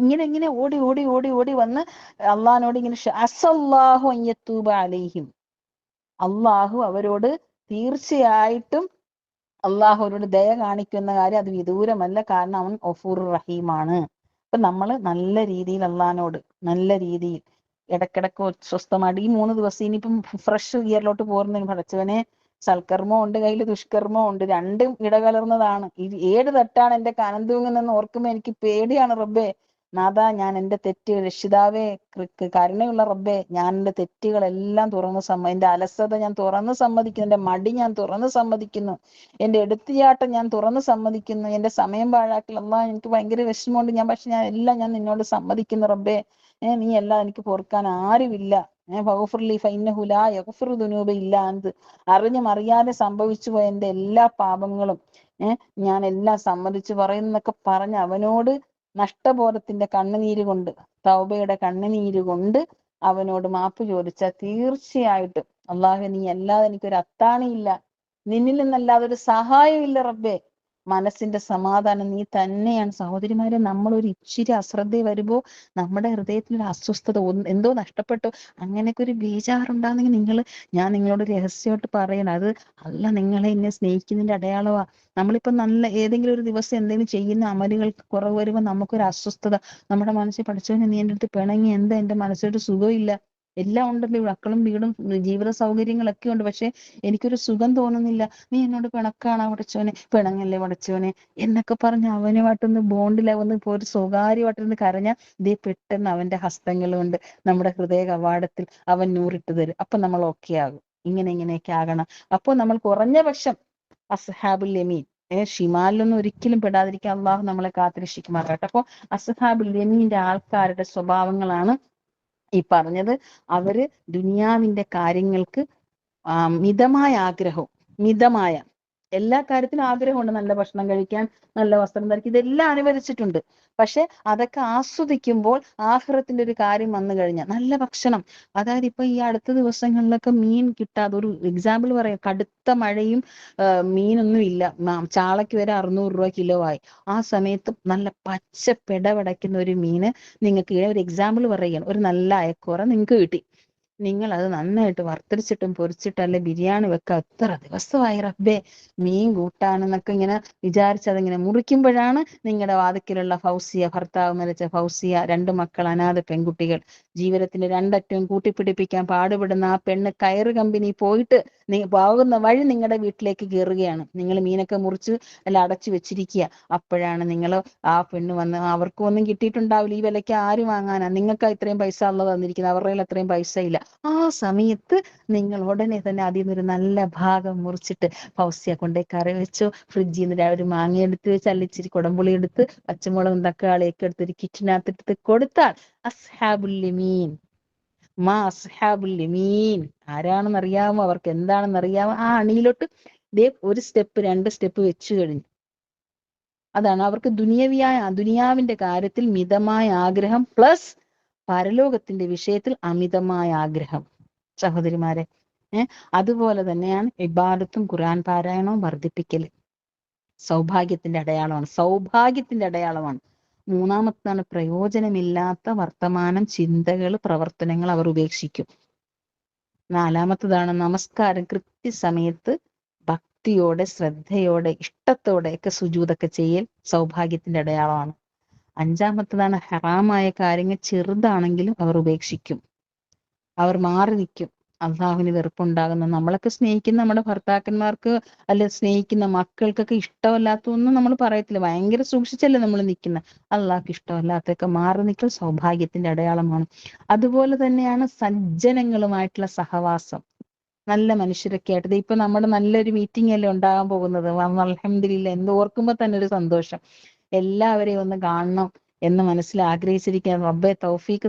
ഇങ്ങനെ ഓടി ഓടി ഓടി ഓടി വന്ന് അള്ളാഹിനോട് ഇങ്ങനെ അസല്ലാഹു അൻ യത്തൂബ അലൈഹിം. അള്ളാഹു അവരോട് തീർച്ചയായിട്ടും അള്ളാഹു അവരോട് ദയ കാണിക്കുന്ന കാര്യം അത് വിദൂരമല്ല. കാരണം അവൻ ഗഫൂറുർ റഹീമാണ്. അപ്പൊ നമ്മള് നല്ല രീതിയിൽ അള്ളാഹിനോട് നല്ല രീതിയിൽ ഇടക്കിടക്ക് സ്വസ്ഥമായിട്ട് ഈ 3 ദിവസം ഇനിയിപ്പം ഫ്രഷ് ഇയറിലോട്ട് പോകുന്നതിന് പടച്ചവനെ, സൽക്കർമ്മവും ഉണ്ട് കയ്യിൽ, ദുഷ്കർമ്മവും ഉണ്ട്, രണ്ടും ഇടകലർന്നതാണ്. 7 തട്ടാണ് എന്റെ കനം തൂങ്ങുന്നെന്ന് ഓർക്കുമ്പോ എനിക്ക് പേടിയാണ് റബ്ബേ. നാഥാ, ഞാൻ എന്റെ തെറ്റ്, രക്ഷിതാവേ കരുണയുള്ള റബ്ബേ, ഞാൻ എന്റെ തെറ്റുകളെല്ലാം എന്റെ അലസത ഞാൻ തുറന്ന് സമ്മതിക്കുന്നു, എന്റെ മടി ഞാൻ തുറന്ന് സമ്മതിക്കുന്നു, എന്റെ എടുത്തുചാട്ടം ഞാൻ തുറന്ന് സമ്മതിക്കുന്നു, എന്റെ സമയം പാഴാക്കൽ അല്ലാ എനിക്ക് ഭയങ്കര വിഷമമുണ്ട്, പക്ഷെ ഞാൻ നിന്നോട് സമ്മതിക്കുന്നു റബ്ബേ. നീ എല്ലാം എനിക്ക് പൊറുക്കാൻ ആരുമില്ല. അറിഞ്ഞും അറിയാതെ സംഭവിച്ചു പോയ എന്റെ എല്ലാ പാപങ്ങളും ഞാൻ എല്ലാം സമ്മതിച്ചു പറയുന്നൊക്കെ പറഞ്ഞ് അവനോട് നഷ്ടബോധത്തിന്റെ കണ്ണുനീര് കൊണ്ട്, തൗബയുടെ കണ്ണുനീര് കൊണ്ട് അവനോട് മാപ്പ് ചോദിച്ചാൽ തീർച്ചയായിട്ടും അള്ളാഹു നീ അല്ലാതെ എനിക്കൊരു അത്താണിയില്ല, നിന്നിൽ നിന്നല്ലാതെ ഒരു സഹായം ഇല്ല റബ്ബേ, മനസ്സിന്റെ സമാധാനം നീ തന്നെയാണ്. സഹോദരിമാരെ, നമ്മൾ ഒരു ഇച്ചിരി അശ്രദ്ധ വരുമ്പോ നമ്മുടെ ഹൃദയത്തിൽ അസ്വസ്ഥത, എന്തോ നഷ്ടപ്പെട്ടു, അങ്ങനെയൊക്കെ ഒരു ബേജാറുണ്ടാകുന്നെങ്കിൽ ഞാൻ നിങ്ങളോട് രഹസ്യമായിട്ട് പറയണം, അത് അല്ല നിങ്ങളെ എന്നെ സ്നേഹിക്കുന്നതിന്റെ അടയാളമാ. നമ്മളിപ്പോ നല്ല ഏതെങ്കിലും ഒരു ദിവസം എന്തെങ്കിലും ചെയ്യുന്ന അമലുകൾക്ക് കുറവ് വരുമ്പോൾ നമുക്കൊരു അസ്വസ്ഥത, നമ്മുടെ മനസ്സിൽ പഠിച്ചവനെ നീ എൻ്റെ അടുത്ത് പിണങ്ങി, എന്താ എന്റെ മനസ്സിലൊരു സുഖമില്ല, എല്ലാം ഉണ്ടല്ലോ, മക്കളും വീടും ജീവിത സൗകര്യങ്ങളൊക്കെ ഉണ്ട്, പക്ഷെ എനിക്കൊരു സുഖം തോന്നുന്നില്ല, നീ എന്നോട് പിണക്കാണോ പടച്ചോനെ, പിണങ്ങല്ലേ പടച്ചോനെ എന്നൊക്കെ പറഞ്ഞ് അവനുമായിട്ടൊന്ന് ബോണ്ടിലാവുന്ന ഇപ്പൊ ഒരു സ്വകാര്യമായിട്ടൊന്ന് കരഞ്ഞാൽ ഇതേ പെട്ടെന്ന് അവന്റെ ഹസ്തങ്ങൾ കൊണ്ട് നമ്മുടെ ഹൃദയ കവാടത്തിൽ അവൻ നൂറിട്ട് തരും. അപ്പൊ നമ്മൾ ഓക്കെ ആകും. ഇങ്ങനെയൊക്കെ ആകണം. അപ്പോൾ നമ്മൾ കുറഞ്ഞ പക്ഷം അസ്ഹാബുൽ യമീൻ ഷിമാലിലൊന്നും ഒരിക്കലും പെടാതിരിക്കാൻ അള്ളാഹു നമ്മളെ കാത്തിരക്ഷിക്കുമാറാകട്ടെ. അപ്പൊ അസ്ഹാബുൽ യമീന്റെ ആൾക്കാരുടെ സ്വഭാവങ്ങളാണ് ഈ പറഞ്ഞത്. അവര് ദുനിയാവിന്റെ കാര്യങ്ങൾക്ക് മിതമായ ആഗ്രഹവും, മിതമായ എല്ലാ കാര്യത്തിനും ആഗ്രഹമുണ്ട്, നല്ല ഭക്ഷണം കഴിക്കാൻ, നല്ല വസ്ത്രം ധരിക്കാൻ, ഇതെല്ലാം അനുവദിച്ചിട്ടുണ്ട്. പക്ഷെ അതൊക്കെ ആസ്വദിക്കുമ്പോൾ ആഖിറത്തിന്റെ ഒരു കാര്യം വന്നു കഴിഞ്ഞാൽ നല്ല ഭക്ഷണം, അതായത് ഇപ്പൊ ഈ അടുത്ത ദിവസങ്ങളിലൊക്കെ മീൻ കിട്ടാതെ, ഒരു എക്സാമ്പിൾ പറയാം, കടുത്ത മഴയും മീനൊന്നും ഇല്ല, ചാളയ്ക്ക് വരെ 600 രൂപ കിലോ ആയി. ആ സമയത്ത് നല്ല പച്ച പെടപെടയ്ക്കുന്ന ഒരു മീന് നിങ്ങൾക്ക് ഒരു എക്സാമ്പിൾ പറയുകയാണ്, ഒരു നല്ല അയക്കോറ നിങ്ങൾക്ക് കിട്ടി. നിങ്ങൾ അത് നന്നായിട്ട് വറുത്തരിച്ചിട്ടും പൊരിച്ചിട്ടല്ലേ ബിരിയാണി വെക്കുക, എത്ര ദിവസമായി റബ്ബേ മീൻ കൂട്ടാനെന്നൊക്കെ ഇങ്ങനെ വിചാരിച്ചതിങ്ങനെ മുറിക്കുമ്പോഴാണ് നിങ്ങളുടെ വാതിക്കലുള്ള ഫൗസിയ, ഭർത്താവ് മരിച്ച ഫൗസിയ, 2 മക്കൾ അനാഥ പെൺകുട്ടികൾ, ജീവിതത്തിന്റെ രണ്ടറ്റവും കൂട്ടിപ്പിടിപ്പിക്കാൻ പാടുപെടുന്ന ആ പെണ്ണ് കയറ് കമ്പനി പോയിട്ട് പോകുന്ന വഴി നിങ്ങളുടെ വീട്ടിലേക്ക് കയറുകയാണ്. നിങ്ങൾ മീനൊക്കെ മുറിച്ച് എല്ലാം അടച്ചു വെച്ചിരിക്കുക. അപ്പോഴാണ് നിങ്ങൾ ആ പെണ്ണ് വന്ന്, അവർക്കും ഒന്നും കിട്ടിയിട്ടുണ്ടാവില്ല, ഈ വിലയ്ക്ക് ആര് വാങ്ങാനാ, നിങ്ങൾക്ക് ഇത്രയും പൈസ ഉള്ളത് തന്നിരിക്കുന്നത്, അവരുടെ കയ്യിൽ അത്രയും പൈസ ഇല്ല. ആ സമയത്ത് നിങ്ങൾ ഉടനെ തന്നെ അതിൽ നിന്നൊരു നല്ല ഭാഗം മുറിച്ചിട്ട് ഫൗസിയ കൊണ്ടേ കറി വെച്ചു, ഫ്രിഡ്ജിൽ നിന്ന് ഒരു മാങ്ങ എടുത്ത് വെച്ച്, അല്ലിച്ചിരി കുടംപുളി എടുത്ത്, പച്ചമുളകും തക്കാളിയൊക്കെ എടുത്ത് ഒരു കിറ്റിനകത്തിട്ട് കൊടുത്താൽ അസ്ഹാബുൽ യമീൻ മാ അസ്ഹാബുൽ യമീൻ ആരാണെന്ന് അറിയാമോ, അവർക്ക് എന്താണെന്ന് അറിയാമോ, ആ അണിയിലോട്ട് ദേ ഒരു സ്റ്റെപ്പ് 2 സ്റ്റെപ്പ് വെച്ചു കഴിഞ്ഞു. അതാണ് അവർക്ക് ദുനിയാവിന്റെ കാര്യത്തിൽ മിതമായ ആഗ്രഹം പ്ലസ് പരലോകത്തിന്റെ വിഷയത്തിൽ അമിതമായ ആഗ്രഹം. സഹോദരിമാരെ, അതുപോലെ തന്നെയാണ് ഇബാദത്തും ഖുർആൻ പാരായണവും വർദ്ധിപ്പിക്കല്. സൗഭാഗ്യത്തിന്റെ അടയാളമാണ്. മൂന്നാമത്താണ് പ്രയോജനമില്ലാത്ത വർത്തമാനം, ചിന്തകൾ, പ്രവർത്തനങ്ങൾ അവർ ഉപേക്ഷിക്കും. 4മത്തതാണ് നമസ്കാരം കൃത്യസമയത്ത് ഭക്തിയോടെ, ശ്രദ്ധയോടെ, ഇഷ്ടത്തോടെ ഒക്കെ സുജൂദൊക്കെ ചെയ്യൽ സൗഭാഗ്യത്തിന്റെ അടയാളമാണ്. 5മത്തതാണ് ഹറാമായ കാര്യങ്ങൾ ചെറുതാണെങ്കിലും അവർ ഉപേക്ഷിക്കും, അവർ മാറി നിൽക്കും. അള്ളാഹുവിന് വെറുപ്പുണ്ടാകുന്ന, നമ്മളൊക്കെ സ്നേഹിക്കുന്ന നമ്മുടെ ഭർത്താക്കന്മാർക്ക് അല്ലെ സ്നേഹിക്കുന്ന മക്കൾക്കൊക്കെ ഇഷ്ടമല്ലാത്തൊന്നും നമ്മൾ പറയത്തില്ല, ഭയങ്കര സൂക്ഷിച്ചല്ലേ നമ്മൾ നിൽക്കുന്ന. അള്ളാഹ്ക്ക് ഇഷ്ടമല്ലാത്തൊക്കെ മാറി നിൽക്കൽ സൗഭാഗ്യത്തിന്റെ അടയാളമാണ്. അതുപോലെ തന്നെയാണ് സജ്ജനങ്ങളുമായിട്ടുള്ള സഹവാസം, നല്ല മനുഷ്യരൊക്കെ ആയിട്ട്. ഇപ്പൊ നമ്മുടെ നല്ലൊരു മീറ്റിംഗ് അല്ലേ ഉണ്ടാകാൻ പോകുന്നത്, അൽഹംദുലില്ലാ, എന്ത് ഓർക്കുമ്പോ തന്നെ ഒരു സന്തോഷം. എല്ലാവരെയും ഒന്ന് കാണണം എന്ന് മനസ്സിൽ ആഗ്രഹിച്ചിരിക്കാൻ റബ്ബെ തൗഫീക്ക്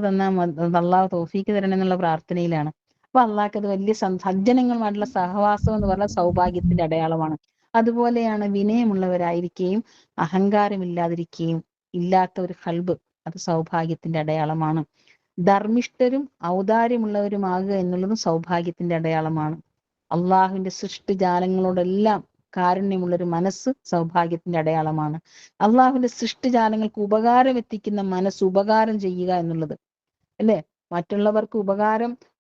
അള്ളാഹു തൗഫീക്ക് തരണം എന്നുള്ള പ്രാർത്ഥനയിലാണ്. അപ്പൊ അള്ളാഹ്ക്ക് അത് വലിയ സജ്ജനങ്ങളുമായിട്ടുള്ള സഹവാസം എന്ന് പറഞ്ഞാൽ സൗഭാഗ്യത്തിന്റെ അടയാളമാണ്. അതുപോലെയാണ് വിനയമുള്ളവരായിരിക്കുകയും അഹങ്കാരമില്ലാതിരിക്കുകയും ഇല്ലാത്ത ഒരു ഖൽബ്, അത് സൗഭാഗ്യത്തിന്റെ അടയാളമാണ്. ധർമ്മിഷ്ഠരും ഔദാര്യമുള്ളവരുമാകുക എന്നുള്ളതും സൗഭാഗ്യത്തിന്റെ അടയാളമാണ്. അള്ളാഹുവിന്റെ സൃഷ്ടിജാലങ്ങളോടെല്ലാം കാരുണ്യമുള്ളൊരു മനസ്സ് സൗഭാഗ്യത്തിന്റെ അടയാളമാണ്. അള്ളാഹുവിന്റെ സൃഷ്ടിജാലങ്ങൾക്ക് ഉപകാരം എത്തിക്കുന്ന മനസ്സ്, ഉപകാരം ചെയ്യുക എന്നുള്ളത് അല്ലെ, മറ്റുള്ളവർക്ക്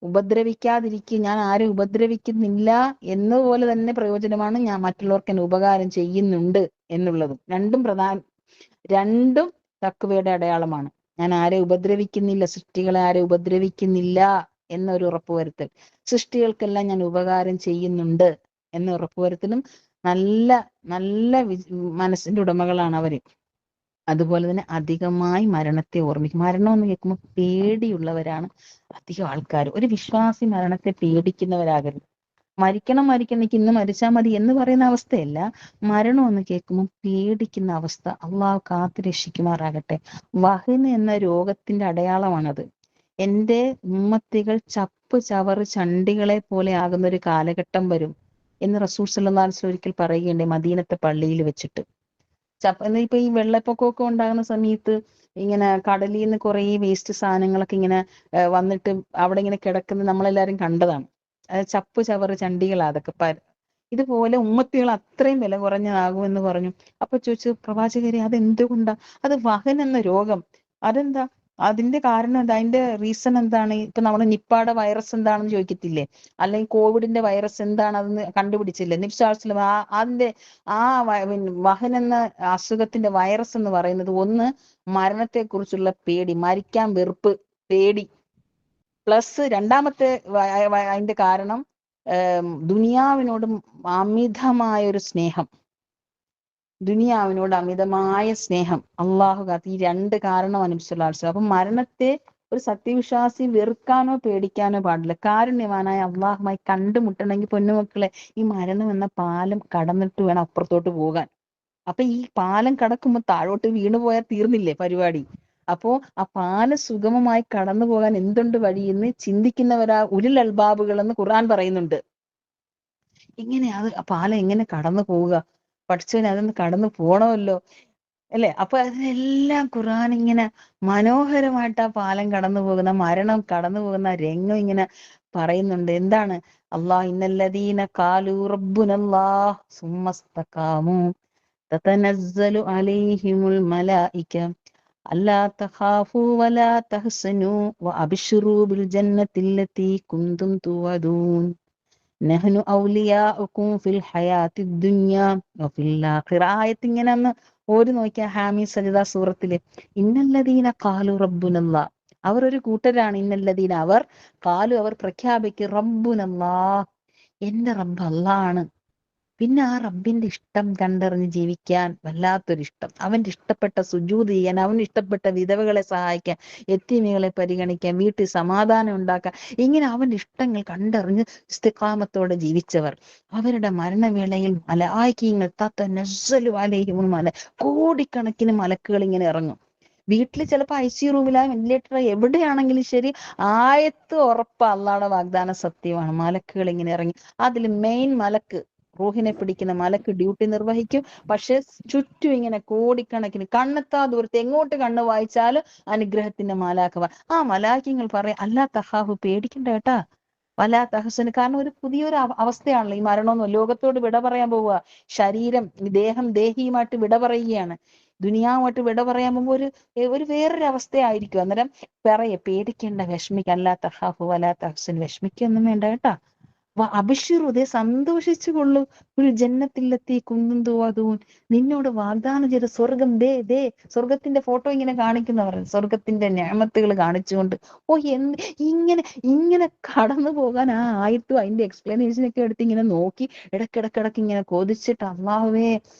ഉപദ്രവിക്കാതിരിക്കുക, ഞാൻ ആരും ഉപദ്രവിക്കുന്നില്ല എന്നപോലെ തന്നെ പ്രയോജനമാണ് ഞാൻ മറ്റുള്ളവർക്ക് എന്നെ ഉപകാരം ചെയ്യുന്നുണ്ട് എന്നുള്ളതും. രണ്ടും തഖ്വയുടെ അടയാളമാണ്. ഞാൻ ആരെ ഉപദ്രവിക്കുന്നില്ല, സൃഷ്ടികളെ ആരെ ഉപദ്രവിക്കുന്നില്ല എന്നൊരു ഉറപ്പുവരുത്തൽ, സൃഷ്ടികൾക്കെല്ലാം ഞാൻ ഉപകാരം ചെയ്യുന്നുണ്ട് എന്ന ഉറപ്പുവരുത്തലും നല്ല നല്ല മനസ്സിന്റെ ഉടമകളാണ് അവര്. അതുപോലെ തന്നെ അധികമായി മരണത്തെ ഓർമ്മിക്കും. മരണം എന്ന് കേൾക്കുമ്പോൾ പേടിയുള്ളവരാണ് അധികം ആൾക്കാർ. ഒരു വിശ്വാസി മരണത്തെ പേടിക്കുന്നവരാകരുത്. മരിക്കണം എനിക്ക് ഇന്ന് മരിച്ചാൽ മതി എന്ന് പറയുന്ന അവസ്ഥയല്ല, മരണം എന്ന് കേൾക്കുമ്പോൾ പേടിക്കുന്ന അവസ്ഥ. അള്ളാഹു കാത്തു രക്ഷിക്കുമാറാകട്ടെ. വഹന് എന്ന രോഗത്തിന്റെ അടയാളമാണത്. എന്റെ ഉമ്മത്തികൾ ചപ്പ് ചവറ് ചണ്ടികളെ പോലെ ആകുന്ന ഒരു കാലഘട്ടം വരും എന്ന് റസൂൽ സല്ലല്ലാഹു അലൈഹി വസല്ലം ഒരിക്കൽ പറയുകയുണ്ട് മദീനത്തെ പള്ളിയിൽ വെച്ചിട്ട്. ഇപ്പൊ ഈ വെള്ളപ്പൊക്കമൊക്കെ ഉണ്ടാകുന്ന സമയത്ത് ഇങ്ങനെ കടലിൽ നിന്ന് കുറെ വേസ്റ്റ് സാധനങ്ങളൊക്കെ ഇങ്ങനെ വന്നിട്ട് അവിടെ ഇങ്ങനെ കിടക്കുന്നത് നമ്മളെല്ലാരും കണ്ടതാണ്. ചപ്പ് ചവറ് ചണ്ടികളാ അതൊക്കെ. ഇതുപോലെ ഉമ്മത്തികൾ അത്രയും വില കുറഞ്ഞതാകുമെന്ന് പറഞ്ഞു. അപ്പൊ ചോദിച്ചു, പ്രവാചകരെ അതെന്തുകൊണ്ടാ? അത് വഹൻ എന്ന രോഗം, അതെന്താ, അതിന്റെ കാരണം എന്താ, അതിന്റെ റീസൺ എന്താണ്? ഇപ്പൊ നമ്മുടെ നിപ്പാടെ വൈറസ് എന്താണെന്ന് ചോദിക്കത്തില്ലേ, അല്ലെങ്കിൽ കോവിഡിന്റെ വൈറസ് എന്താണ് അതെന്ന് കണ്ടുപിടിച്ചില്ലേ നബി സല്ലല്ലാഹു അലൈഹി വസല്ലം? അതിന്റെ ആ വഹൻ എന്ന അസുഖത്തിന്റെ വൈറസ് എന്ന് പറയുന്നത്, ഒന്ന് മരണത്തെ കുറിച്ചുള്ള പേടി, മരിക്കാൻ വെറുപ്പ്, പേടി, പ്ലസ് രണ്ടാമത്തെ അതിന്റെ കാരണം ദുനിയാവിനോട് അമിതമായ ഒരു സ്നേഹം, ദുനിയാവിനോട് അമിതമായ സ്നേഹം. അള്ളാഹു കാത്ത് ഈ 2 കാരണമാണ് നബി സല്ലല്ലാഹു അലൈഹി വസല്ലം. അപ്പൊ മരണത്തെ ഒരു സത്യവിശ്വാസി വെറുക്കാനോ പേടിക്കാനോ പാടില്ല. കാരുണ്യവാനായ അള്ളാഹുമായി കണ്ടുമുട്ടണമെങ്കിൽ പൊന്നുമക്കളെ, ഈ മരണം എന്ന പാലം കടന്നിട്ട് വേണം അപ്പുറത്തോട്ട് പോകാൻ. അപ്പൊ ഈ പാലം കടക്കുമ്പോൾ താഴോട്ട് വീണു പോയാൽ തീർന്നില്ലേ പരിപാടി. അപ്പോ ആ പാലം സുഗമമായി കടന്നു പോകാൻ എന്തുണ്ട് വഴിയെന്ന് ചിന്തിക്കുന്നവരാ ഉലുൽ അൽബാബുകൾ എന്ന് ഖുർആൻ പറയുന്നുണ്ട്. ഇങ്ങനെ അത് പാലം എങ്ങനെ കടന്നു പോവുക? പഠിച്ചവന് അതൊന്ന് കടന്നു പോണമല്ലോ അല്ലെ? അപ്പൊ അതിനെല്ലാം ഖുർആൻ ഇങ്ങനെ മനോഹരമായിട്ട് ആ പാലം കടന്നു പോകുന്ന, മരണം കടന്നു പോകുന്ന രംഗം ഇങ്ങനെ പറയുന്നുണ്ട്. എന്താണ്? ഇന്നല്ലദീന ഖാലൂ റബ്ബുനല്ലാഹ് സുമ്മസ്തഖാമു തതനസ്സലു അലൈഹിമുൽ മലായിക അല്ലാ തഖാഫു വലാ തഹ്സനു വഅബ്ശിറൂ ബിൽ ജന്നത്തില്ലതീ കുന്തും തുഅദൂൻ നഹ്നു ഔലിയാഉക്കും ഫിൽ ഹയാത്തിദ് ദുനിയ വഫിൽ ആഖിറ. ആയത്ത് ഇങ്ങനെ ഒന്ന് ഓടി നോക്കിയ ഹാമി സജിദ സൂറത്തില് ഇന്നല്ലദീന ഖാലു റബ്ബുനല്ലാ, അവർ ഒരു കൂട്ടരാണ്. ഇന്നല്ലദീന അവർ ഖാലു അവർ പ്രഖ്യാപിക്കും റബ്ബുനല്ലാ, എന്റെ റബ്ബ് അല്ലാഹ്. പിന്നെ ആ റബ്ബിന്റെ ഇഷ്ടം കണ്ടറിഞ്ഞ് ജീവിക്കാൻ വല്ലാത്തൊരിഷ്ടം, അവന്റെ ഇഷ്ടപ്പെട്ട സുജൂദ് ചെയ്യാൻ, അവന് ഇഷ്ടപ്പെട്ട വിധവകളെ സഹായിക്കാൻ, യത്തീമികളെ പരിഗണിക്കാൻ, വീട്ടിൽ സമാധാനം ഉണ്ടാക്കാൻ, ഇങ്ങനെ അവന്റെ ഇഷ്ടങ്ങൾ കണ്ടറിഞ്ഞ് ഇസ്തിഖാമത്തോടെ ജീവിച്ചവർ, അവരുടെ മരണവേളയിൽ മലായികങ്ങൾ തതനസ്സലു അലൈഹിമുൽ മല, കോടിക്കണക്കിന് മലക്കുകൾ ഇങ്ങനെ ഇറങ്ങും. വീട്ടിൽ ചിലപ്പോൾ ICU റൂമിലാ, വെന്റിലേറ്റർ എവിടെയാണെങ്കിലും ശരി, ആയത്ത് ഉറപ്പ് അള്ളാഹുടെ വാഗ്ദാന സത്യമാണ്. മലക്കുകൾ ഇങ്ങനെ ഇറങ്ങി, അതിൽ മെയിൻ മലക്ക് റൂഹിനെ പിടിക്കുന്ന മലക്ക് ഡ്യൂട്ടി നിർവഹിക്കും. പക്ഷെ ചുറ്റും ഇങ്ങനെ കോടിക്കണക്കിന്, കണ്ണെത്താ ദൂരത്ത് എങ്ങോട്ട് കണ്ണ് വായിച്ചാലും അനുഗ്രഹത്തിന്റെ മാലാഖ. ആ മലാഖിങ്ങൾ പറയാം അല്ലാ തഹാഹു, പേടിക്കണ്ട കേട്ടാ, വലാ തഹസന്. കാരണം ഒരു പുതിയൊരു അവസ്ഥയാണല്ലോ ഈ മരണമൊന്നും. ലോകത്തോട് വിട പറയാൻ പോവുക, ശരീരം ദേഹം ദേഹിയുമായിട്ട് വിട പറയുകയാണ്, ദുനിയാവുമായിട്ട് വിട പറയാൻ പോകുമ്പോ ഒരു വേറൊരു അവസ്ഥയായിരിക്കും. അന്നേരം പേടിക്കേണ്ട, വിഷമിക്കല്ല, തഹാഫു വലാ തഹസൻ, വിഷമിക്കൊന്നും വേണ്ട കേട്ടാ. അബിഷിറുതെ സന്തോഷിച്ചു കൊള്ളു, ഒരു ജന്നത്തിലെത്തി കുന്നും തുവതൂൻ, നിന്നോട് വാഗ്ദാനം ചെയ്ത സ്വർഗം ദേ ദേ. സ്വർഗത്തിന്റെ ഫോട്ടോ ഇങ്ങനെ കാണിക്കുന്നവർ, സ്വർഗത്തിന്റെ നിഅമത്തുകൾ കാണിച്ചുകൊണ്ട്, ഓ ഇങ്ങനെ ഇങ്ങനെ കടന്നു പോകാൻ ആ ആയത്തും അതിന്റെ എക്സ്പ്ലനേഷൻ ഒക്കെ എടുത്ത് ഇങ്ങനെ നോക്കി ഇടക്കിടക്കിടക്ക് ഇങ്ങനെ കൊതിച്ചിട്ട്, അള്ളാഹുവേ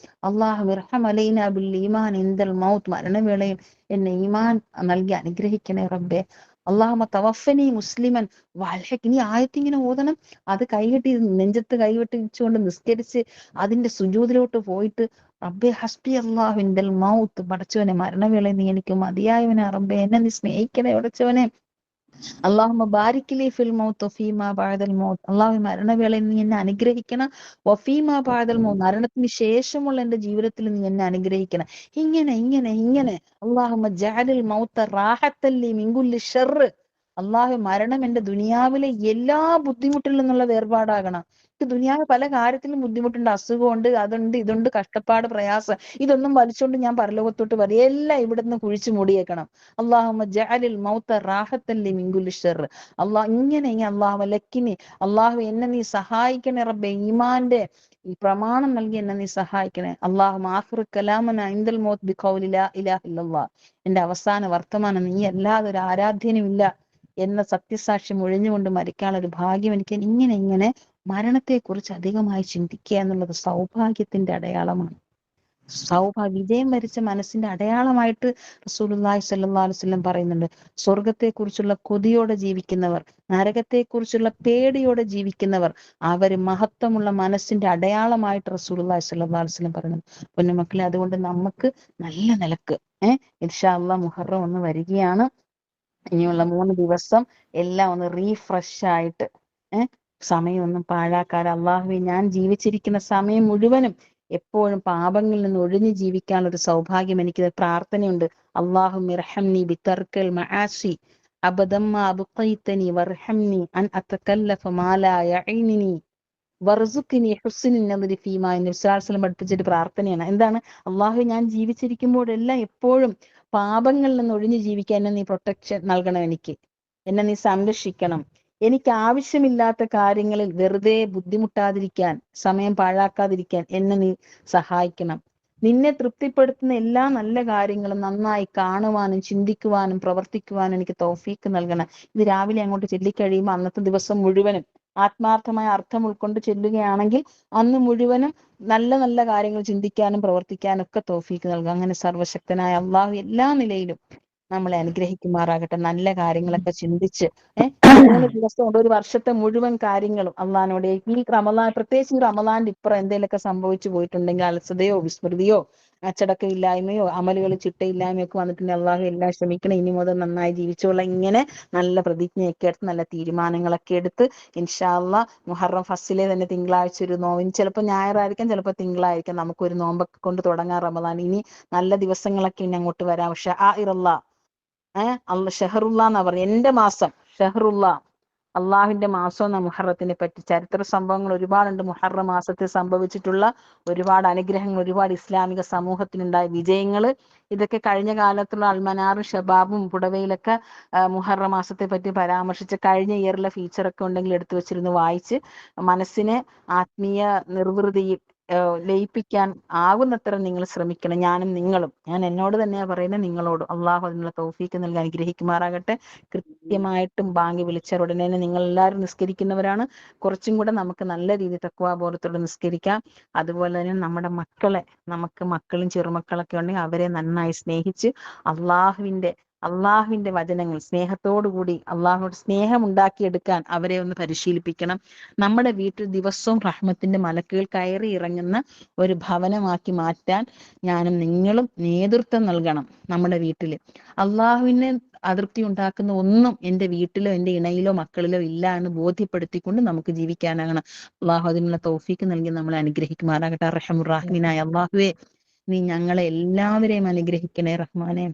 അള്ളാഹു ഇർഹം അലൈനാ ബിൽ ഈമാൻ ഇൻദൽ മൗത്ത്, മരണവേളയിൽ എന്നെ ഈമാൻ നൽകി അനുഗ്രഹിക്കണേ റബ്ബേ. അള്ളാഹുമ്മ തവഫനി മുസ്ലിമൻ വൽഹിഖ്. ഇനി ആയത്തിങ്ങനെ ഓതണം, അത് കൈകെട്ടി നെഞ്ചത്ത് കൈകെട്ടിച്ചുകൊണ്ട് നിസ്കരിച്ച് അതിന്റെ സുജൂദിലോട്ട് പോയിട്ട്, റബ്ബേ ഹസ്ബി അല്ലാഹു ഇൻദൽ മൗത്ത്, പടച്ചവനെ മരണവേളയിൽ നീ എനിക്ക് മതിയായവനെ, റബ്ബേ എന്നെ നീ സ്നേഹിക്കണേ പടച്ചവനെ. അള്ളാഹുമ്മ ബാരിക് ലി ഫിൽ മൗത്ത് വഫീമാ ബഅദൽ മൗത്ത്, അള്ളാഹു മരണവേളയിൽ നീ എന്നെ അനുഗ്രഹിക്കണം. വഫീമാ ബഅദൽ മൗത്ത്, മരണത്തിന് ശേഷമുള്ള എന്റെ ജീവിതത്തിൽ നീ എന്നെ അനുഗ്രഹിക്കണം. ഇങ്ങനെ ഇങ്ങനെ ഇങ്ങനെ അള്ളാഹുമ്മ ജഅലിൽ മൗത്ത റാഹത്തൻ ലി മിൻ കുല്ലി ശർറ്, അള്ളാഹു മരണം എന്റെ ദുനിയാവിലെ എല്ലാ ബുദ്ധിമുട്ടിൽ നിന്നുള്ള വേർപാടാകണം. ദുനിയാവ് പല കാര്യത്തിലും ബുദ്ധിമുട്ടുണ്ട്, അസുഖമുണ്ട്, അതുണ്ട്, ഇതുണ്ട്, കഷ്ടപ്പാട്, പ്രയാസം, ഇതൊന്നും വലിച്ചോണ്ട് ഞാൻ പരലോകത്തോട്ട് വരും, എല്ലാം ഇവിടുന്ന് കുഴിച്ചു മൂടിയേക്കണം. അള്ളാഹുമ്മ ജഅലിൽ മൗത്ത റാഹത്തൻ ലി മിൻ കുല്ലി ശർറ്, അള്ളാഹ് ഇങ്ങനെ അള്ളാഹു ലക്കിനി, അള്ളാഹു എന്നെ നീ സഹായിക്കണേ റബ്ബേ, ഈമാന്റെ ഈ പ്രമാണം നൽകി എന്നെ നീ സഹായിക്കണേ. അള്ളാഹു ആഖിറു കലാമന ഇൻദൽ മൗത്ത് ബിഖൗലി ലാ ഇലാഹ ഇല്ലല്ലാഹ്, എന്റെ അവസാന വർത്തമാനം നീ അല്ലാതെ ഒരു ആരാധ്യനും ഇല്ല എന്ന സത്യസാക്ഷ്യം ഒഴിഞ്ഞുകൊണ്ട് മരിക്കാനുള്ള ഒരു ഭാഗ്യം എനിക്ക്. ഇങ്ങനെ ഇങ്ങനെ മരണത്തെക്കുറിച്ച് അധികമായി ചിന്തിക്കുക എന്നുള്ളത് സൗഭാഗ്യത്തിന്റെ അടയാളമാണ്. വിജയം വരിച്ച മനസ്സിന്റെ അടയാളമായിട്ട് റസൂലുള്ളാഹി സ്വല്ലല്ലാഹു അലൈഹി വസല്ലം പറയുന്നുണ്ട്. സ്വർഗത്തെക്കുറിച്ചുള്ള കൊതിയോടെ ജീവിക്കുന്നവർ, നരകത്തെക്കുറിച്ചുള്ള പേടിയോടെ ജീവിക്കുന്നവർ, അവര് മഹത്വമുള്ള മനസ്സിന്റെ അടയാളമായിട്ട് റസൂലുള്ളാഹി സ്വല്ലല്ലാഹു അലൈഹി വസല്ലം പറയുന്നത്. പൊന്നുമക്കളെ, അതുകൊണ്ട് നമുക്ക് നല്ല നിലക്ക് ഇൻഷാ അല്ലാഹ് മുഹറം ഒന്ന് വരികയാണ്. ഇനിയുള്ള 3 ദിവസം എല്ലാം ഒന്ന് റീഫ്രഷ് ആയിട്ട് സമയമൊന്നും പാഴാക്കാതെ, അള്ളാഹുവേ ഞാൻ ജീവിച്ചിരിക്കുന്ന സമയം മുഴുവനും എപ്പോഴും പാപങ്ങളിൽ നിന്ന് ഒഴിഞ്ഞു ജീവിക്കാനുള്ള ഒരു സൗഭാഗ്യം എനിക്ക് പ്രാർത്ഥനയുണ്ട്. അല്ലാഹുമ്മ ഇർഹംനി ബിതർക്കിൽ മആസി അബദമ്മ അബ്ഖൈതനി വർഹംനി അൻ അതകല്ലഫ മാ ലാ യഈനിനി വർസുഖ്നി ഹുസ്നുൻ നദ്രി ഫീമാ, നബി സ്വല്ലല്ലാഹു അലൈഹി വസല്ലം പഠിപ്പിച്ചൊരു പ്രാർത്ഥനയാണ്. എന്താണ്? അള്ളാഹു ഞാൻ ജീവിച്ചിരിക്കുമ്പോഴെല്ലാം എപ്പോഴും പാപങ്ങളിൽ നിന്ന് ഒഴിഞ്ഞു ജീവിക്കാൻ എന്നെ നീ പ്രൊട്ടക്ഷൻ നൽകണം, എന്നെ നീ സംരക്ഷിക്കണം. എനിക്ക് ആവശ്യമില്ലാത്ത കാര്യങ്ങളിൽ വെറുതെ ബുദ്ധിമുട്ടാതിരിക്കാൻ, സമയം പാഴാക്കാതിരിക്കാൻ എന്നെ നീ സഹായിക്കണം. നിന്നെ തൃപ്തിപ്പെടുത്തുന്ന എല്ലാ നല്ല കാര്യങ്ങളും നന്നായി കാണുവാനും ചിന്തിക്കുവാനും പ്രവർത്തിക്കുവാനും എനിക്ക് തൗഫീക്ക് നൽകണം. ഇത് രാവിലെ അങ്ങോട്ട് ചൊല്ലിക്കഴിയുമ്പോൾ അന്നത്തെ ദിവസം മുഴുവനും ആത്മാർത്ഥമായ അർത്ഥം ഉൾക്കൊണ്ട് ചെല്ലുകയാണെങ്കിൽ അന്ന് മുഴുവനും നല്ല നല്ല കാര്യങ്ങൾ ചിന്തിക്കാനും പ്രവർത്തിക്കാനും ഒക്കെ തൗഫീക്ക് നൽകുക. അങ്ങനെ സർവശക്തനായ അള്ളാഹു എല്ലാ നിലയിലും നമ്മളെ അനുഗ്രഹിക്കുമാറാകട്ടെ. നല്ല കാര്യങ്ങളൊക്കെ ചിന്തിച്ച് 3 ദിവസം കൊണ്ട് ഒരു വർഷത്തെ മുഴുവൻ കാര്യങ്ങളും അള്ളഹാനോട് ഈ റമദാൻ, പ്രത്യേകിച്ച് ഈ റമദാന്റെ ഇപ്പുറം എന്തെങ്കിലുമൊക്കെ സംഭവിച്ചു പോയിട്ടുണ്ടെങ്കിൽ, അലസതയോ വിസ്മൃതിയോ അച്ചടക്കമില്ലായ്മയോ അമലുകൾ ചിട്ടയില്ലായ്മയോ ഒക്കെ വന്നിട്ടുണ്ടെങ്കിൽ അള്ളാഹു എല്ലാം ക്ഷമിക്കണം, ഇനി മുതൽ നന്നായി ജീവിച്ചോളാം. ഇങ്ങനെ നല്ല പ്രതിജ്ഞയൊക്കെ എടുത്ത് നല്ല തീരുമാനങ്ങളൊക്കെ എടുത്ത് ഇൻഷാ അല്ലാഹ് മുഹറം ഫസ്റ്റിലെ തന്നെ തിങ്കളാഴ്ച ഒരു നോമ്പിന്, ചിലപ്പോൾ ഞായറായിരിക്കാം, ചിലപ്പോൾ തിങ്കളായിരിക്കാം, നമുക്കൊരു നോമ്പൊക്കെ കൊണ്ട് തുടങ്ങാം റമദാൻ. ഇനി നല്ല ദിവസങ്ങളൊക്കെ ഇനി അങ്ങോട്ട് വരാം. ഷഹറുല്ലാ എന്നാ പറയുക, എന്റെ മാസം ഷഹറുല്ലാ, അള്ളാഹുവിന്റെ മാസം എന്ന മുഹറത്തിനെ പറ്റി ചരിത്ര സംഭവങ്ങൾ ഒരുപാടുണ്ട്. മുഹറം മാസത്തിൽ സംഭവിച്ചിട്ടുള്ള ഒരുപാട് അനുഗ്രഹങ്ങൾ, ഒരുപാട് ഇസ്ലാമിക സമൂഹത്തിനുണ്ടായ വിജയങ്ങൾ, ഇതൊക്കെ കഴിഞ്ഞ കാലത്തുള്ള അൽമനാറും ഷബാബും പുടവയിലൊക്കെ മുഹറം മാസത്തെ പറ്റി പരാമർശിച്ച് കഴിഞ്ഞ ഇയറിലെ ഫീച്ചറൊക്കെ ഉണ്ടെങ്കിൽ എടുത്തു വെച്ചിരുന്ന് വായിച്ച് മനസ്സിനെ ആത്മീയ നിർവൃതിയിൽ ലയിപ്പിക്കാൻ ആകുന്നത്ര നിങ്ങൾ ശ്രമിക്കണം. ഞാനും നിങ്ങളും, ഞാൻ എന്നോട് തന്നെയാ പറയുന്നത്, നിങ്ങളോട്. അള്ളാഹു അതിനുള്ള തൗഫീക്ക് നൽകി അനുഗ്രഹിക്കുമാറാകട്ടെ. കൃത്യമായിട്ടും ബാങ്ക് വിളിച്ച ഉടനെ തന്നെ നിങ്ങൾ എല്ലാവരും നിസ്കരിക്കുന്നവരാണ്. കുറച്ചും കൂടെ നമുക്ക് നല്ല രീതിയിൽ തഖ്വാബോധത്തോടെ നിസ്കരിക്കാം. അതുപോലെ തന്നെ നമ്മുടെ മക്കളെ, നമുക്ക് മക്കളും ചെറുമക്കളൊക്കെ ഉണ്ടെങ്കിൽ അവരെ നന്നായി സ്നേഹിച്ച് അള്ളാഹുവിന്റെ വചനങ്ങൾ സ്നേഹത്തോടുകൂടി അള്ളാഹുവിന്റെ സ്നേഹം ഉണ്ടാക്കിയെടുക്കാൻ അവരെ ഒന്ന് പരിശീലിപ്പിക്കണം. നമ്മുടെ വീട്ടിൽ ദിവസവും റഹ്മത്തിന്റെ മലക്കുകൾ കയറി ഇറങ്ങുന്ന ഒരു ഭവനമാക്കി മാറ്റാൻ ഞാനും നിങ്ങളും നേതൃത്വം നൽകണം. നമ്മുടെ വീട്ടിൽ അള്ളാഹുവിനെ അതൃപ്തി ഉണ്ടാക്കുന്ന ഒന്നും എൻ്റെ വീട്ടിലോ എൻ്റെ ഇണയിലോ മക്കളിലോ ഇല്ല എന്ന് ബോധ്യപ്പെടുത്തിക്കൊണ്ട് നമുക്ക് ജീവിക്കാനാകണം. അള്ളാഹു അതിനുള്ള തൗഫീക്ക് നൽകി നമ്മളെ അനുഗ്രഹിക്കുമാറാകട്ടെ. റഹമുറാഹിമിനായ അള്ളാഹുവേ, നീ ഞങ്ങളെ എല്ലാവരെയും അനുഗ്രഹിക്കണേ റഹ്മാനെ.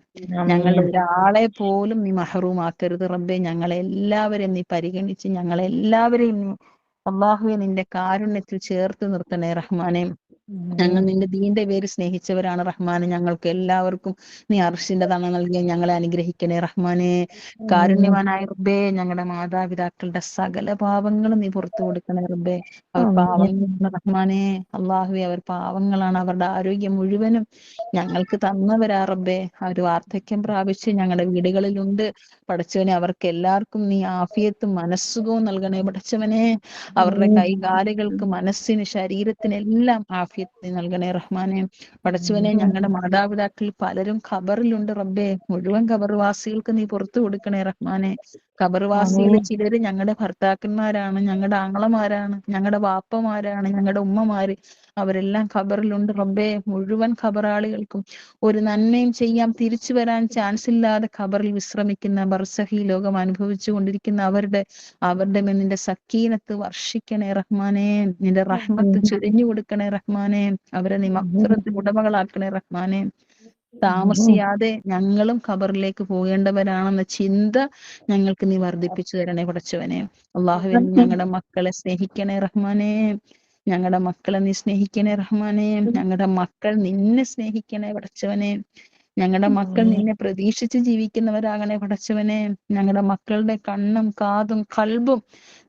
ഞങ്ങളുടെ ഒരാളെ പോലും നീ മഹറൂമാക്കരുത് റബ്ബേ. ഞങ്ങളെ എല്ലാവരെയും നീ പരിഗണിച്ച് ഞങ്ങളെല്ലാവരെയും നീ അള്ളാഹുവെ നിന്റെ കാരുണ്യത്തിൽ ചേർത്ത് നിർത്തണേ റഹ്മാനെ. ഞങ്ങൾ നിന്റെ ദീന്റെ പേര് സ്നേഹിച്ചവരാണ് റഹ്മാനെ. ഞങ്ങൾക്ക് എല്ലാവർക്കും നീ അർശിന്റെ തണ നൽകി ഞങ്ങളെ അനുഗ്രഹിക്കണേ റഹ്മാനെ. കാരുണ്യവാനായ റബ്ബേ, ഞങ്ങളുടെ മാതാപിതാക്കളുടെ സകല പാവങ്ങളും നീ പുറത്തു കൊടുക്കണേ റബ്ബേ. അവർ പാവങ്ങളാണ് റഹ്മാനെ. അള്ളാഹുവെ, അവർ പാവങ്ങളാണ്. അവരുടെ ആരോഗ്യം മുഴുവനും ഞങ്ങൾക്ക് തന്നവരാ റബ്ബേ. അവർ വാർദ്ധക്യം പ്രാപിച്ച് ഞങ്ങളുടെ വീടുകളിലുണ്ട് പടച്ചവനെ. അവർക്ക് എല്ലാവർക്കും നീ ആഫിയത്തും മനസ്സുഖവും നൽകണേ പടച്ചവനെ. അവരുടെ കൈകാലുകൾക്ക്, മനസ്സിന്, ശരീരത്തിനെല്ലാം ആഫിയത്ത് നൽകണേ റഹ്മാനെ. പടച്ചവനെ, ഞങ്ങളുടെ മാതാപിതാക്കൾ പലരും ഖബറിലുണ്ട് റബ്ബേ. മുഴുവൻ ഖബർവാസികൾക്ക് നീ പുറത്തു കൊടുക്കണേ റഹ്മാനെ. ഖബർവാസികൾ ചിലര് ഞങ്ങളുടെ ഭർത്താക്കന്മാരാണ്, ഞങ്ങളുടെ ആങ്ങളമാരാണ്, ഞങ്ങളുടെ വാപ്പമാരാണ്, ഞങ്ങളുടെ ഉമ്മമാര്. അവരെല്ലാം ഖബറിലുണ്ട് റബ്ബേ. മുഴുവൻ ഖബറാളികൾക്കും ഒരു നന്മയും ചെയ്യാൻ തിരിച്ചു വരാൻ ചാൻസ് ഇല്ലാതെ ഖബറിൽ വിശ്രമിക്കുന്ന, ബർസഹി ലോകം അനുഭവിച്ചു കൊണ്ടിരിക്കുന്ന അവരുടെ മേൽ നിന്റെ സക്കീനത്ത് വർഷിക്കണേ റഹ്മാനെ. നിന്റെ റഹ്മത്ത് ചൊരിഞ്ഞു കൊടുക്കണേ റഹ്മാനെ. അവരെ നീ മഗ്ഫിറത്തിന് ഉടമകളാക്കണേ റഹ്മാനെ. താമസിയാതെ ഞങ്ങളും ഖബറിലേക്ക് പോകേണ്ടവരാണെന്ന ചിന്ത ഞങ്ങൾക്ക് നീ വർദ്ധിപ്പിച്ചു തരണേ പടച്ചവനെ. അള്ളാഹുവേ, ഞങ്ങളുടെ മക്കളെ സ്നേഹിക്കണേ റഹ്മാനെ. ഞങ്ങളുടെ മക്കളെ നീ സ്നേഹിക്കണേ റഹ്മാനെ. ഞങ്ങളുടെ മക്കൾ നിന്നെ സ്നേഹിക്കണേ പടച്ചവനെ. ഞങ്ങളുടെ മക്കൾ നിന്നെ പ്രതീക്ഷിച്ച് ജീവിക്കുന്നവരാകണേ പടച്ചവനെ. ഞങ്ങളുടെ മക്കളുടെ കണ്ണും കാതും കൽബും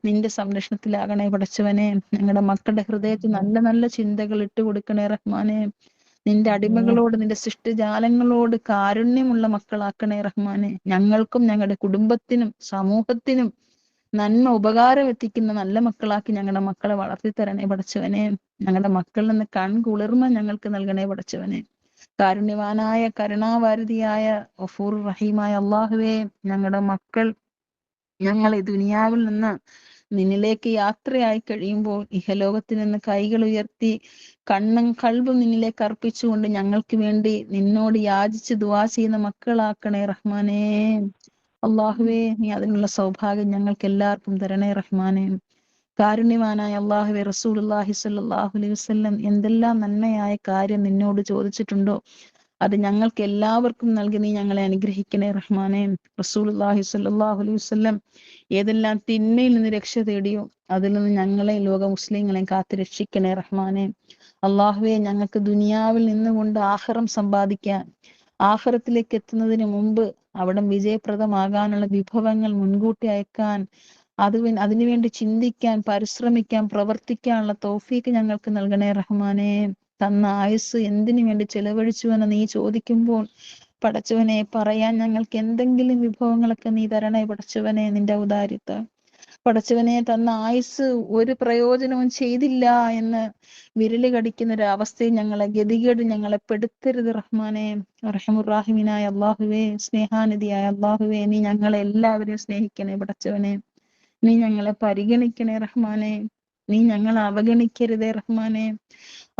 നിന്റെ സംരക്ഷണത്തിലാകണേ പടച്ചവനെ. ഞങ്ങളുടെ മക്കളുടെ ഹൃദയത്തിൽ നല്ല നല്ല ചിന്തകൾ ഇട്ട് കൊടുക്കണേ റഹ്മാനെ. നിന്റെ അടിമകളോട്, നിന്റെ സൃഷ്ടിജാലങ്ങളോട് കാരുണ്യമുള്ള മക്കളാക്കണേ റഹ്മാനെ. ഞങ്ങൾക്കും ഞങ്ങളുടെ കുടുംബത്തിനും സമൂഹത്തിനും നന്മ ഉപകാരം എത്തിക്കുന്ന നല്ല മക്കളാക്കി ഞങ്ങളുടെ മക്കളെ വളർത്തി തരണേ പടച്ചവനെ. ഞങ്ങളുടെ മക്കളിൽ നിന്ന് കൺകുളിർമ ഞങ്ങൾക്ക് നൽകണേ പടച്ചവനെ. കാരുണ്യവാനായ കരുണാവാരിധിയായ ഗഫൂർ റഹീമായ അള്ളാഹുവേ, ഞങ്ങളുടെ മക്കൾ ഞങ്ങൾ ഈ ദുനിയാവിൽ നിന്ന് നിന്നിലേക്ക് യാത്രയായി കഴിയുമ്പോൾ ഇഹലോകത്തിൽ നിന്ന് കൈകൾ ഉയർത്തി കണ്ണും കൽബും നിന്നിലേക്ക് അർപ്പിച്ചുകൊണ്ട് ഞങ്ങൾക്ക് വേണ്ടി നിന്നോട് യാചിച്ച് ദുആ ചെയ്യുന്ന മക്കളാക്കണേ റഹ്മാനേ. അള്ളാഹുവേ, നീ അതിനുള്ള സൗഭാഗ്യം ഞങ്ങൾക്ക് എല്ലാവർക്കും തരണേ റഹ്മാനേ. കാരുണ്യവാനായ അള്ളാഹുവേ, റസൂലുള്ളാഹി സ്വല്ലല്ലാഹു അലൈഹി വസല്ലം എന്തെല്ലാം നന്മയായ കാര്യം നിന്നോട് ചോദിച്ചിട്ടുണ്ടോ അത് ഞങ്ങൾക്ക് എല്ലാവർക്കും നൽകി നീ ഞങ്ങളെ അനുഗ്രഹിക്കണേ റഹ്മാനേ. റസൂലുള്ളാഹി സ്വല്ലല്ലാഹു അലൈഹി വസല്ലം ഏതെല്ലാം തിന്മയിൽ നിന്ന് രക്ഷ തേടിയോ അതിൽ നിന്ന് ഞങ്ങളെ ലോക മുസ്ലിങ്ങളെ കാത്ത് രക്ഷിക്കണേ റഹ്മാനെ. അള്ളാഹുവെ, ഞങ്ങൾക്ക് ദുനിയാവിൽ നിന്നുകൊണ്ട് ആഖിറം സമ്പാദിക്കാൻ, ആഖിറത്തിലേക്ക് എത്തുന്നതിന് മുമ്പ് അവിടം വിജയപ്രദമാകാനുള്ള വിഭവങ്ങൾ മുൻകൂട്ടി അയക്കാൻ, അതിനുവേണ്ടി ചിന്തിക്കാൻ, പരിശ്രമിക്കാൻ, പ്രവർത്തിക്കാനുള്ള തൗഫീക്ക് ഞങ്ങൾക്ക് നൽകണേ റഹ്മാനെ. തന്ന ആയുസ് എന്തിനു വേണ്ടി ചെലവഴിച്ചുവെന്ന് നീ ചോദിക്കുമ്പോൾ പടച്ചവനെ, പറയാൻ ഞങ്ങൾക്ക് എന്തെങ്കിലും വിഭവങ്ങളൊക്കെ നീ തരണേ പടച്ചവനെ. നിന്റെ ഔദാര്യത്താൽ പടച്ചവനെ, തന്ന ആയുസ് ഒരു പ്രയോജനവും ചെയ്തില്ല എന്ന് വിരല് കടിക്കുന്ന ഒരു അവസ്ഥയിൽ ഗതികേട് ഞങ്ങളെ പെടുത്തരുത് റഹ്മാനെ. റഹമുറാഹിമിനായ അള്ളാഹുവേ, സ്നേഹാനിധിയായ അള്ളാഹുവേ, നീ ഞങ്ങളെ എല്ലാവരെയും സ്നേഹിക്കണേ പടച്ചവനെ. നീ ഞങ്ങളെ പരിഗണിക്കണേ റഹ്മാനെ. നീ ഞങ്ങളെ അവഗണിക്കരുതേ റഹ്മാനെ.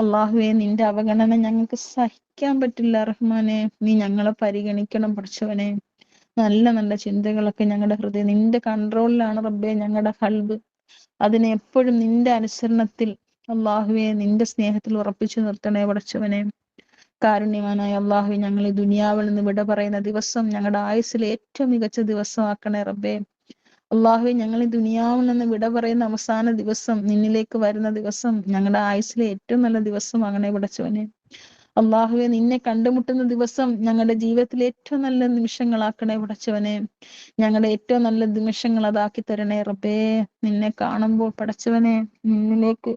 അള്ളാഹുവേ, നിന്റെ അവഗണന ഞങ്ങൾക്ക് സഹിക്കാൻ പറ്റില്ല റഹ്മാനെ. നീ ഞങ്ങളെ പരിഗണിക്കണം പടച്ചവനെ. നല്ല നല്ല ചിന്തകളൊക്കെ ഞങ്ങളുടെ ഹൃദയം നിന്റെ കൺട്രോളിലാണ് റബ്ബേ. ഞങ്ങളുടെ ഖൽബ് അതിനെ എപ്പോഴും നിന്റെ അനുസരണത്തിൽ അള്ളാഹുവെ, നിന്റെ സ്നേഹത്തിൽ ഉറപ്പിച്ചു നിർത്തണേ പടച്ചവനെ. കാരുണ്യവാനായ അള്ളാഹുവെ, ഞങ്ങൾ ഈ ദുനിയാവിൽ നിന്ന് വിട പറയുന്ന ദിവസം ഞങ്ങളുടെ ആയുസ്സിലെ ഏറ്റവും മികച്ച ദിവസമാക്കണേ റബ്ബേ. അള്ളാഹുവെ, ഞങ്ങൾ ഈ ദുനിയാവിൽ നിന്ന് വിട പറയുന്ന അവസാന ദിവസം, നിന്നിലേക്ക് വരുന്ന ദിവസം ഞങ്ങളുടെ ആയുസ്സിലെ ഏറ്റവും നല്ല ദിവസമാകണേ പടച്ചവനെ. അള്ളാഹുവെ, നിന്നെ കണ്ടുമുട്ടുന്ന ദിവസം ഞങ്ങളുടെ ജീവിതത്തിലെ ഏറ്റവും നല്ല നിമിഷങ്ങളാക്കണേ പടച്ചവനെ. ഞങ്ങളുടെ ഏറ്റവും നല്ല നിമിഷങ്ങൾ അതാക്കി തരണേ റബ്ബേ. നിന്നെ കാണുമ്പോൾ പടച്ചവനെ, നിന്നിലേക്ക്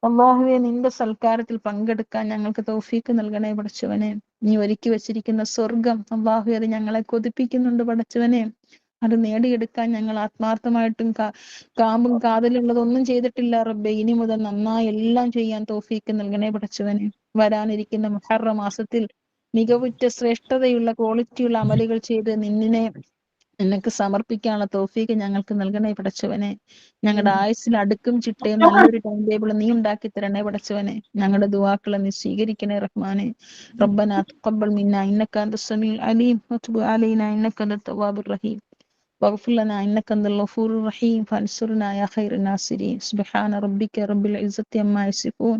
അള്ളാഹുവെ, നിന്റെ സൽക്കാരത്തിൽ പങ്കെടുക്കാൻ ഞങ്ങൾക്ക് തൗഫീക്ക് നൽകണേ പടച്ചവനെ. നീ ഒരുക്കി വെച്ചിരിക്കുന്ന സ്വർഗം അള്ളാഹുവെ, അത് ഞങ്ങളെ കൊതിപ്പിക്കുന്നുണ്ട് പടച്ചവനെ. അത് നേടിയെടുക്കാൻ ഞങ്ങൾ ആത്മാർത്ഥമായിട്ടും കാമ്പും കാതലുള്ളതൊന്നും ചെയ്തിട്ടില്ല റബ്ബെ. ഇനി മുതൽ നന്നായി എല്ലാം ചെയ്യാൻ തൗഫീക്ക് നൽകണേ പടച്ചവനെ. വരാനിരിക്കുന്ന മുഹറം മാസത്തിൽ മികവുറ്റ ശ്രേഷ്ഠതയുള്ള ക്വാളിറ്റിയുള്ള അമലുകൾ ചെയ്ത് നിനക്ക് സമർപ്പിക്കാനുള്ള തൗഫീക്ക് ഞങ്ങൾക്ക് നൽകണേ പടച്ചവനെ. ഞങ്ങളുടെ ആയുസ്സിൽ അടുക്കും ചിട്ടയും നല്ലൊരു ടൈം ടേബിൾ നീ ഉണ്ടാക്കി തരണേ പടച്ചവനെ. ഞങ്ങളുടെ ദുആക്കളെ നീ സ്വീകരിക്കണേ റഹ്മാനെ. റബ്ബനാ തഖബ്ബൽ മിന്നാ ഇന്നക അൻതസ് സമീഉൽ അലീം വതുബ് അലൈനാ ഇന്നക അൻതത് തവ്വാബുർ റഹീം واغفر لنا إنك أنت الغفور الرحيم فانصرنا يا خير الناصرين. سبحان ربك رب العزة عما يصفون